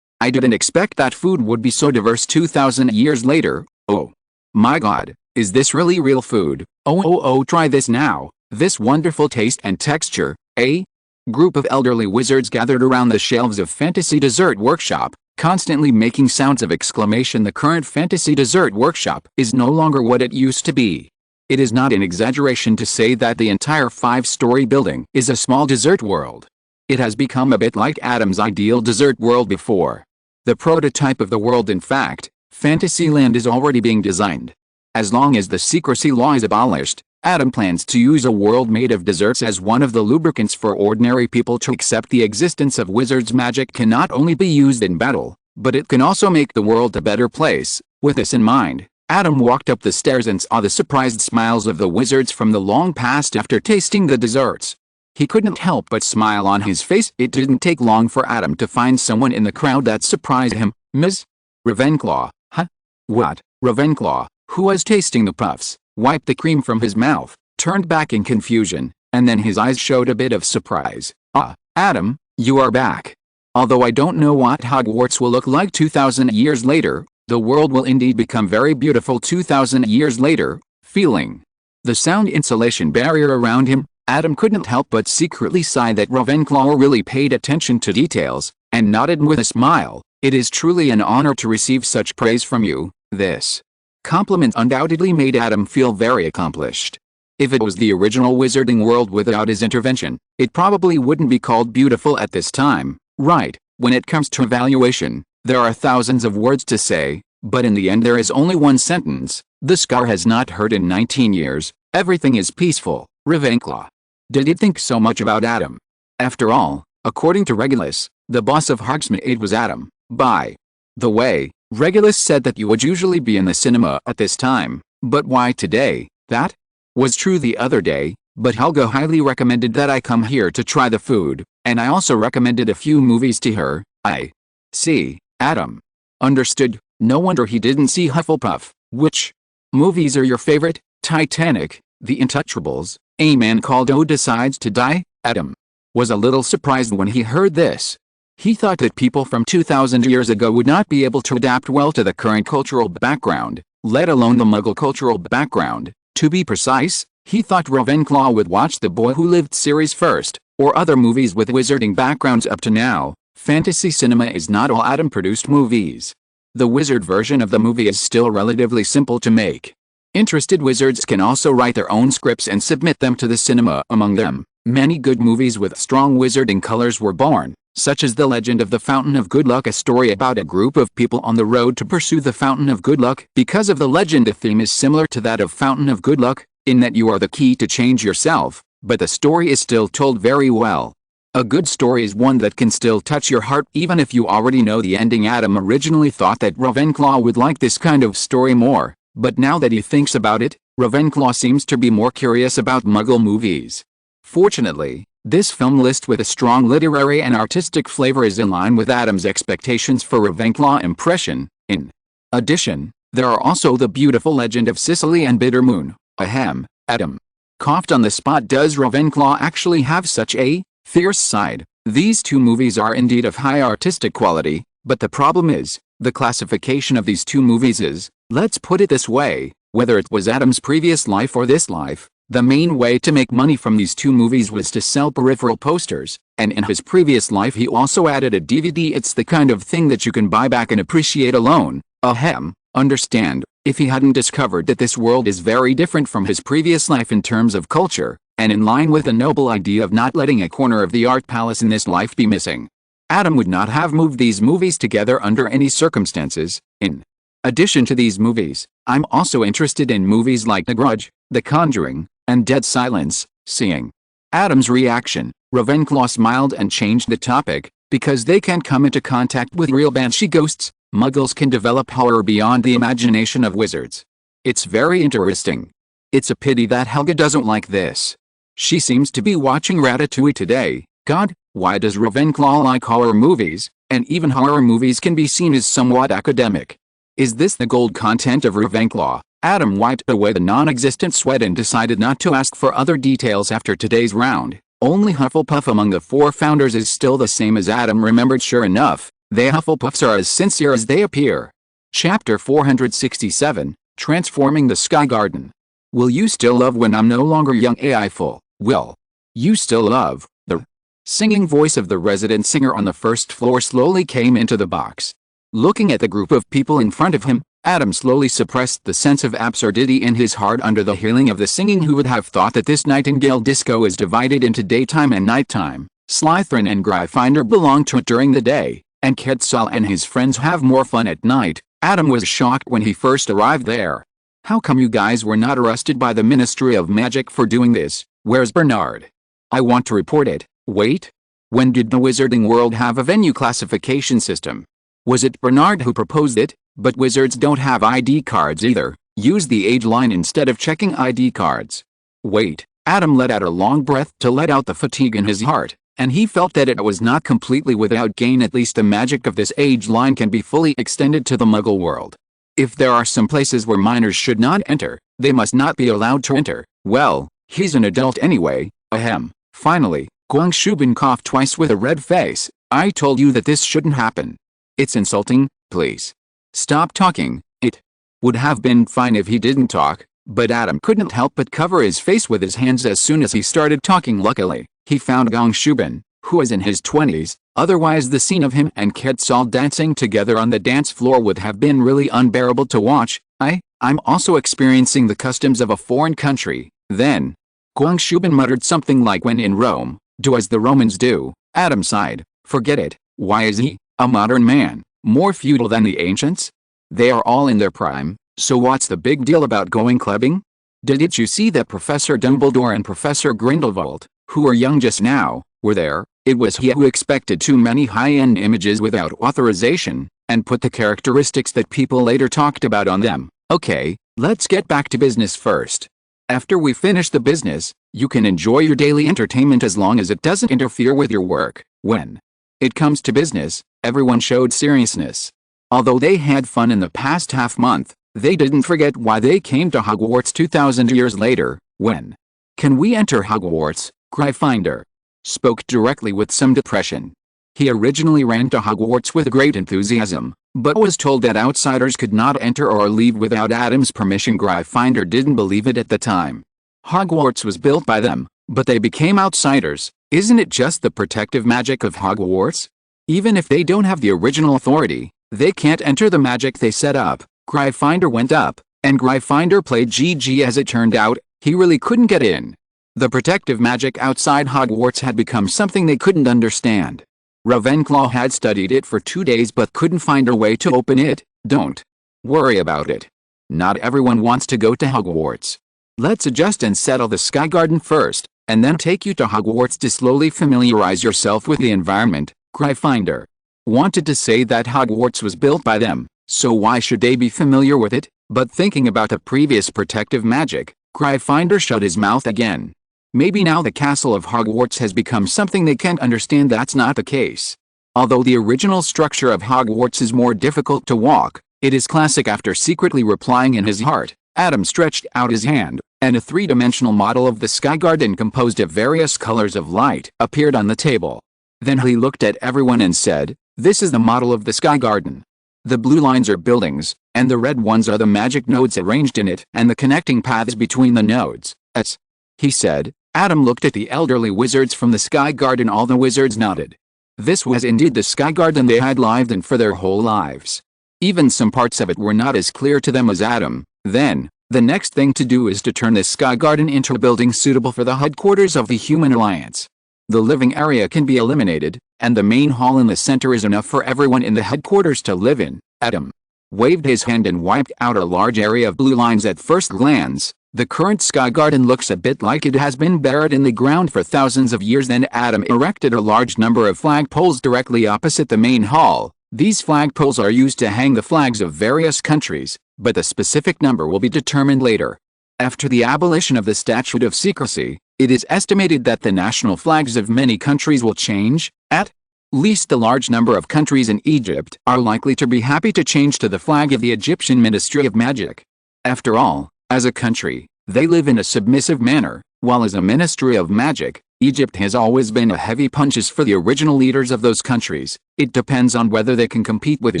I didn't expect that food would be so diverse 2,000 years later. Oh my god, is this really real food? Oh, try this now. This wonderful taste and texture. A group of elderly wizards gathered around the shelves of Fantasy Dessert Workshop, constantly making sounds of exclamation. The current Fantasy Dessert Workshop is no longer what it used to be. It is not an exaggeration to say that the entire 5-story building is a small dessert world. It has become a bit like Adam's ideal dessert world before. The prototype of the world, in fact, Fantasyland, is already being designed. As long as the secrecy law is abolished, Adam plans to use a world made of desserts as one of the lubricants for ordinary people to accept the existence of wizards. Magic can not only be used in battle, but it can also make the world a better place. With this in mind, Adam walked up the stairs and saw the surprised smiles of the wizards from the long past after tasting the desserts. He couldn't help but smile on his face. It didn't take long for Adam to find someone in the crowd that surprised him. Ms. Ravenclaw. Huh? What? Ravenclaw, who was tasting the puffs, wiped the cream from his mouth, turned back in confusion, and then his eyes showed a bit of surprise. Ah, Adam, you are back. Although I don't know what Hogwarts will look like 2,000 years later, the world will indeed become very beautiful 2,000 years later. Feeling the sound insulation barrier around him, Adam couldn't help but secretly sigh that Ravenclaw really paid attention to details, and nodded with a smile. It is truly an honor to receive such praise from you. This compliment undoubtedly made Adam feel very accomplished. If it was the original wizarding world without his intervention, it probably wouldn't be called beautiful at this time, right? When it comes to evaluation, there are thousands of words to say, but in the end there is only one sentence. The scar has not hurt in 19 years, everything is peaceful. Ravenclaw didn't think so much about Adam. After all, according to Regulus, the boss of Hogsmeade was Adam. By the way, Regulus said that you would usually be in the cinema at this time, but why today? That was true the other day, but Helga highly recommended that I come here to try the food, and I also recommended a few movies to her. I see. Adam understood. No wonder he didn't see Hufflepuff. Which movies are your favorite? Titanic, The Untouchables, A Man Called O Decides to Die. Adam was a little surprised when he heard this. He thought that people from 2,000 years ago would not be able to adapt well to the current cultural background, let alone the Muggle cultural background. To be precise, he thought Ravenclaw would watch The Boy Who Lived series first, or other movies with wizarding backgrounds. Up to now, fantasy cinema is not all Adam-produced movies. The wizard version of the movie is still relatively simple to make. Interested wizards can also write their own scripts and submit them to the cinema. Among them, many good movies with strong wizarding colors were born, such as The Legend of the Fountain of Good Luck, a story about a group of people on the road to pursue the Fountain of Good Luck. Because of the legend, the theme is similar to that of Fountain of Good Luck, in that you are the key to change yourself, but the story is still told very well. A good story is one that can still touch your heart even if you already know the ending. Adam originally thought that Ravenclaw would like this kind of story more, but now that he thinks about it, Ravenclaw seems to be more curious about Muggle movies. Fortunately, this film list with a strong literary and artistic flavor is in line with Adam's expectations for Ravenclaw impression. In addition, there are also The Beautiful Legend of Sicily and Bitter Moon. Ahem, Adam coughed on the spot. Does Ravenclaw actually have such a fierce side? These two movies are indeed of high artistic quality, but the problem is, the classification of these two movies is, let's put it this way, Whether it was Adam's previous life or this life, the main way to make money from these two movies was to sell peripheral posters, and in his previous life he also added a DVD. It's the kind of thing that you can buy back and appreciate alone. Ahem. Understand, if he hadn't discovered that this world is very different from his previous life in terms of culture, and in line with the noble idea of not letting a corner of the art palace in this life be missing, Adam would not have moved these movies together under any circumstances. In addition to these movies, I'm also interested in movies like The Grudge, The Conjuring, and Dead Silence. Seeing Adam's reaction, Ravenclaw smiled and changed the topic. Because they can't come into contact with real banshee ghosts, muggles can develop horror beyond the imagination of wizards. It's very interesting. It's a pity that Helga doesn't like this. She seems to be watching Ratatouille today. God, why does Ravenclaw like horror movies? And even horror movies can be seen as somewhat academic. Is this the gold content of Ravenclaw? Adam wiped away the non-existent sweat and decided not to ask for other details after today's round. Only Hufflepuff among the four founders is still the same as Adam remembered. Sure enough, they Hufflepuffs are as sincere as they appear. Chapter 467, Transforming the Sky Garden. Will you still love when I'm no longer young? AI-ful. Will you still love? The singing voice of the resident singer on the first floor slowly came into the box. Looking at the group of people in front of him, Adam slowly suppressed the sense of absurdity in his heart under the healing of the singing. Who would have thought that this Nightingale disco is divided into daytime and nighttime? Slytherin and Gryffindor belong to it during the day, and Quetzal and his friends have more fun at night. Adam was shocked when he first arrived there. How come you guys were not arrested by the Ministry of Magic for doing this? Where's Bernard? I want to report it. Wait. When did the Wizarding World have a venue classification system? Was it Bernard who proposed it? But wizards don't have ID cards either. Use the age line instead of checking ID cards. Wait. Adam let out a long breath to let out the fatigue in his heart, and he felt that it was not completely without gain. At least the magic of this age line can be fully extended to the Muggle world. If there are some places where minors should not enter, they must not be allowed to enter. Well, he's an adult anyway. Ahem. Finally, Guang Shubin coughed twice with a red face. I told you that this shouldn't happen. It's insulting. Please stop talking. It would have been fine if he didn't talk, but Adam couldn't help but cover his face with his hands as soon as he started talking. Luckily, he found Guang Shubin, who was in his 20s, otherwise the scene of him and Quetzal dancing together on the dance floor would have been really unbearable to watch. I'm also experiencing the customs of a foreign country. Then, Guang Shubin muttered something like, when in Rome, do as the Romans do. Adam sighed. Forget it. Why is he, a modern man, more feudal than the ancients? They are all in their prime, so what's the big deal about going clubbing? Didn't you see that Professor Dumbledore and Professor Grindelwald, who were young just now, were there? It was he who expected too many high-end images without authorization, and put the characteristics that people later talked about on them. Okay, let's get back to business first. After we finish the business, you can enjoy your daily entertainment as long as it doesn't interfere with your work. When it comes to business, everyone showed seriousness. Although they had fun in the past half-month, they didn't forget why they came to Hogwarts 2,000 years later. When can we enter Hogwarts? Gryffindor spoke directly with some depression. He originally ran to Hogwarts with great enthusiasm, but was told that outsiders could not enter or leave without Adam's permission. Gryffindor didn't believe it at the time. Hogwarts was built by them, but they became outsiders. Isn't it just the protective magic of Hogwarts? Even if they don't have the original authority, they can't enter the magic they set up. Gryffindor went up, and Gryffindor played GG. As it turned out, he really couldn't get in. The protective magic outside Hogwarts had become something they couldn't understand. Ravenclaw had studied it for 2 days but couldn't find a way to open it. Don't worry about it. Not everyone wants to go to Hogwarts. Let's adjust and settle the Sky Garden first, and then take you to Hogwarts to slowly familiarize yourself with the environment. Gryffindor wanted to say that Hogwarts was built by them, so why should they be familiar with it? But thinking about the previous protective magic, Gryffindor shut his mouth again. Maybe now the castle of Hogwarts has become something they can't understand. That's not the case. Although the original structure of Hogwarts is more difficult to walk, it is classic. After secretly replying in his heart, Adam stretched out his hand, and a three-dimensional model of the Sky Garden composed of various colors of light appeared on the table. Then he looked at everyone and said, "This is the model of the Sky Garden. The blue lines are buildings, and the red ones are the magic nodes arranged in it and the connecting paths between the nodes. As he said, Adam looked at the elderly wizards from the Sky Garden. All the wizards nodded. This was indeed the Sky Garden they had lived in for their whole lives. Even some parts of it were not as clear to them as Adam. Then, the next thing to do is to turn the Sky Garden into a building suitable for the headquarters of the Human Alliance. The living area can be eliminated, and the main hall in the center is enough for everyone in the headquarters to live in. Adam waved his hand and wiped out a large area of blue lines. At first glance, the current Sky Garden looks a bit like it has been buried in the ground for thousands of years. Then Adam erected a large number of flagpoles directly opposite the main hall. These flagpoles are used to hang the flags of various countries, but the specific number will be determined later. After the abolition of the Statute of Secrecy, it is estimated that the national flags of many countries will change. At least a large number of countries in Egypt are likely to be happy to change to the flag of the Egyptian Ministry of Magic. After all, as a country, they live in a submissive manner, while as a Ministry of Magic, Egypt has always been a heavy punches for the original leaders of those countries. It depends on whether they can compete with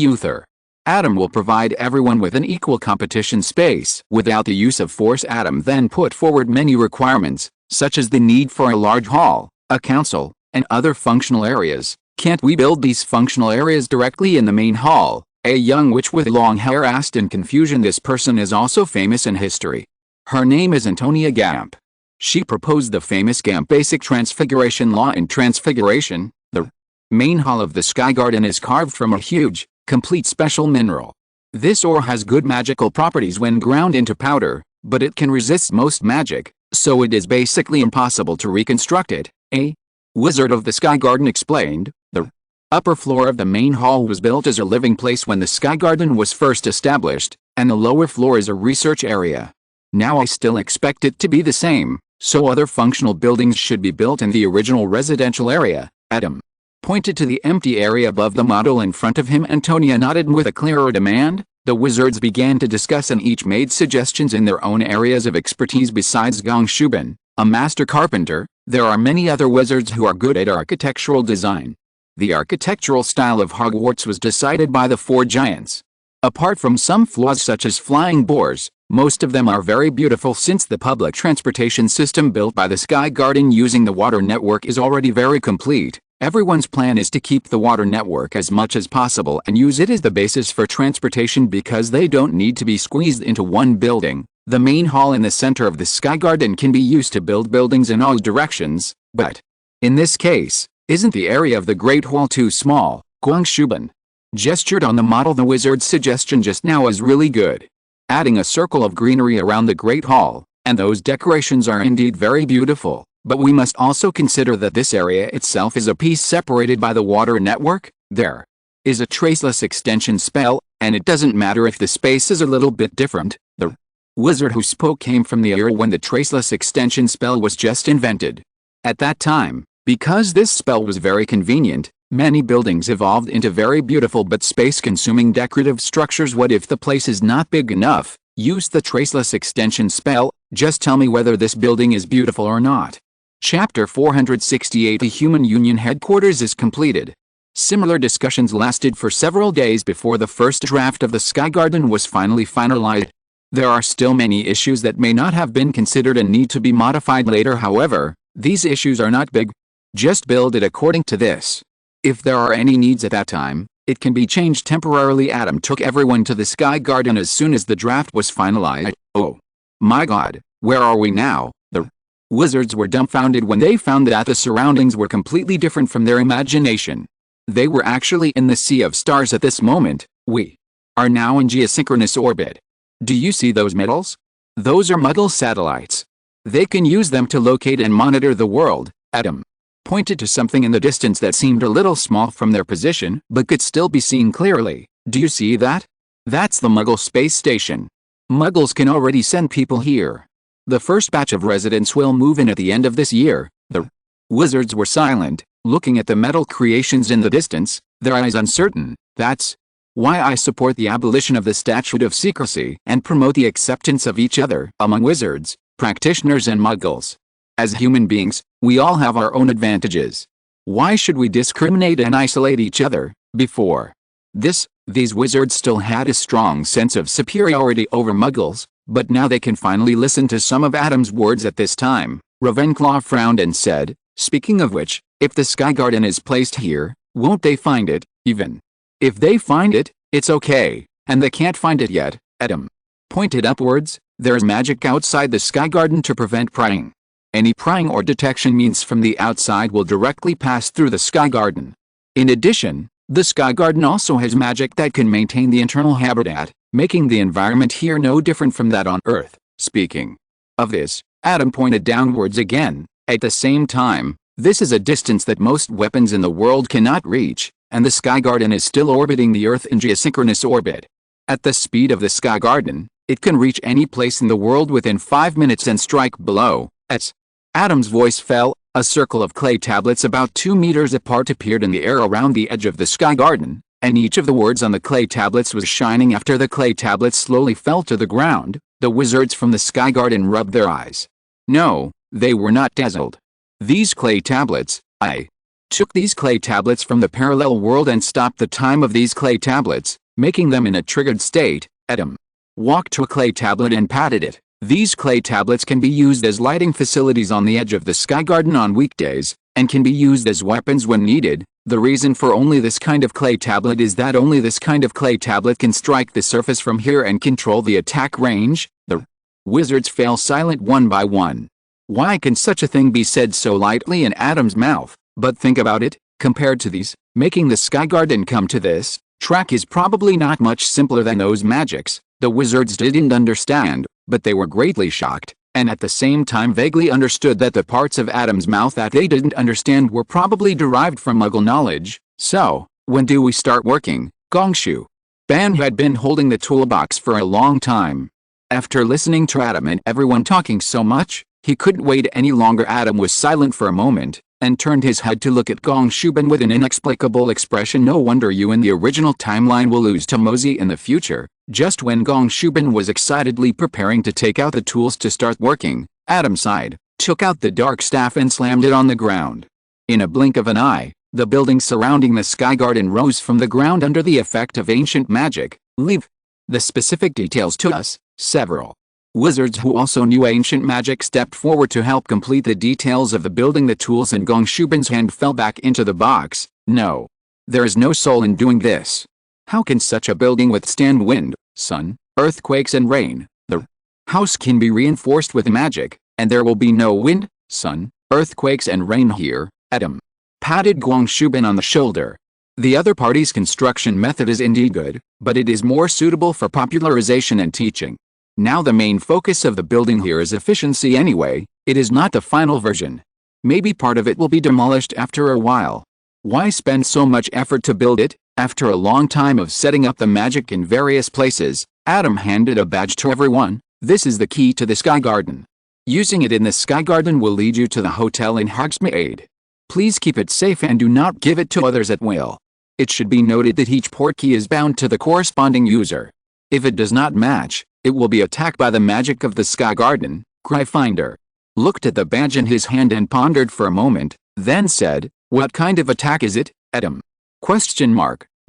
Uther. Adam will provide everyone with an equal competition space without the use of force. Adam then put forward many requirements, such as the need for a large hall, a council, and other functional areas. Can't we build these functional areas directly in the main hall? A young witch with long hair asked in confusion. This person is also famous in history. Her name is Antonia Gamp. She proposed the famous Gamp basic transfiguration law. In Transfiguration, the main hall of the Sky Garden is carved from a huge, complete special mineral. This ore has good magical properties when ground into powder, but it can resist most magic, so it is basically impossible to reconstruct it. A wizard of the Sky Garden explained, the upper floor of the main hall was built as a living place when the Sky Garden was first established, and the lower floor is a research area. Now I still expect it to be the same, so other functional buildings should be built in the original residential area. Adam pointed to the empty area above the model in front of him. Antonia nodded, and with a clearer demand, the wizards began to discuss and each made suggestions in their own areas of expertise. Besides Gong Shuban, a master carpenter, there are many other wizards who are good at architectural design. The architectural style of Hogwarts was decided by the four giants. Apart from some flaws such as flying boars, most of them are very beautiful. Since the public transportation system built by the Sky Garden using the water network is already very complete, everyone's plan is to keep the water network as much as possible and use it as the basis for transportation because they don't need to be squeezed into one building. The main hall in the center of the Sky Garden can be used to build buildings in all directions, but in this case, isn't the area of the Great Hall too small? Guang Shuban gestured on the model. The wizard's suggestion just now is really good. Adding a circle of greenery around the Great Hall, and those decorations are indeed very beautiful, but we must also consider that this area itself is a piece separated by the water network. There is a traceless extension spell, and it doesn't matter if the space is a little bit different. The wizard who spoke came from the era when the traceless extension spell was just invented. At that time, because this spell was very convenient, many buildings evolved into very beautiful but space-consuming decorative structures. What if the place is not big enough? Use the traceless extension spell. Just tell me whether this building is beautiful or not. Chapter 468. The Human Union headquarters is completed. Similar discussions lasted for several days before the first draft of the Sky Garden was finally finalized. There are still many issues that may not have been considered and need to be modified later. However, these issues are not big. Just build it according to this. If there are any needs at that time, it can be changed temporarily. Adam took everyone to the Sky Garden as soon as the draft was finalized. Oh my God, where are we now? The wizards were dumbfounded when they found that the surroundings were completely different from their imagination. They were actually in the sea of stars at this moment. We are now in geosynchronous orbit. Do you see those medals? Those are Muggle satellites. They can use them to locate and monitor the world. Adam pointed to something in the distance that seemed a little small from their position, but could still be seen clearly. Do you see that? That's the Muggle space station. Muggles can already send people here. The first batch of residents will move in at the end of this year. The wizards were silent, looking at the metal creations in the distance, their eyes uncertain. That's why I support the abolition of the Statute of Secrecy and promote the acceptance of each other among wizards, practitioners and Muggles. As human beings, we all have our own advantages. Why should we discriminate and isolate each other? Before this, These wizards still had a strong sense of superiority over muggles, but now they can finally listen to some of Adam's words at this time. Ravenclaw frowned and said, "Speaking of which, if the Sky Garden is placed here, won't they find it, even? If they find it, it's okay, and they can't find it yet." Adam pointed upwards. "There's magic outside the Sky Garden to prevent prying. Any prying or detection means from the outside will directly pass through the Sky Garden. In addition, the Sky Garden also has magic that can maintain the internal habitat, making the environment here no different from that on Earth." Speaking of this, Adam pointed downwards again. "At the same time, this is a distance that most weapons in the world cannot reach, and the Sky Garden is still orbiting the Earth in geosynchronous orbit. At the speed of the Sky Garden, it can reach any place in the world within 5 minutes and strike below us." Adam's voice fell. A circle of clay tablets about 2 meters apart appeared in the air around the edge of the Sky Garden, and each of the words on the clay tablets was shining. After the clay tablets slowly fell to the ground, the wizards from the Sky Garden rubbed their eyes. No, they were not dazzled. "These clay tablets, I took these clay tablets from the parallel world and stopped the time of these clay tablets, making them in a triggered state." Adam walked to a clay tablet and patted it. "These clay tablets can be used as lighting facilities on the edge of the Sky Garden on weekdays, and can be used as weapons when needed. The reason for only this kind of clay tablet is that only this kind of clay tablet can strike the surface from here and control the attack range." The wizards fell silent one by one. Why can such a thing be said so lightly in Adam's mouth? But think about it, compared to these, making the Sky Garden come to this track is probably not much simpler than those magics. The wizards didn't understand, but they were greatly shocked, and at the same time vaguely understood that the parts of Adam's mouth that they didn't understand were probably derived from Muggle knowledge. "So, when do we start working, Gongshu?" Ban had been holding the toolbox for a long time. After listening to Adam and everyone talking so much, he couldn't wait any longer. Adam was silent for a moment, and turned his head to look at Gongshuban with an inexplicable expression. "No wonder you in the original timeline will lose to Mosey in the future." Just when Gongshuban was excitedly preparing to take out the tools to start working, Adam sighed, took out the dark staff and slammed it on the ground. In a blink of an eye, the building surrounding the Sky Garden rose from the ground under the effect of ancient magic. "Leave the specific details to us." Several wizards who also knew ancient magic stepped forward to help complete the details of the building. The tools in Gongshuban's hand fell back into the box. "No. There is no soul in doing this. How can such a building withstand wind, sun, earthquakes and rain? The house can be reinforced with magic, and there will be no wind, sun, earthquakes and rain here." Adam patted Gongshuban on the shoulder. "The other party's construction method is indeed good, but it is more suitable for popularization and teaching. Now the main focus of the building here is efficiency anyway. It is not the final version. Maybe part of it will be demolished after a while. Why spend so much effort to build it?" After a long time of setting up the magic in various places, Adam handed a badge to everyone. "This is the key to the Sky Garden. Using it in the Sky Garden will lead you to the hotel in Hogsmeade. Please keep it safe and do not give it to others at will. It should be noted that each port key is bound to the corresponding user. If it does not match, it will be attacked by the magic of the Sky Garden." Gryffindor looked at the badge in his hand and pondered for a moment, then said, "What kind of attack is it, Adam?" ?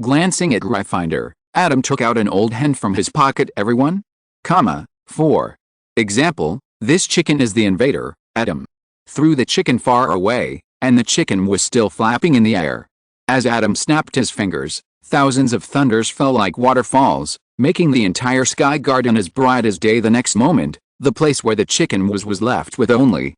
Glancing at Gryffindor, Adam took out an old hen from his pocket. "Everyone? For example, this chicken is the invader." Adam threw the chicken far away, and the chicken was still flapping in the air. As Adam snapped his fingers, thousands of thunders fell like waterfalls, making the entire Sky Garden as bright as day. The next moment, the place where the chicken was left with only,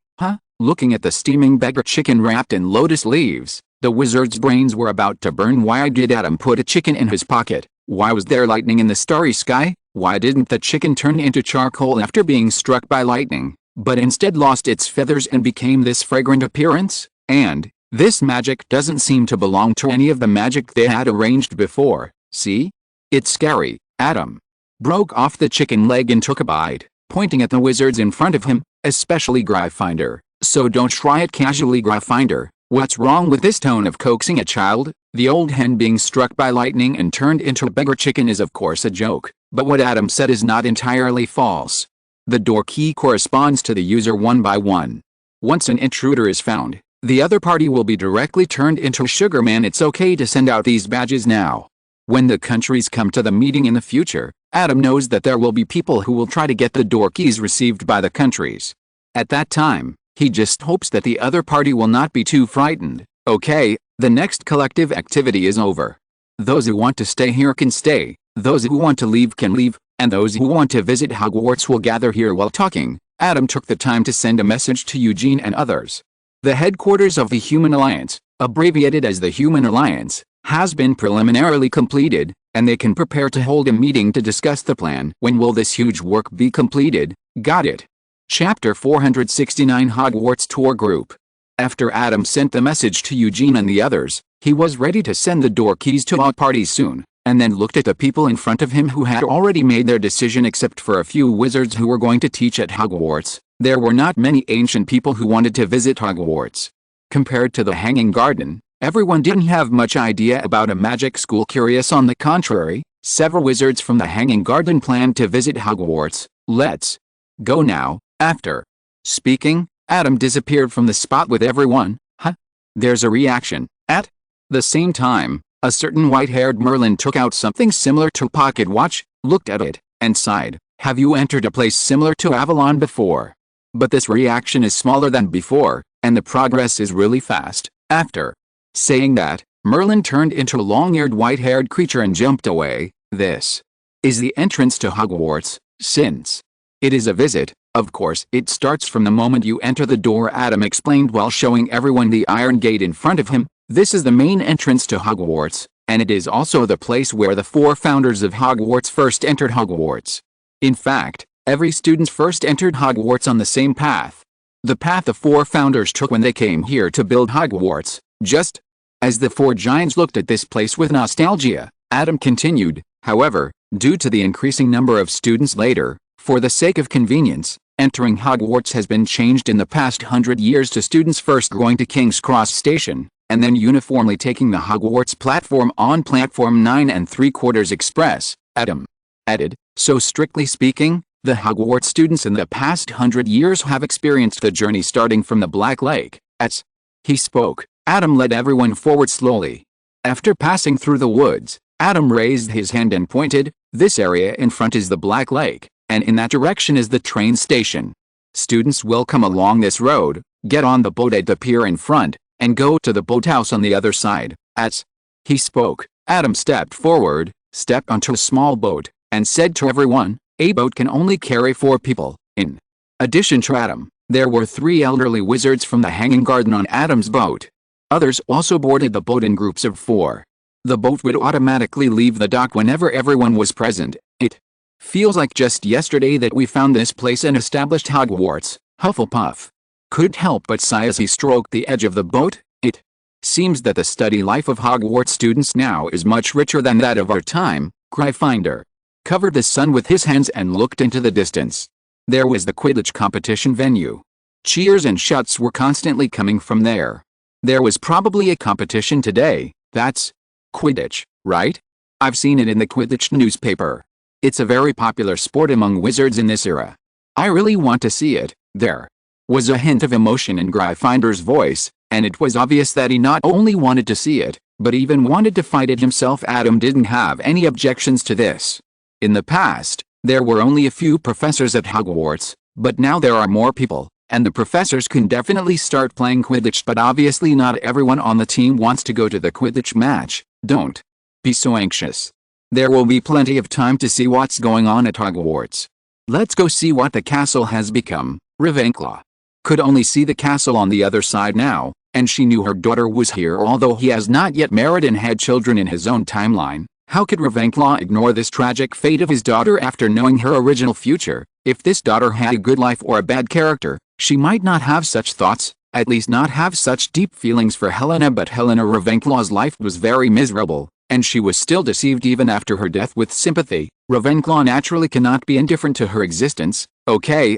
looking at the steaming beggar chicken wrapped in lotus leaves, the wizard's brains were about to burn. Why did Adam put a chicken in his pocket? Why was there lightning in the starry sky? Why didn't the chicken turn into charcoal after being struck by lightning, but instead lost its feathers and became this fragrant appearance? And this magic doesn't seem to belong to any of the magic they had arranged before. See? It's scary. Adam broke off the chicken leg and took a bite, pointing at the wizards in front of him, especially Gryffindor. "So don't try it casually, Gryffindor. What's wrong with this tone of coaxing a child? The old hen being struck by lightning and turned into a beggar chicken is of course a joke, but what Adam said is not entirely false. The door key corresponds to the user one by one. Once an intruder is found, the other party will be directly turned into a sugar man. It's okay to send out these badges now. When the countries come to the meeting in the future, Adam knows that there will be people who will try to get the door keys received by the countries. At that time, he just hopes that the other party will not be too frightened. Okay, the next collective activity is over. Those who want to stay here can stay, those who want to leave can leave, and those who want to visit Hogwarts will gather here while talking. Adam took the time to send a message to Eugene and others. The headquarters of the Human Alliance, abbreviated as the Human Alliance, has been preliminarily completed, and they can prepare to hold a meeting to discuss the plan. When will this huge work be completed? Got it. Chapter 469 Hogwarts Tour Group. After Adam sent the message to Eugene and the others, he was ready to send the door keys to all parties soon, and then looked at the people in front of him who had already made their decision except for a few wizards who were going to teach at Hogwarts. There were not many ancient people who wanted to visit Hogwarts. Compared to the Hanging Garden, everyone didn't have much idea about a magic school. Curious on the contrary, several wizards from the Hanging Garden planned to visit Hogwarts. Let's go now. After speaking, Adam disappeared from the spot with everyone. Huh? There's a reaction. At the same time, a certain white-haired Merlin took out something similar to a pocket watch, looked at it, and sighed. Have you entered a place similar to Avalon before? But this reaction is smaller than before, and the progress is really fast. After saying that, Merlin turned into a long-eared white-haired creature and jumped away. This is the entrance to Hogwarts. Since it is a visit, of course, it starts from the moment you enter the door, Adam explained while showing everyone the iron gate in front of him. This is the main entrance to Hogwarts, and it is also the place where the 4 founders of Hogwarts first entered Hogwarts. In fact, every student first entered Hogwarts on the same path. The path the 4 founders took when they came here to build Hogwarts. Just as the 4 giants looked at this place with nostalgia, Adam continued, however, due to the increasing number of students later, for the sake of convenience, entering Hogwarts has been changed in the past 100 years to students first going to King's Cross Station, and then uniformly taking the Hogwarts platform on platform 9 3/4 Express. Adam added, so strictly speaking, the Hogwarts students in the past 100 years have experienced the journey starting from the Black Lake. As he spoke, Adam led everyone forward slowly. After passing through the woods, Adam raised his hand and pointed. This area in front is the Black Lake, and in that direction is the train station. Students will come along this road, get on the boat at the pier in front, and go to the boathouse on the other side. As he spoke, Adam stepped forward, stepped onto a small boat, and said to everyone, a boat can only carry 4 people. In addition to Adam, there were 3 elderly wizards from the Hanging Garden on Adam's boat. Others also boarded the boat in groups of 4. The boat would automatically leave the dock whenever everyone was present. It feels like just yesterday that we found this place and established Hogwarts. Hufflepuff couldn't help but sigh as he stroked the edge of the boat. It seems that the study life of Hogwarts students now is much richer than that of our time. Gryffindor covered the sun with his hands and looked into the distance. There was the Quidditch competition venue. Cheers and shouts were constantly coming from there. There was probably a competition today. That's Quidditch, right? I've seen it in the Quidditch newspaper. It's a very popular sport among wizards in this era. I really want to see it. There was a hint of emotion in Gryffindor's voice, and it was obvious that he not only wanted to see it, but even wanted to fight it himself. Adam didn't have any objections to this. In the past, there were only a few professors at Hogwarts, but now there are more people, and the professors can definitely start playing Quidditch, but obviously not everyone on the team wants to go to the Quidditch match. Don't be so anxious. There will be plenty of time to see what's going on at Hogwarts. Let's go see what the castle has become. Ravenclaw could only see the castle on the other side now, and she knew her daughter was here although he has not yet married and had children in his own timeline. How could Ravenclaw ignore this tragic fate of his daughter after knowing her original future? If this daughter had a good life or a bad character, she might not have such thoughts, at least not have such deep feelings for Helena. But Helena Ravenclaw's life was very miserable, and she was still deceived even after her death with sympathy. Ravenclaw naturally cannot be indifferent to her existence. Okay,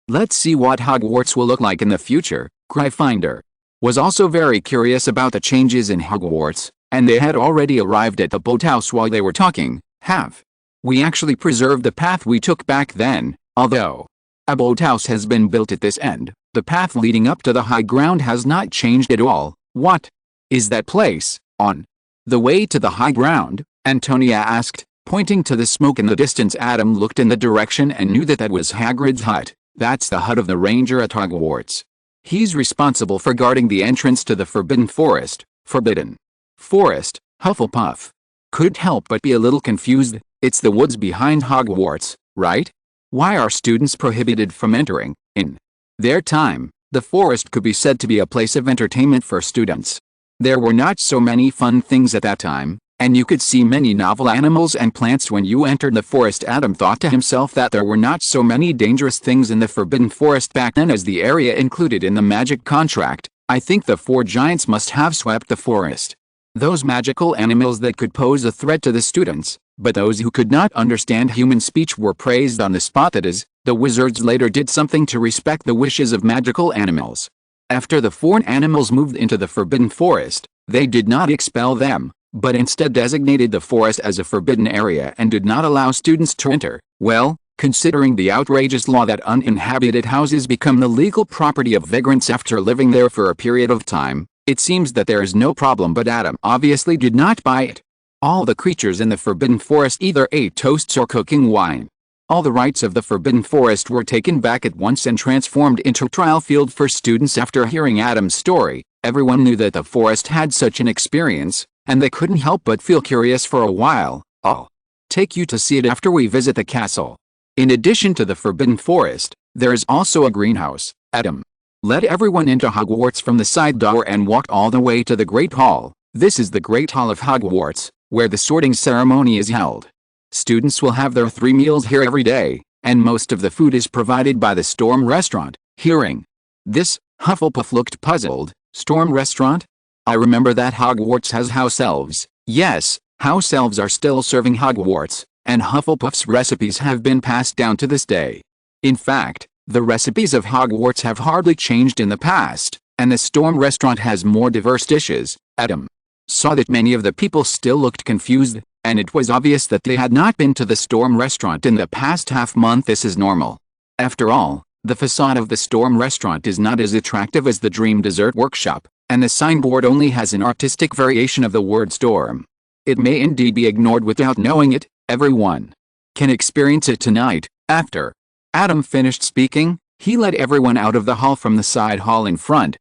let's see what Hogwarts will look like in the future. Gryffindor was also very curious about the changes in Hogwarts, and they had already arrived at the boathouse while they were talking. Have we actually preserved the path we took back then? Although a boathouse has been built at this end, the path leading up to the high ground has not changed at all. What is that place? On the way to the high ground, Antonia asked, pointing to the smoke in the distance. Adam looked in the direction and knew that that was Hagrid's hut. That's the hut of the ranger at Hogwarts. He's responsible for guarding the entrance to the Forbidden Forest. Forbidden Forest, Hufflepuff couldn't help but be a little confused. It's the woods behind Hogwarts, right? Why are students prohibited from entering? In their time, the forest could be said to be a place of entertainment for students. There were not so many fun things at that time, and you could see many novel animals and plants when you entered the forest. Adam thought to himself that there were not so many dangerous things in the Forbidden Forest back then as the area included in the magic contract. I think the 4 giants must have swept the forest. Those magical animals that could pose a threat to the students, but those who could not understand human speech were praised on the spot. That is, the wizards later did something to respect the wishes of magical animals. After the 4 animals moved into the Forbidden Forest, they did not expel them, but instead designated the forest as a forbidden area and did not allow students to enter. Well, considering the outrageous law that uninhabited houses become the legal property of vagrants after living there for a period of time, it seems that there is no problem. But Adam obviously did not buy it. All the creatures in the Forbidden Forest either ate toasts or cooking wine. All the rights of the Forbidden Forest were taken back at once and transformed into a trial field for students. After hearing Adam's story, everyone knew that the forest had such an experience, and they couldn't help but feel curious for a while. I'll take you to see it after we visit the castle. In addition to the Forbidden Forest, there is also a greenhouse. Adam led everyone into Hogwarts from the side door and walked all the way to the Great Hall. This is the Great Hall of Hogwarts, where the sorting ceremony is held. Students will have their 3 meals here every day, and most of the food is provided by the Storm Restaurant. Hearing this, Hufflepuff looked puzzled. Storm Restaurant? I remember that Hogwarts has house elves. Yes, house elves are still serving Hogwarts, and Hufflepuff's recipes have been passed down to this day. In fact, the recipes of Hogwarts have hardly changed in the past, and the Storm Restaurant has more diverse dishes. Adam saw that many of the people still looked confused, and it was obvious that they had not been to the Storm Restaurant in the past half month. This is normal. After all, the facade of the Storm Restaurant is not as attractive as the Dream Dessert Workshop, and the signboard only has an artistic variation of the word storm. It may indeed be ignored without knowing it. Everyone can experience it tonight. After Adam finished speaking, he led everyone out of the hall from the side hall in front.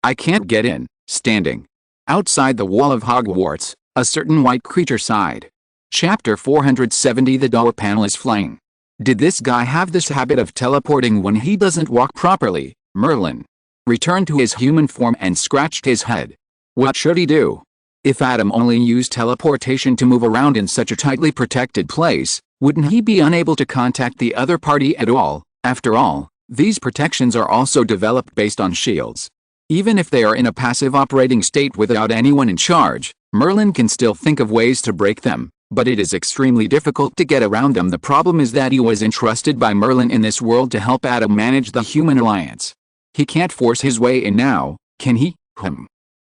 I can't get in. Standing outside the wall of Hogwarts, a certain white creature sighed. Chapter 470. The door panel is flying. Did this guy have this habit of teleporting when he doesn't walk properly? Merlin returned to his human form and scratched his head. What should he do? If Adam only used teleportation to move around in such a tightly protected place, wouldn't he be unable to contact the other party at all? After all, these protections are also developed based on shields. Even if they are in a passive operating state without anyone in charge, Merlin can still think of ways to break them, but it is extremely difficult to get around them. The problem is that he was entrusted by Merlin in this world to help Adam manage the human alliance. He can't force his way in now, can he?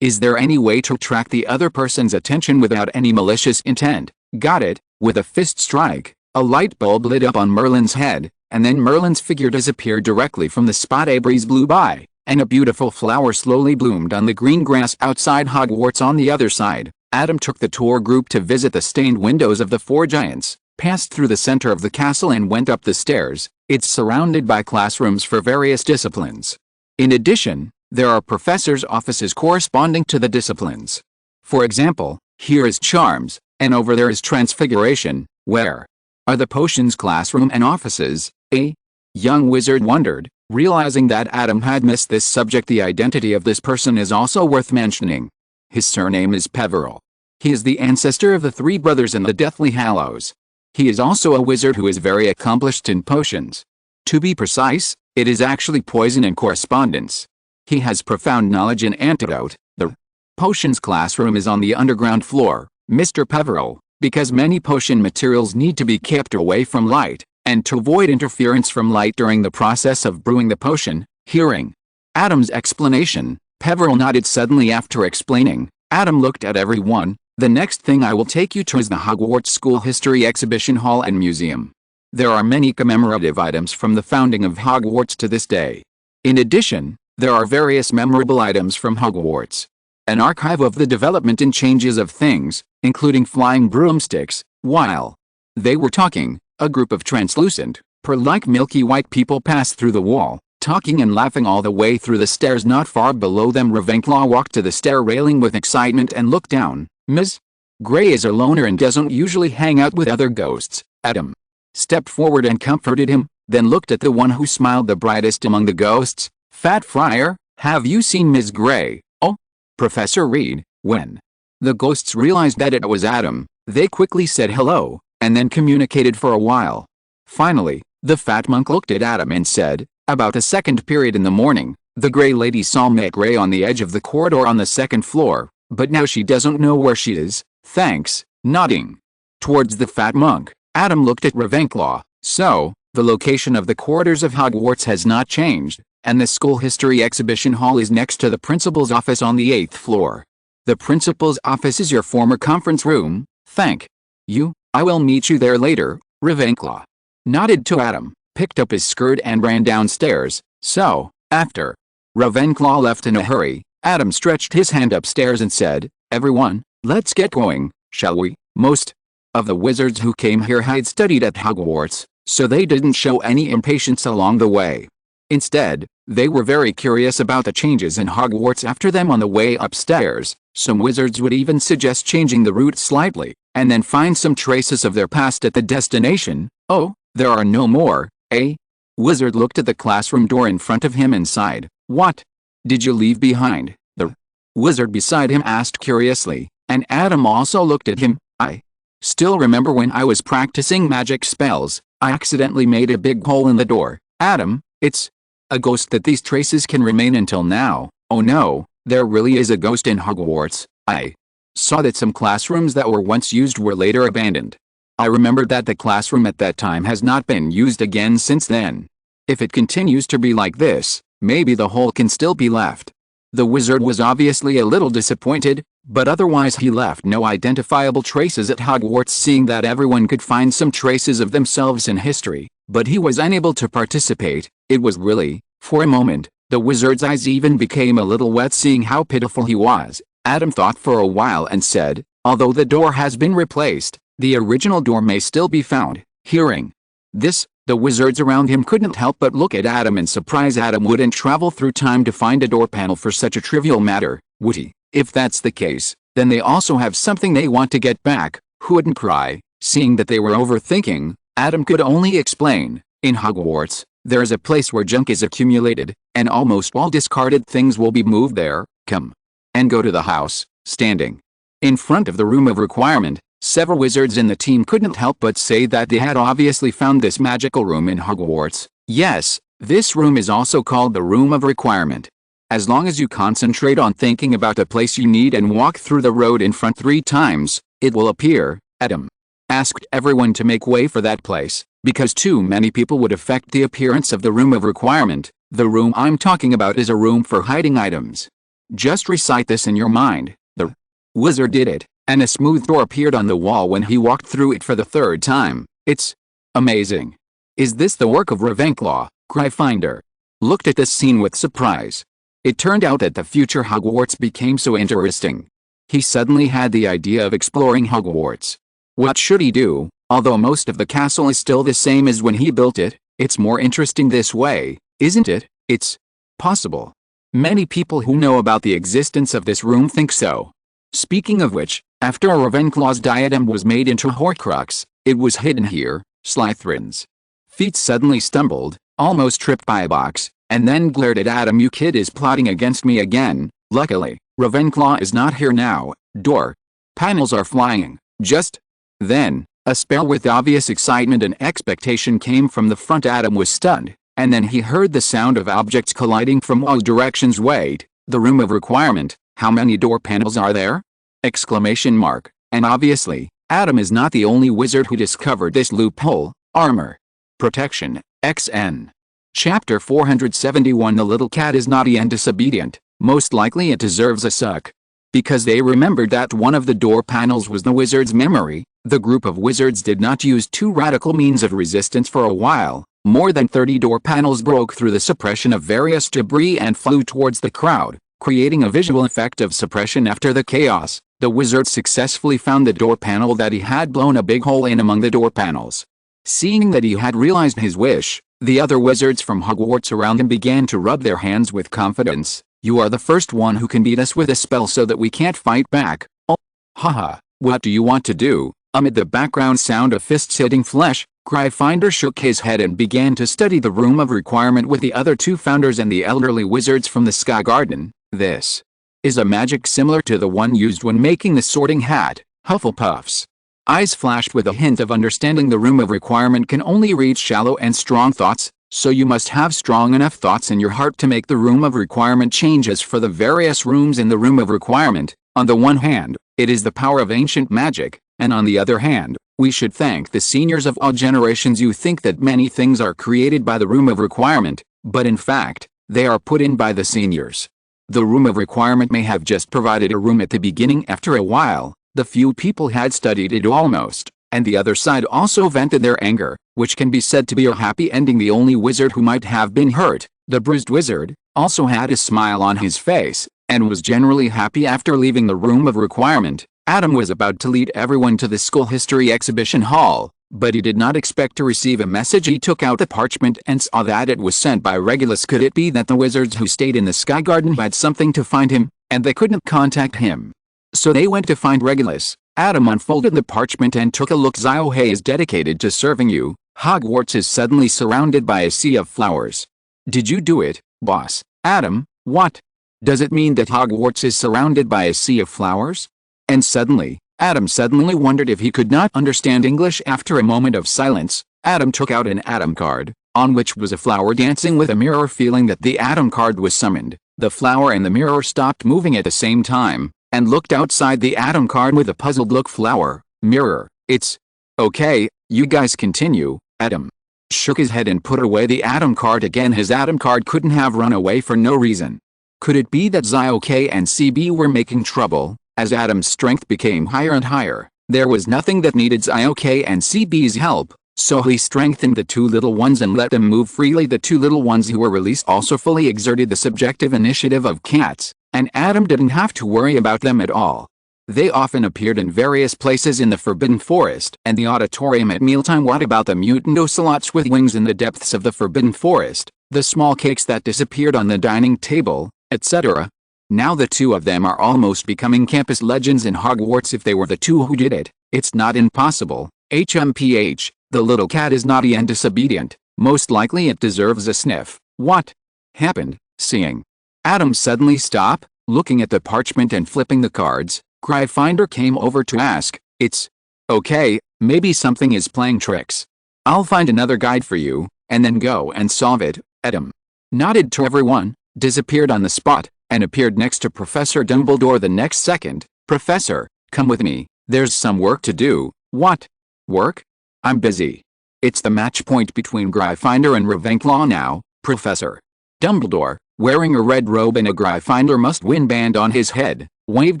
Is there any way to track the other person's attention without any malicious intent? Got it. With a fist strike, a light bulb lit up on Merlin's head, and then Merlin's figure disappeared directly from the spot. A breeze blew by, and a beautiful flower slowly bloomed on the green grass outside Hogwarts. On the other side, Adam took the tour group to visit the stained windows of the 4 giants, passed through the center of the castle and went up the stairs. It's surrounded by classrooms for various disciplines. In addition, there are professors' offices corresponding to the disciplines. For example, here is Charms, and over there is Transfiguration. Where are the Potions classroom and offices? A young wizard wondered, realizing that Adam had missed this subject. The identity of this person is also worth mentioning. His surname is Peveril. He is the ancestor of the 3 brothers in the Deathly Hallows. He is also a wizard who is very accomplished in potions. To be precise, it is actually poison and correspondence. He has profound knowledge in antidote. The Potions classroom is on the underground floor, Mr. Peveril, because many potion materials need to be kept away from light, and to avoid interference from light during the process of brewing the potion. Hearing Adam's explanation, Peveril nodded suddenly. After explaining, Adam looked at everyone. The next thing I will take you to is the Hogwarts School History Exhibition Hall and Museum. There are many commemorative items from the founding of Hogwarts to this day. In addition, there are various memorable items from Hogwarts. an archive of the development and changes of things, including flying broomsticks. While they were talking, a group of translucent, pearl-like milky white people passed through the wall, talking and laughing all the way through the stairs not far below them. Ravenclaw walked to the stair railing with excitement and looked down. Ms. Gray is a loner and doesn't usually hang out with other ghosts. Adam stepped forward and comforted him, then looked at the one who smiled the brightest among the ghosts. Fat Friar, have you seen Ms. Gray? Oh, Professor Reed. When the ghosts realized that it was Adam, they quickly said hello, and then communicated for a while. Finally, the fat monk looked at Adam and said, about the second period in the morning, the Gray Lady saw Meg Gray on the edge of the corridor on the second floor, but now she doesn't know where she is. Thanks. Nodding towards the fat monk, Adam looked at Ravenclaw. So, the location of the corridors of Hogwarts has not changed, and the school history exhibition hall is next to the principal's office on the 8th floor. The principal's office is your former conference room. Thank you. I will meet you there later. Ravenclaw nodded to Adam, picked up his skirt and ran downstairs. So, after Ravenclaw left in a hurry, Adam stretched his hand upstairs and said, everyone, let's get going, shall we? Most of the wizards who came here had studied at Hogwarts, so they didn't show any impatience along the way. Instead, they were very curious about the changes in Hogwarts after them on the way upstairs. Some wizards would even suggest changing the route slightly, and then find some traces of their past at the destination. Oh, there are no more, eh? Wizard looked at the classroom door in front of him and sighed. What did you leave behind? The wizard beside him asked curiously, and Adam also looked at him. I still remember when I was practicing magic spells, I accidentally made a big hole in the door. Adam, it's a ghost that these traces can remain until now. Oh no, there really is a ghost in Hogwarts. I saw that some classrooms that were once used were later abandoned. I remembered that the classroom at that time has not been used again since then. If it continues to be like this, maybe the hole can still be left. The wizard was obviously a little disappointed, but otherwise he left no identifiable traces at Hogwarts, seeing that everyone could find some traces of themselves in history, but he was unable to participate. It was really, for a moment, the wizard's eyes even became a little wet seeing how pitiful he was. Adam thought for a while and said, although the door has been replaced, the original door may still be found. Hearing this, the wizards around him couldn't help but look at Adam in surprise. Adam wouldn't travel through time to find a door panel for such a trivial matter, would he? If that's the case, then they also have something they want to get back. Who wouldn't cry? Seeing that they were overthinking, Adam could only explain, in Hogwarts, there is a place where junk is accumulated, and almost all discarded things will be moved there. Come and go to the house. Standing in front of the room of requirement, several wizards in the team couldn't help but say that they had obviously found this magical room in Hogwarts. Yes, this room is also called the room of requirement. As long as you concentrate on thinking about the place you need and walk through the road in front 3 times, it will appear. Adam asked everyone to make way for that place, because too many people would affect the appearance of the room of requirement. The room I'm talking about is a room for hiding items. Just recite this in your mind. The wizard did it, and a smooth door appeared on the wall when he walked through it for the 3rd time. It's amazing. Is this the work of Ravenclaw? Gryffindor looked at this scene with surprise. It turned out that the future Hogwarts became so interesting. He suddenly had the idea of exploring Hogwarts. What should he do? Although most of the castle is still the same as when he built it, it's more interesting this way, isn't it? It's possible. Many people who know about the existence of this room think so. Speaking of which, after Ravenclaw's diadem was made into a Horcrux, it was hidden here. Slytherin's feet suddenly stumbled, almost tripped by a box, and then glared at Adam. You kid is plotting against me again. Luckily, Ravenclaw is not here now. Door panels are flying. Just then, a spell with obvious excitement and expectation came from the front. Adam was stunned, and then he heard the sound of objects colliding from all directions. Wait, the room of requirement, how many door panels are there? Exclamation mark. And obviously, Adam is not the only wizard who discovered this loophole. Armor protection, XN. Chapter 471. The little cat is naughty and disobedient. Most likely it deserves a suck. Because they remembered that one of the door panels was the wizard's memory, the group of wizards did not use too radical means of resistance for a while. More than 30 door panels broke through the suppression of various debris and flew towards the crowd. creating a visual effect of suppression after the chaos. The wizard successfully found the door panel that he had blown a big hole in among the door panels. Seeing that he had realized his wish, the other wizards from Hogwarts around him began to rub their hands with confidence. "You are the first one who can beat us with a spell so that we can't fight back. Oh, haha, what do you want to do?" Amid the background sound of fists hitting flesh, Gryffindor shook his head and began to study the room of requirement with the other two founders and the elderly wizards from the Sky Garden. "This is a magic similar to the one used when making the Sorting Hat." Hufflepuff's eyes flashed with a hint of understanding. The room of requirement can only reach shallow and strong thoughts, so you must have strong enough thoughts in your heart to make the room of requirement changes for the various rooms in the room of requirement. On the one hand, it is the power of ancient magic, and on the other hand, we should thank the seniors of all generations. You think that many things are created by the room of requirement, but in fact, they are put in by the seniors. The room of requirement may have just provided a room at the beginning. After a while, the few people had studied it almost, and the other side also vented their anger, which can be said to be a happy ending. The only wizard who might have been hurt, the bruised wizard, also had a smile on his face, and was generally happy after leaving the room of requirement. Adam was about to lead everyone to the school history exhibition hall, but he did not expect to receive a message. He took out the parchment and saw that it was sent by Regulus. Could it be that the wizards who stayed in the Sky Garden had something to find him, and they couldn't contact him? So they went to find Regulus. Adam unfolded the parchment and took a look. "Ziohe is dedicated to serving you. Hogwarts is suddenly surrounded by a sea of flowers." "Did you do it, boss?" "Adam, what? Does it mean that Hogwarts is surrounded by a sea of flowers?" And suddenly, Adam suddenly wondered if he could not understand English. After a moment of silence, Adam took out an Adam card, on which was a flower dancing with a mirror. Feeling that the Adam card was summoned, the flower and the mirror stopped moving at the same time, and looked outside the Adam card with a puzzled look. "Flower, mirror, it's okay, you guys continue." Adam shook his head and put away the Adam card again. His Adam card couldn't have run away for no reason. Could it be that Ziohe and CB were making trouble? As Adam's strength became higher and higher, there was nothing that needed Ziohe and CB's help, so he strengthened the two little ones and let them move freely. The two little ones who were released also fully exerted the subjective initiative of cats, and Adam didn't have to worry about them at all. They often appeared in various places in the Forbidden Forest and the auditorium at mealtime. What about the mutant ocelots with wings in the depths of the Forbidden Forest, the small cakes that disappeared on the dining table, etc.? Now the two of them are almost becoming campus legends in Hogwarts. If they were the two who did it, it's not impossible. HMPH, the little cat is naughty and disobedient. Most likely it deserves a sniff. What happened? Seeing Adam suddenly stop, looking at the parchment and flipping the cards, Gryffindor came over to ask, "It's okay, maybe something is playing tricks. I'll find another guide for you, and then go and solve it." Adam nodded to everyone, disappeared on the spot, and appeared next to Professor Dumbledore the next second. "Professor, come with me, there's some work to do." "What? Work? I'm busy." "It's the match point between Gryffindor and Ravenclaw now, Professor." Dumbledore, wearing a red robe and a Gryffindor must-win band on his head, waved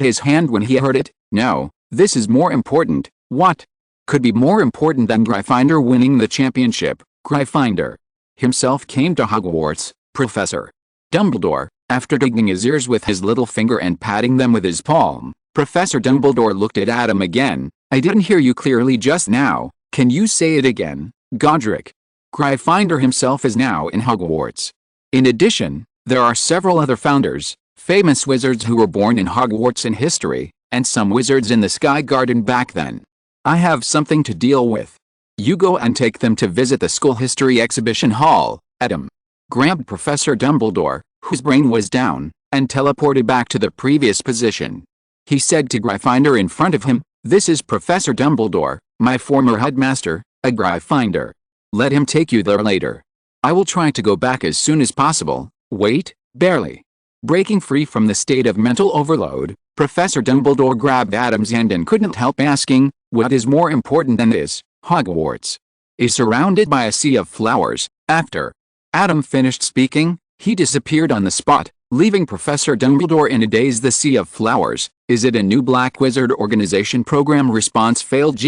his hand when he heard it. "No, this is more important." "What could be more important than Gryffindor winning the championship?" "Gryffindor himself came to Hogwarts, Professor." Dumbledore, after digging his ears with his little finger and patting them with his palm, Professor Dumbledore looked at Adam again. "I didn't hear you clearly just now. Can you say it again?" "Godric Gryffindor himself is now in Hogwarts. In addition, there are several other founders, famous wizards who were born in Hogwarts in history, and some wizards in the Sky Garden back then. I have something to deal with. You go and take them to visit the school history exhibition hall." Adam grabbed Professor Dumbledore, whose brain was down, and teleported back to the previous position. He said to Gryffindor in front of him, "This is Professor Dumbledore, my former headmaster, a Gryffindor. Let him take you there later. I will try to go back as soon as possible." "Wait, barely." Breaking free from the state of mental overload, Professor Dumbledore grabbed Adam's hand and couldn't help asking, "What is more important than this?" "Hogwarts is surrounded by a sea of flowers." After Adam finished speaking, he disappeared on the spot, leaving Professor Dumbledore in a daze. "The Sea of Flowers, is it a new Black Wizard Organization program?" Response failed.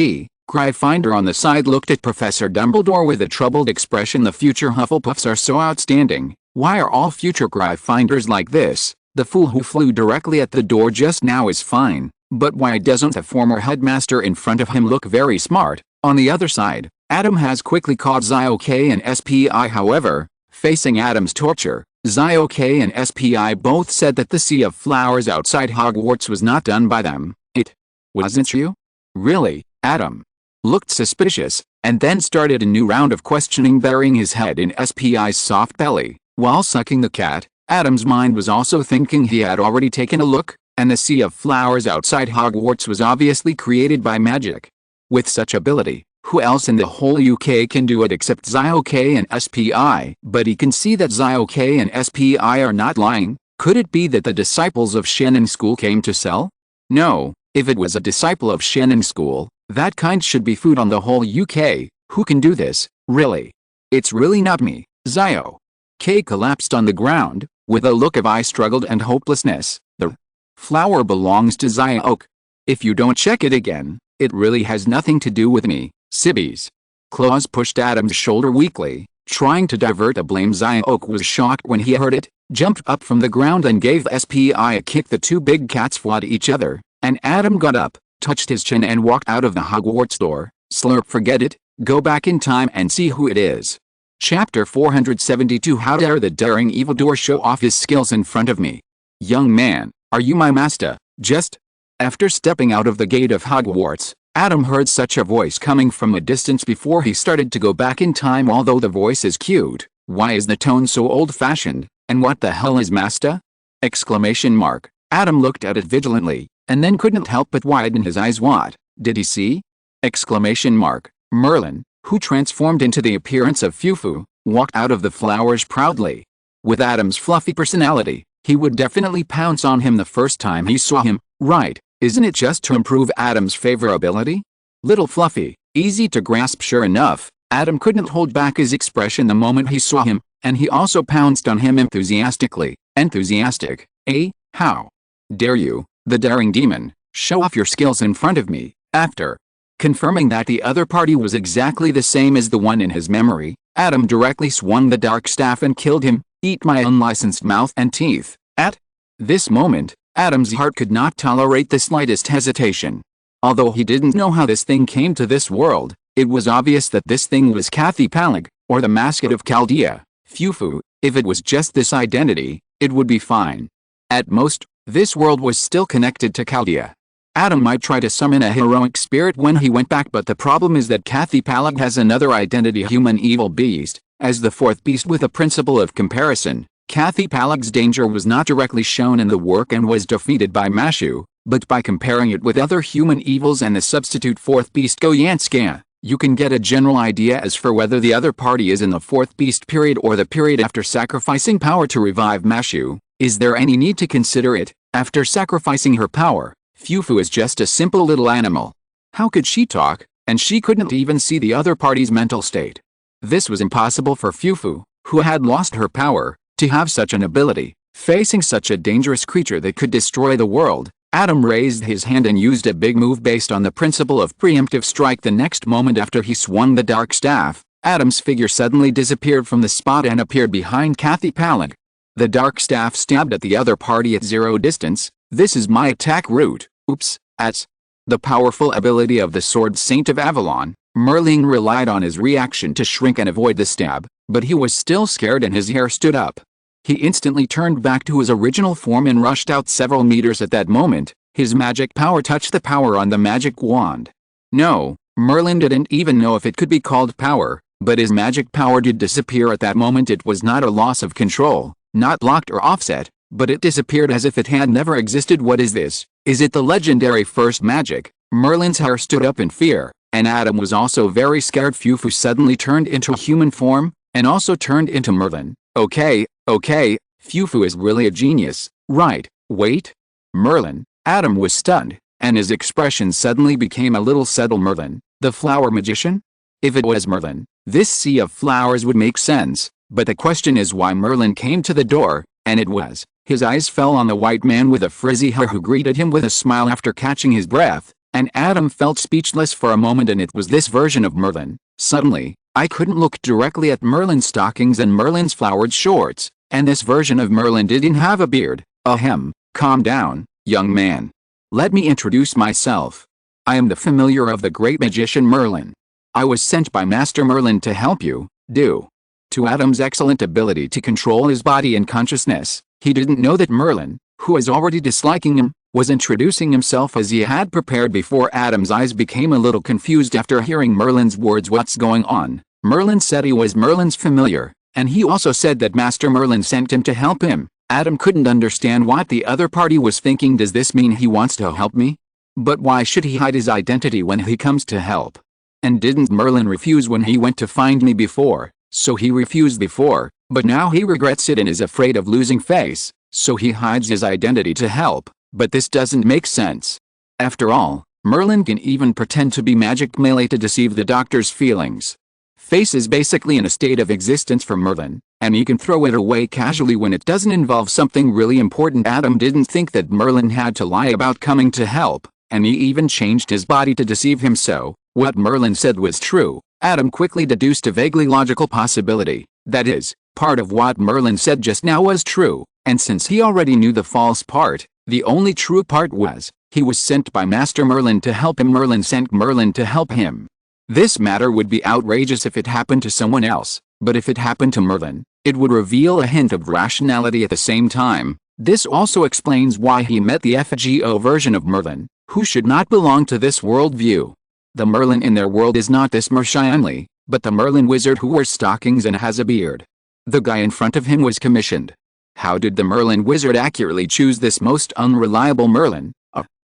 Gryffindor on the side looked at Professor Dumbledore with a troubled expression. "The future Hufflepuffs are so outstanding. Why are all future Gryffindors like this?" The fool who flew directly at the door just now is fine, but why doesn't the former headmaster in front of him look very smart? On the other side, Adam has quickly caught Zio-K and SPI. However, facing Adam's torture, Zio-K and SPI both said that the sea of flowers outside Hogwarts was not done by them. It wasn't you? Really? Adam looked suspicious, and then started a new round of questioning, burying his head in SPI's soft belly. While sucking the cat, Adam's mind was also thinking he had already taken a look, and the sea of flowers outside Hogwarts was obviously created by magic. With such ability, who else in the whole UK can do it except Zio-K and SPI? But he can see that Zio-K and SPI are not lying. Could it be that the disciples of Shannon School came to sell? No, if it was a disciple of Shannon School, that kind should be food on the whole UK. Who can do this, really? It's really not me. Zio-K collapsed on the ground, with a look of eye struggled and hopelessness. The flower belongs to Zio-K. If you don't check it again, it really has nothing to do with me. Sibbies. Claus pushed Adam's shoulder weakly, trying to divert the blame. Zio-K was shocked when he heard it, jumped up from the ground and gave SPI a kick. The two big cats fought each other, and Adam got up, touched his chin and walked out of the Hogwarts door. Slurp, forget it, go back in time and see who it is. Chapter 472. How dare the daring evildoer show off his skills in front of me? Young man, are you my master? Just after stepping out of the gate of Hogwarts, Adam heard such a voice coming from a distance before he started to go back in time. Although the voice is cute, why is the tone so old-fashioned, and what the hell is master? Exclamation mark. Adam looked at it vigilantly, and then couldn't help but widen his eyes. What did he see? Exclamation mark. Merlin, who transformed into the appearance of Fufu, walked out of the flowers proudly. With Adam's fluffy personality, he would definitely pounce on him the first time he saw him, right? Isn't it just to improve Adam's favorability? Little Fluffy, easy to grasp. Sure enough, Adam couldn't hold back his expression the moment he saw him, and he also pounced on him enthusiastically. Enthusiastic, eh? How dare you, the daring demon, show off your skills in front of me? After confirming that the other party was exactly the same as the one in his memory, Adam directly swung the dark staff and killed him. Eat my unlicensed mouth and teeth. At this moment, Adam's heart could not tolerate the slightest hesitation. Although he didn't know how this thing came to this world, it was obvious that this thing was Kathy Palag, or the mascot of Chaldea. Fufu, if it was just this identity, it would be fine. At most, this world was still connected to Chaldea. Adam might try to summon a heroic spirit when he went back, but the problem is that Kathy Palag has another identity, human evil beast. As the fourth beast with a principle of comparison, Kathy Palag's danger was not directly shown in the work and was defeated by Mashu, but by comparing it with other human evils and the substitute fourth beast Goyanska, you can get a general idea as for whether the other party is in the fourth beast period or the period after sacrificing power to revive Mashu. Is there any need to consider it? After sacrificing her power, Fufu is just a simple little animal. How could she talk, and she couldn't even see the other party's mental state? This was impossible for Fufu, who had lost her power, to have such an ability. Facing such a dangerous creature that could destroy the world, Adam raised his hand and used a big move based on the principle of preemptive strike. The next moment after he swung the dark staff, Adam's figure suddenly disappeared from the spot and appeared behind Kathy Palag. The dark staff stabbed at the other party at 0 distance. This is my attack route. Oops. As the powerful ability of the Sword Saint of Avalon, Merlin relied on his reaction to shrink and avoid the stab, but he was still scared and his hair stood up. He instantly turned back to his original form and rushed out several meters. At that moment, his magic power touched the power on the magic wand. No, Merlin didn't even know if it could be called power, but his magic power did disappear at that moment. It was not a loss of control, not locked or offset, but it disappeared as if it had never existed. What is this? Is it the legendary first magic? Merlin's hair stood up in fear, and Adam was also very scared. Fufu suddenly turned into human form, and also turned into Merlin. Okay, Fufu is really a genius, right? Wait. Merlin. Adam was stunned, and his expression suddenly became a little subtle. Merlin, the flower magician? If it was Merlin, this sea of flowers would make sense, but the question is why Merlin came to the door, and it was. His eyes fell on the white man with the frizzy hair who greeted him with a smile after catching his breath, and Adam felt speechless for a moment. And it was this version of Merlin. Suddenly, I couldn't look directly at Merlin's stockings and Merlin's flowered shorts, and this version of Merlin didn't have a beard. Ahem, calm down, young man. Let me introduce myself. I am the familiar of the great magician Merlin. I was sent by Master Merlin to help you, due to Adam's excellent ability to control his body and consciousness. He didn't know that Merlin, who was already disliking him, was introducing himself as he had prepared before. Adam's eyes became a little confused after hearing Merlin's words. What's going on? Merlin said he was Merlin's familiar, and he also said that Master Merlin sent him to help him. Adam couldn't understand what the other party was thinking. Does this mean he wants to help me? But why should he hide his identity when he comes to help? And didn't Merlin refuse when he went to find me before? So he refused before, but now he regrets it and is afraid of losing face, so he hides his identity to help. But this doesn't make sense. After all, Merlin can even pretend to be magic melee to deceive the doctor's feelings. Face is basically in a state of existence for Merlin, and he can throw it away casually when it doesn't involve something really important. Adam didn't think that Merlin had to lie about coming to help, and he even changed his body to deceive him. So, what Merlin said was true. Adam quickly deduced a vaguely logical possibility. That is, part of what Merlin said just now was true, and since he already knew the false part, the only true part was, he was sent by Master Merlin to help him. Merlin sent Merlin to help him. This matter would be outrageous if it happened to someone else, but if it happened to Merlin, it would reveal a hint of rationality at the same time. This also explains why he met the FGO version of Merlin, who should not belong to this worldview. The Merlin in their world is not this Mershionly, but the Merlin wizard who wears stockings and has a beard. The guy in front of him was commissioned. How did the Merlin wizard accurately choose this most unreliable Merlin?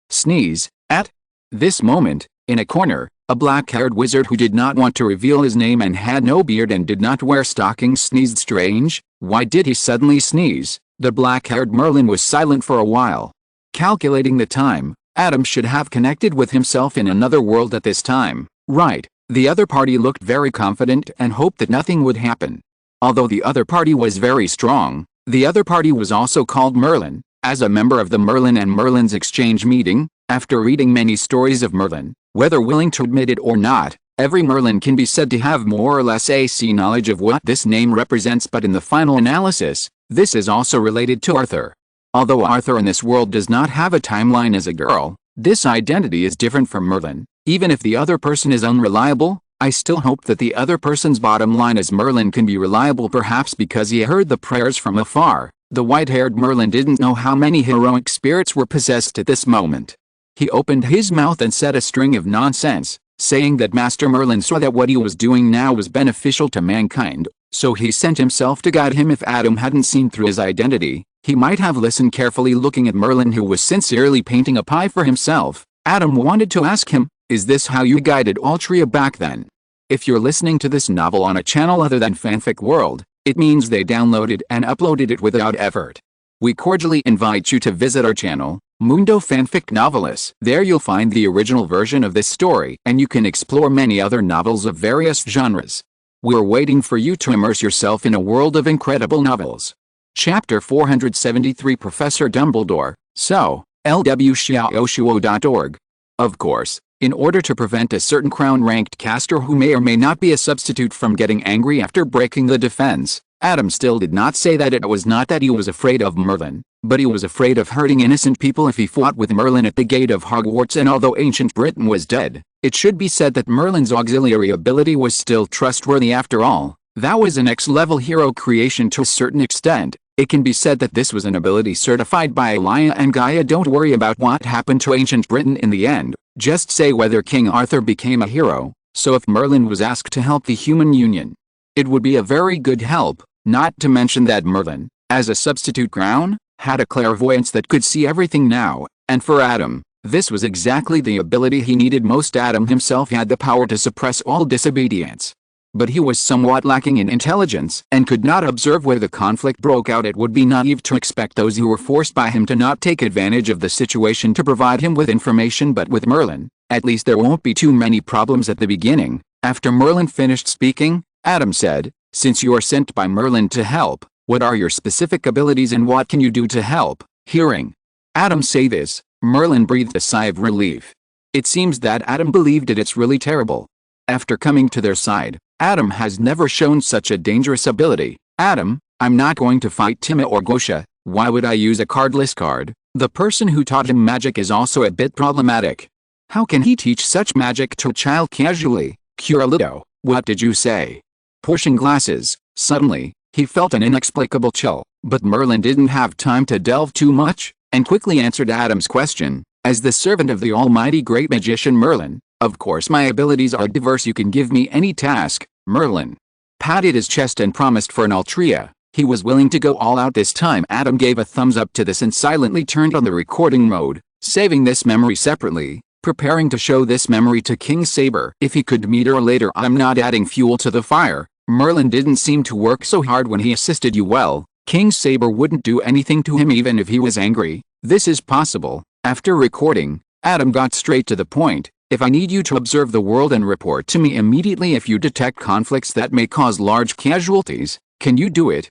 Sneeze. At this moment, in a corner, a black-haired wizard who did not want to reveal his name and had no beard and did not wear stockings sneezed. Strange, why did he suddenly sneeze? The black-haired Merlin was silent for a while. Calculating the time, Adam should have connected with himself in another world at this time, right? The other party looked very confident and hoped that nothing would happen. Although the other party was very strong, the other party was also called Merlin. As a member of the Merlin and Merlin's exchange meeting, after reading many stories of Merlin, whether willing to admit it or not, every Merlin can be said to have more or less a knowledge of what this name represents. But in the final analysis, this is also related to Arthur. Although Arthur in this world does not have a timeline as a girl, this identity is different from Merlin. Even if the other person is unreliable, I still hope that the other person's bottom line as Merlin can be reliable, perhaps because he heard the prayers from afar. The white-haired Merlin didn't know how many heroic spirits were possessed at this moment. He opened his mouth and said a string of nonsense, saying that Master Merlin saw that what he was doing now was beneficial to mankind, so he sent himself to guide him. If Adam hadn't seen through his identity, he might have listened carefully, looking at Merlin, who was sincerely painting a pie for himself. Adam wanted to ask him, is this how you guided Altria back then? If you're listening to this novel on a channel other than Fanfic World, it means they downloaded and uploaded it without effort. We cordially invite you to visit our channel, Mundo Fanfic Novelist. There you'll find the original version of this story, and you can explore many other novels of various genres. We're waiting for you to immerse yourself in a world of incredible novels. Chapter 473, Professor Dumbledore. So, lwxiaoshuo.org. Of course, in order to prevent a certain crown-ranked caster who may or may not be a substitute from getting angry after breaking the defense, Adam still did not say that it was not that he was afraid of Merlin, but he was afraid of hurting innocent people if he fought with Merlin at the gate of Hogwarts. And although ancient Britain was dead, it should be said that Merlin's auxiliary ability was still trustworthy. After all, that was an X-level hero creation to a certain extent. It can be said that this was an ability certified by Elia and Gaia. Don't worry about what happened to ancient Britain in the end, just say whether King Arthur became a hero. So if Merlin was asked to help the human union, it would be a very good help, not to mention that Merlin, as a substitute crown, had a clairvoyance that could see everything now, and for Adam, this was exactly the ability he needed most. Adam himself had the power to suppress all disobedience, but he was somewhat lacking in intelligence and could not observe where the conflict broke out. It would be naive to expect those who were forced by him to not take advantage of the situation to provide him with information. But with Merlin, at least there won't be too many problems at the beginning. After Merlin finished speaking, Adam said, since you are sent by Merlin to help, what are your specific abilities and what can you do to help? Hearing Adam say this, Merlin breathed a sigh of relief. It seems that Adam believed it's really terrible. After coming to their side, Adam has never shown such a dangerous ability. Adam, I'm not going to fight Tima or Gosha, Why would I use a cardless card? The person who taught him magic is also a bit problematic. How can he teach such magic to a child casually? Curalito, what did you say? Pushing glasses. Suddenly, he felt an inexplicable chill, but Merlin didn't have time to delve too much, and quickly answered Adam's question. As the servant of the almighty great magician Merlin, of course my abilities are diverse. You can give me any task. Merlin patted his chest and promised for an altria. He was willing to go all out this time. Adam gave a thumbs up to this and silently turned on the recording mode, saving this memory separately, preparing to show this memory to King Saber if he could meet her later. I'm not adding fuel to the fire. Merlin didn't seem to work so hard when he assisted you. Well, King Saber wouldn't do anything to him even if he was angry. This is possible. After recording, Adam got straight to the point. If I need you to observe the world and report to me immediately if you detect conflicts that may cause large casualties, can you do it?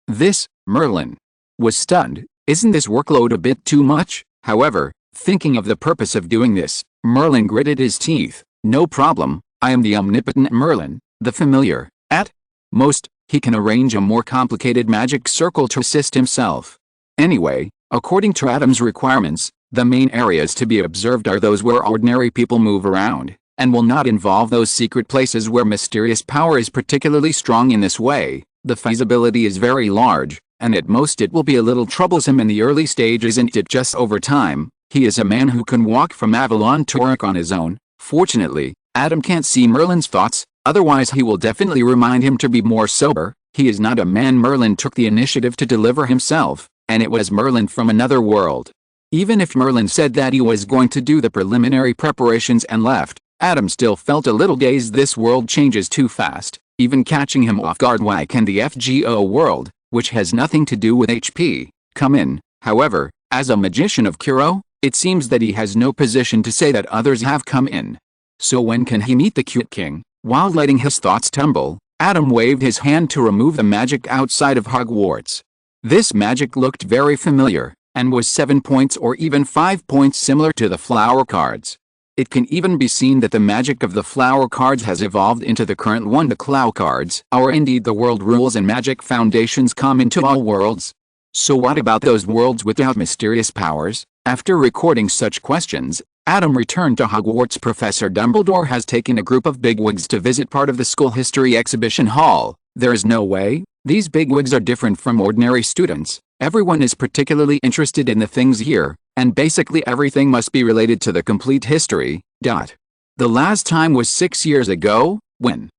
This, Merlin was stunned. Isn't this workload a bit too much? However, thinking of the purpose of doing this, Merlin gritted his teeth. No problem, I am the omnipotent Merlin, the familiar. At most, he can arrange a more complicated magic circle to assist himself. Anyway, according to Adam's requirements, the main areas to be observed are those where ordinary people move around, and will not involve those secret places where mysterious power is particularly strong. In this way, the feasibility is very large, and at most it will be a little troublesome in the early stage. Isn't it just over time? He is a man who can walk from Avalon to Uruk on his own. Fortunately, Adam can't see Merlin's thoughts, otherwise he will definitely remind him to be more sober. He is not a man. Merlin took the initiative to deliver himself, and it was Merlin from another world. Even if Merlin said that he was going to do the preliminary preparations and left, Adam still felt a little dazed. This world changes too fast, even catching him off guard. Why can the FGO world, which has nothing to do with HP, come in? However, as a magician of Kuro, it seems that he has no position to say that others have come in. So when can he meet the cute king? While letting his thoughts tumble, Adam waved his hand to remove the magic outside of Hogwarts. This magic looked very familiar, and was 7 points or even 5 points similar to the flower cards. It can even be seen that the magic of the flower cards has evolved into the current one, the Clow Cards, or indeed the world rules and magic foundations common to all worlds. So what about those worlds without mysterious powers? After recording such questions, Adam returned to Hogwarts. Professor Dumbledore has taken a group of bigwigs to visit part of the school history exhibition hall. There is no way. These bigwigs are different from ordinary students. Everyone is particularly interested in the things here, and basically everything must be related to the complete history. The last time was 6 years ago, when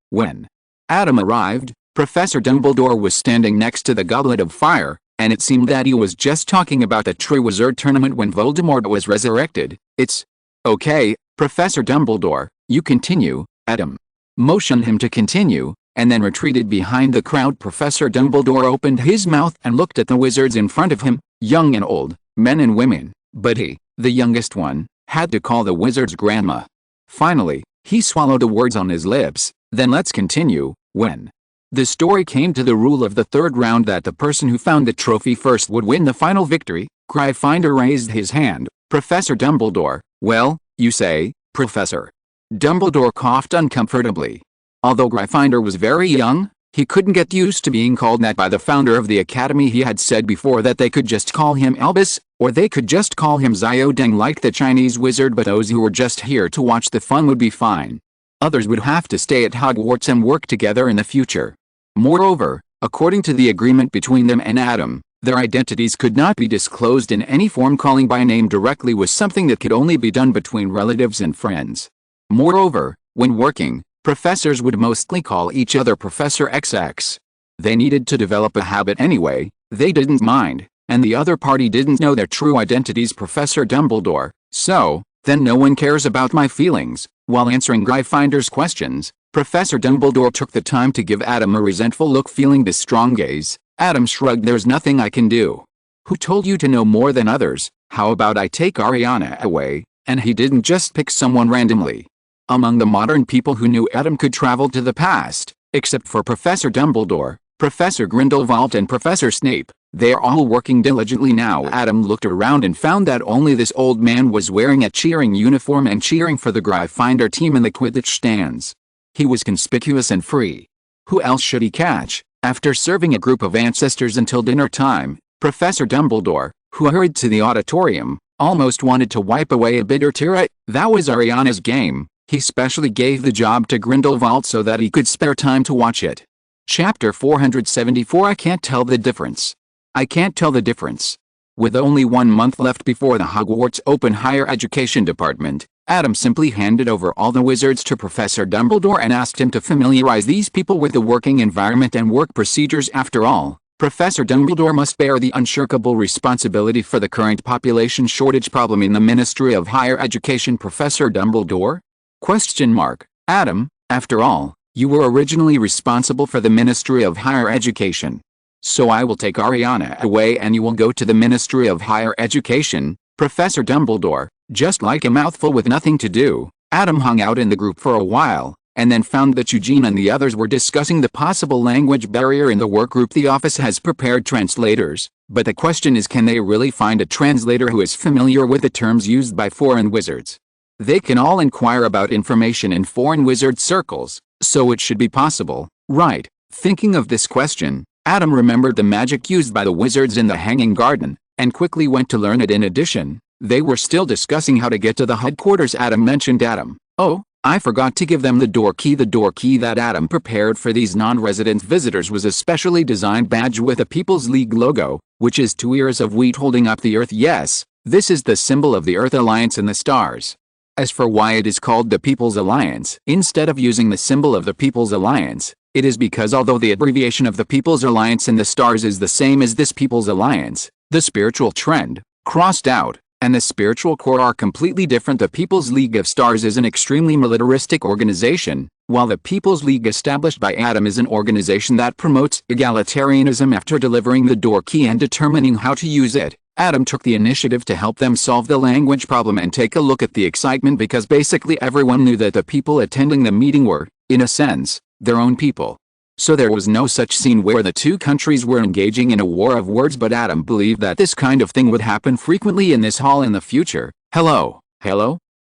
Adam arrived, Professor Dumbledore was standing next to the Goblet of Fire, and it seemed that he was just talking about the Triwizard Tournament when Voldemort was resurrected. It's okay, Professor Dumbledore, you continue. Adam motioned him to continue, and then retreated behind the crowd. Professor Dumbledore opened his mouth and looked at the wizards in front of him, young and old, men and women, but he, the youngest one, had to call the wizards grandma. Finally, he swallowed the words on his lips. Then let's continue. When the story came to the rule of the third round that the person who found the trophy first would win the final victory, Gryffindor raised his hand. Professor Dumbledore, well, you say, Professor. Dumbledore coughed uncomfortably. Although Gryffindor was very young, he couldn't get used to being called that by the founder of the academy. He had said before that they could just call him Albus, or they could just call him Xiaodeng like the Chinese wizard, but those who were just here to watch the fun would be fine. Others would have to stay at Hogwarts and work together in the future. Moreover, according to the agreement between them and Adam, their identities could not be disclosed in any form. Calling by name directly was something that could only be done between relatives and friends. Moreover, when working, professors would mostly call each other Professor XX. They needed to develop a habit anyway. They didn't mind, and the other party didn't know their true identities. Professor Dumbledore, so, then no one cares about my feelings. While answering Gryffindor's questions, Professor Dumbledore took the time to give Adam a resentful look. Feeling this strong gaze, Adam shrugged. There's nothing I can do. Who told you to know more than others? How about I take Ariana away? And he didn't just pick someone randomly. Among the modern people who knew Adam could travel to the past, except for Professor Dumbledore, Professor Grindelwald and Professor Snape, they are all working diligently now. Adam looked around and found that only this old man was wearing a cheering uniform and cheering for the Gryffindor team in the Quidditch stands. He was conspicuous and free. Who else should he catch? After serving a group of ancestors until dinner time, Professor Dumbledore, who hurried to the auditorium, almost wanted to wipe away a bitter tear. That was Ariana's game. He specially gave the job to Grindelwald so that he could spare time to watch it. Chapter 474. I can't tell the difference. I can't tell the difference. With only 1 month left before the Hogwarts Open Higher Education Department, Adam simply handed over all the wizards to Professor Dumbledore and asked him to familiarize these people with the working environment and work procedures. After all, Professor Dumbledore must bear the unshakable responsibility for the current population shortage problem in the Ministry of Higher Education. Professor Dumbledore? ? Adam, after all, you were originally responsible for the Ministry of Higher Education. So I will take Ariana away and you will go to the Ministry of Higher Education. Professor Dumbledore, just like a mouthful with nothing to do, Adam hung out in the group for a while, and then found that Eugene and the others were discussing the possible language barrier in the workgroup. The office has prepared translators, but the question is, can they really find a translator who is familiar with the terms used by foreign wizards? They can all inquire about information in foreign wizard circles, so it should be possible, right? Thinking of this question, Adam remembered the magic used by the wizards in the Hanging Garden, and quickly went to learn it. In addition, they were still discussing how to get to the headquarters. Adam mentioned oh, I forgot to give them the door key. The door key that Adam prepared for these non-resident visitors was a specially designed badge with a People's League logo, which is 2 ears of wheat holding up the earth. Yes, this is the symbol of the Earth Alliance and the stars. As for why it is called the People's Alliance, instead of using the symbol of the People's Alliance, it is because although the abbreviation of the People's Alliance and the stars is the same as this People's Alliance, the spiritual trend, crossed out, and the spiritual core are completely different. The People's League of Stars is an extremely militaristic organization, while the People's League established by Adam is an organization that promotes egalitarianism. After delivering the door key and determining how to use it, Adam took the initiative to help them solve the language problem. And take a look at the excitement, because basically everyone knew that the people attending the meeting were, in a sense, their own people. So there was no such scene where the two countries were engaging in a war of words, but Adam believed that this kind of thing would happen frequently in this hall in the future. Hello,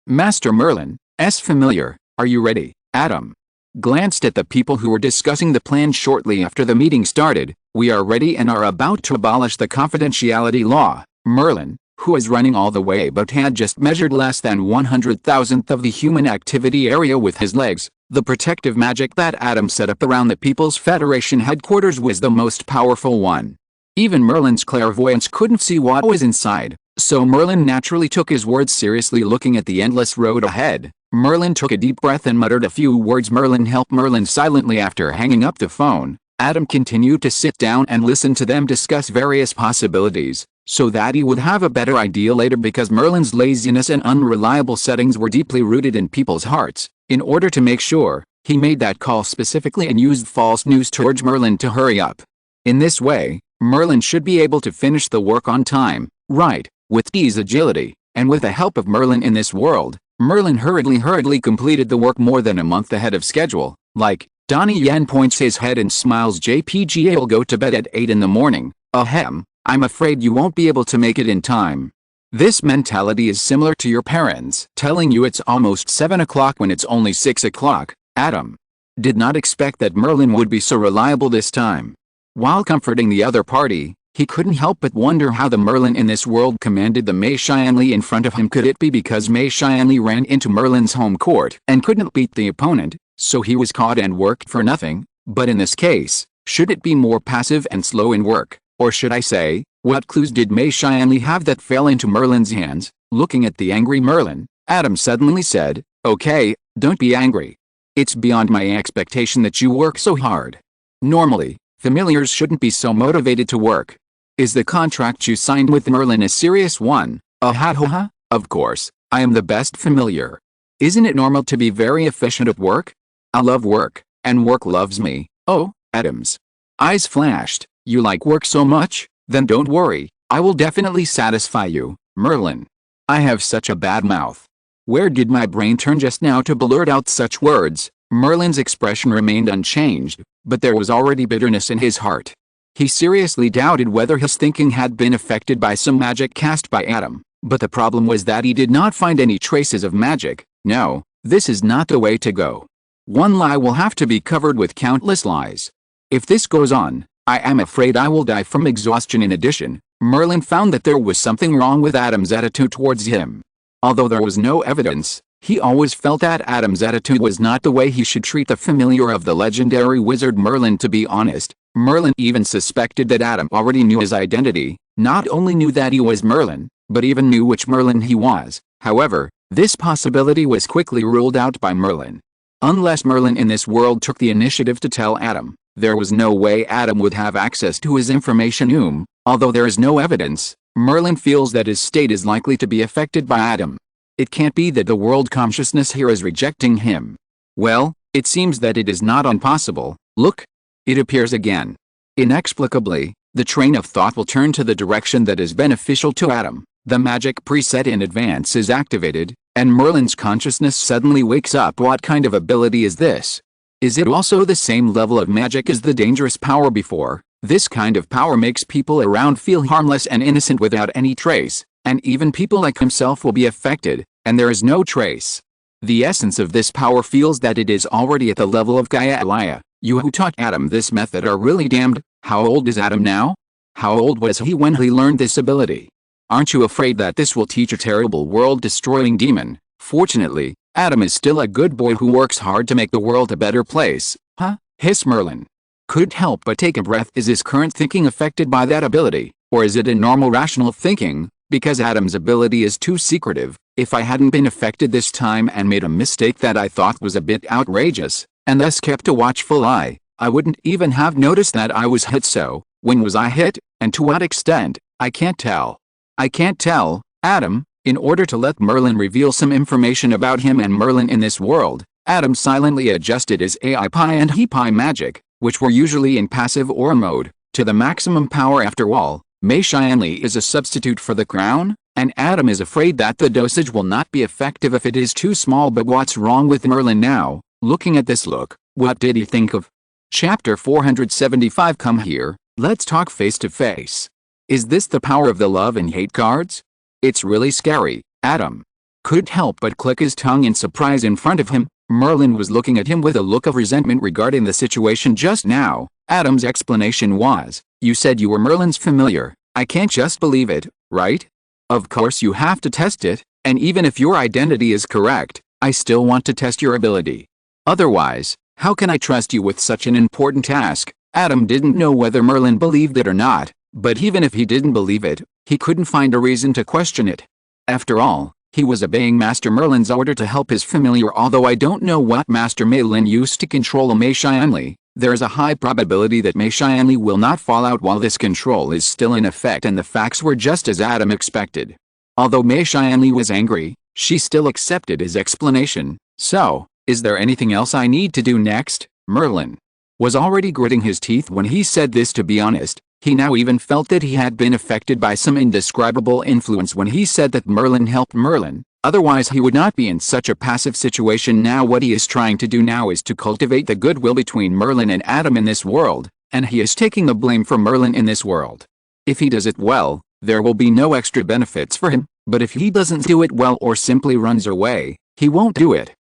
Master Merlin, familiar, are you ready? Adam glanced at the people who were discussing the plan shortly after the meeting started. We are ready and are about to abolish the confidentiality law. Merlin, who was running all the way but had just measured less than 100,000th of the human activity area with his legs, the protective magic that Adam set up around the People's Federation headquarters was the most powerful one. Even Merlin's clairvoyance couldn't see what was inside, so Merlin naturally took his words seriously. Looking at the endless road ahead, Merlin took a deep breath and muttered a few words. Merlin helped Merlin silently. After hanging up the phone, Adam continued to sit down and listen to them discuss various possibilities, so that he would have a better idea later. Because Merlin's laziness and unreliable settings were deeply rooted in people's hearts, in order to make sure, he made that call specifically and used false news to urge Merlin to hurry up. In this way, Merlin should be able to finish the work on time, right, with ease, agility, and with the help of Merlin in this world, Merlin hurriedly completed the work more than a month ahead of schedule. Like, Donnie Yen points his head and smiles. JPGA'll go to bed at 8 in the morning. Ahem, I'm afraid you won't be able to make it in time. This mentality is similar to your parents telling you it's almost 7 o'clock when it's only 6 o'clock. Adam did not expect that Merlin would be so reliable this time. While comforting the other party, he couldn't help but wonder how the Merlin in this world commanded the Mei Xianli in front of him. Could it be because Mei Xianli ran into Merlin's home court and couldn't beat the opponent, so he was caught and worked for nothing? But in this case, should it be more passive and slow in work? Or should I say, what clues did Mei Xianli have that fell into Merlin's hands? Looking at the angry Merlin, Adam suddenly said, "Okay, don't be angry. It's beyond my expectation that you work so hard. Normally, familiars shouldn't be so motivated to work. Is the contract you signed with Merlin a serious one?" "Ahahaha, of course, I am the best familiar. Isn't it normal to be very efficient at work? I love work, and work loves me." "Oh, Adam's eyes flashed. You like work so much? Then don't worry, I will definitely satisfy you, Merlin. I have such a bad mouth. Where did my brain turn just now to blurt out such words?" Merlin's expression remained unchanged, but there was already bitterness in his heart. He seriously doubted whether his thinking had been affected by some magic cast by Adam, but the problem was that he did not find any traces of magic. No, this is not the way to go. One lie will have to be covered with countless lies. If this goes on, I am afraid I will die from exhaustion. In addition, Merlin found that there was something wrong with Adam's attitude towards him. Although there was no evidence, he always felt that Adam's attitude was not the way he should treat the familiar of the legendary wizard Merlin. To be honest, Merlin even suspected that Adam already knew his identity, not only knew that he was Merlin, but even knew which Merlin he was. However, this possibility was quickly ruled out by Merlin. Unless Merlin in this world took the initiative to tell Adam, there was no way Adam would have access to his information. Although there is no evidence, Merlin feels that his state is likely to be affected by Adam. It can't be that the world consciousness here is rejecting him. Well, it seems that it is not impossible. Look! It appears again. Inexplicably, the train of thought will turn to the direction that is beneficial to Adam. The magic preset in advance is activated, and Merlin's consciousness suddenly wakes up. What kind of ability is this? Is it also the same level of magic as the dangerous power before? This kind of power makes people around feel harmless and innocent without any trace, and even people like himself will be affected, and there is no trace. The essence of this power feels that it is already at the level of Gaia. You who taught Adam this method are really damned. How old is Adam now? How old was he when he learned this ability? Aren't you afraid that this will teach a terrible world-destroying demon? Fortunately, Adam is still a good boy who works hard to make the world a better place. Huh? Hissed Merlin. Couldn't help but take a breath. Is his current thinking affected by that ability, or is it a normal rational thinking? Because Adam's ability is too secretive. If I hadn't been affected this time and made a mistake that I thought was a bit outrageous, and thus kept a watchful eye, I wouldn't even have noticed that I was hit. So, when was I hit, and to what extent? I can't tell. I can't tell, Adam. In order to let Merlin reveal some information about him and Merlin in this world, Adam silently adjusted his AI Pi and He Pi magic, which were usually in passive aura mode, to the maximum power. After all, Mei Xianli is a substitute for the crown, and Adam is afraid that the dosage will not be effective if it is too small. But what's wrong with Merlin now? Looking at this look, what did he think of? Chapter 475. Come here, let's talk face to face. Is this the power of the love and hate cards? It's really scary. Adam couldn't help but click his tongue in surprise. In front of him, Merlin was looking at him with a look of resentment regarding the situation just now. Adam's explanation was, "You said you were Merlin's familiar. I can't just believe it, right? Of course you have to test it, and even if your identity is correct, I still want to test your ability. Otherwise, how can I trust you with such an important task?" Adam didn't know whether Merlin believed it or not, but even if he didn't believe it, he couldn't find a reason to question it. After all, he was obeying Master Merlin's order to help his familiar. Although I don't know what Master Merlin used to control Mei Xianli, there is a high probability that Mei Xianli will not fall out while this control is still in effect, and the facts were just as Adam expected. Although Mei Xianli was angry, she still accepted his explanation. "So, is there anything else I need to do next?" Merlin was already gritting his teeth when he said this. To be honest, he now even felt that he had been affected by some indescribable influence when he said that Merlin helped Merlin. Otherwise he would not be in such a passive situation now. What he is trying to do now is to cultivate the goodwill between Merlin and Adam in this world, and he is taking the blame for Merlin in this world. If he does it well, there will be no extra benefits for him, but if he doesn't do it well or simply runs away, he won't do it.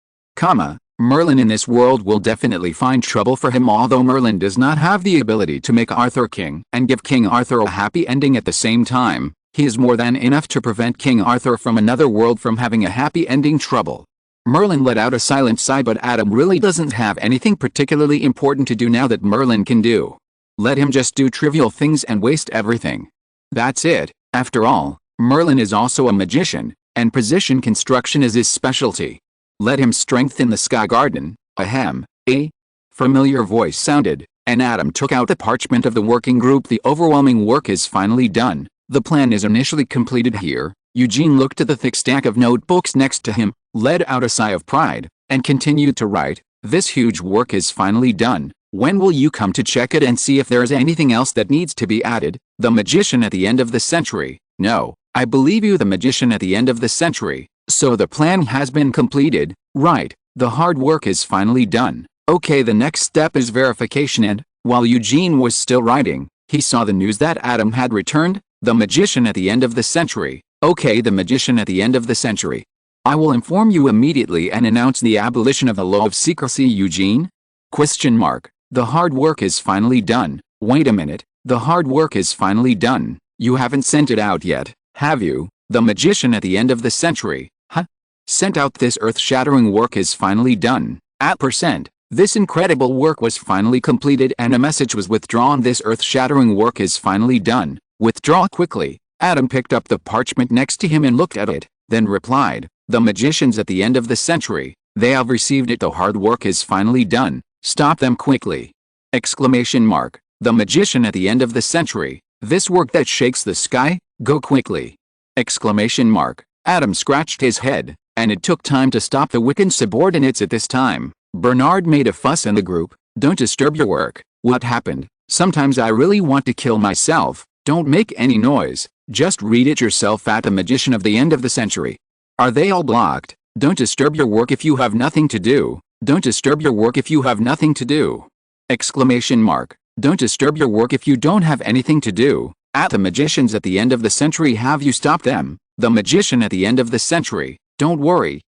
Merlin in this world will definitely find trouble for him. Although Merlin does not have the ability to make Arthur king and give King Arthur a happy ending at the same time, he is more than enough to prevent King Arthur from another world from having a happy ending. Trouble. Merlin let out a silent sigh, but Adam really doesn't have anything particularly important to do now that Merlin can do. Let him just do trivial things and waste everything. That's it. After all, Merlin is also a magician, and precision construction is his specialty. Let him strengthen the sky garden. Ahem. A familiar voice sounded, and Adam took out the parchment of the working group. The overwhelming work is finally done. The plan is initially completed here. Eugene looked at the thick stack of notebooks next to him, let out a sigh of pride, and continued to write. This huge work is finally done. When will you come to check it and see if there is anything else that needs to be added? The magician at the end of the century. No, I believe you, the magician at the end of the century. So the plan has been completed, right? The hard work is finally done. Okay, the next step is verification. And, while Eugene was still writing, he saw the news that Adam had returned. The magician at the end of the century. Okay, the magician at the end of the century. I will inform you immediately and announce the abolition of the law of secrecy. Eugene? Question mark. The hard work is finally done. Wait a minute, the hard work is finally done. You haven't sent it out yet, have you? The magician at the end of the century, huh? Sent out. This earth-shattering work is finally done. At %. This incredible work was finally completed and a message was withdrawn. This earth-shattering work is finally done. Withdraw quickly. Adam picked up the parchment next to him and looked at it, then replied, the magicians at the end of the century, they have received it. The hard work is finally done. Stop them quickly! Exclamation mark. The magician at the end of the century, this work that shakes the sky, go quickly! Exclamation mark. Adam scratched his head, and it took time to stop the wicked subordinates at this time. Bernard made a fuss in the group. Don't disturb your work. What happened? Sometimes I really want to kill myself. Don't make any noise. Just read it yourself. At the magician of the end of the century. Are they all blocked? Don't disturb your work if you have nothing to do. Don't disturb your work if you have nothing to do. Exclamation mark. Don't disturb your work if you don't have anything to do. At the magicians at the end of the century, have you stopped them? The magician at the end of the century. Don't worry,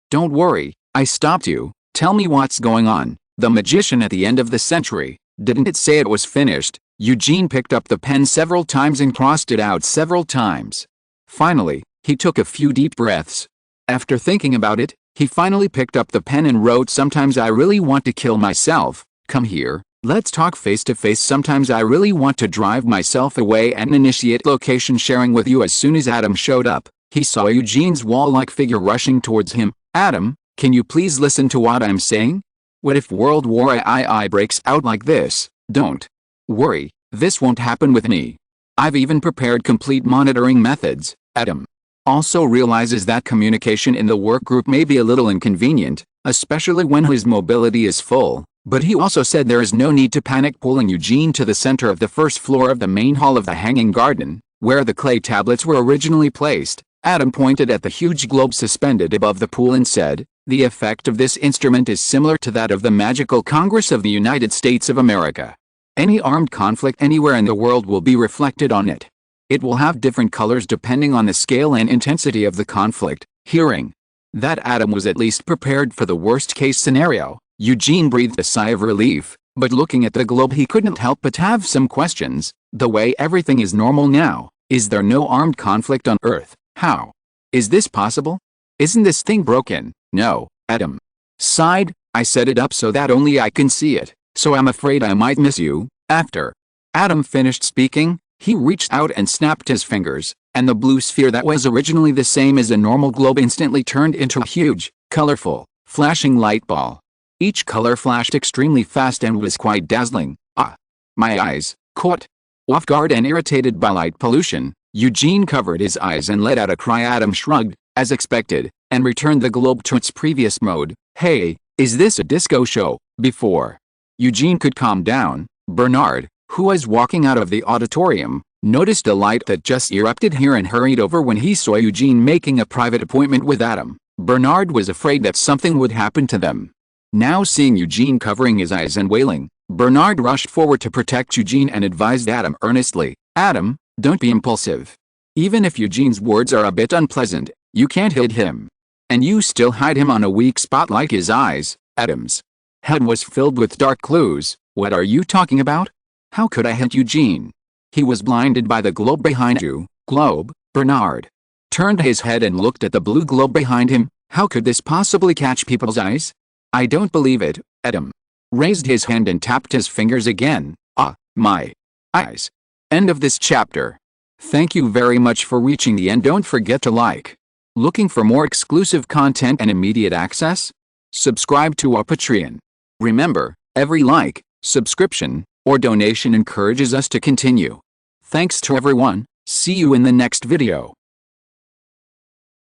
I stopped you. Tell me what's going on. The magician at the end of the century. Didn't it say it was finished? Eugene picked up the pen several times and crossed it out several times. Finally, he took a few deep breaths. After thinking about it, he finally picked up the pen and wrote, sometimes I really want to kill myself. Come here, let's talk face to face. Sometimes I really want to drive myself away and initiate location sharing with you. As soon as Adam showed up, he saw Eugene's wall-like figure rushing towards him. Adam, can you please listen to what I'm saying? What if World War II breaks out like this? Don't worry, this won't happen with me. I've even prepared complete monitoring methods. Adam also realizes that communication in the work group may be a little inconvenient, especially when his mobility is full, but he also said there is no need to panic. Pulling Eugene to the center of the first floor of the main hall of the Hanging Garden, where the clay tablets were originally placed, Adam pointed at the huge globe suspended above the pool and said, the effect of this instrument is similar to that of the Magical Congress of the United States of America. Any armed conflict anywhere in the world will be reflected on it. It will have different colors depending on the scale and intensity of the conflict. Hearing that Adam was at least prepared for the worst-case scenario, Eugene breathed a sigh of relief, but looking at the globe he couldn't help but have some questions. The way everything is normal now, is there no armed conflict on Earth? How is this possible? Isn't this thing broken? No, Adam sighed, I set it up so that only I can see it, so I'm afraid I might miss you. After Adam finished speaking, he reached out and snapped his fingers, and the blue sphere that was originally the same as a normal globe instantly turned into a huge, colorful, flashing light ball. Each color flashed extremely fast and was quite dazzling. My eyes, caught off guard and irritated by light pollution, Eugene covered his eyes and let out a cry. Adam shrugged, as expected, and returned the globe to its previous mode. Hey, is this a disco show? Before Eugene could calm down, Bernard, who was walking out of the auditorium, noticed a light that just erupted here and hurried over when he saw Eugene making a private appointment with Adam. Bernard was afraid that something would happen to them. Now seeing Eugene covering his eyes and wailing, Bernard rushed forward to protect Eugene and advised Adam earnestly, Adam, don't be impulsive. Even if Eugene's words are a bit unpleasant, you can't hit him. And you still hide him on a weak spot like his eyes. Adam's head was filled with dark clues. What are you talking about? How could I hit Eugene? He was blinded by the globe behind you. Globe? Bernard turned his head and looked at the blue globe behind him. How could this possibly catch people's eyes? I don't believe it. Adam raised his hand and tapped his fingers again. My eyes. End of this chapter. Thank you very much for reaching the end. Don't forget to like. Looking for more exclusive content and immediate access? Subscribe to our Patreon. Remember, every like, subscription, or donation encourages us to continue. Thanks to everyone. See you in the next video.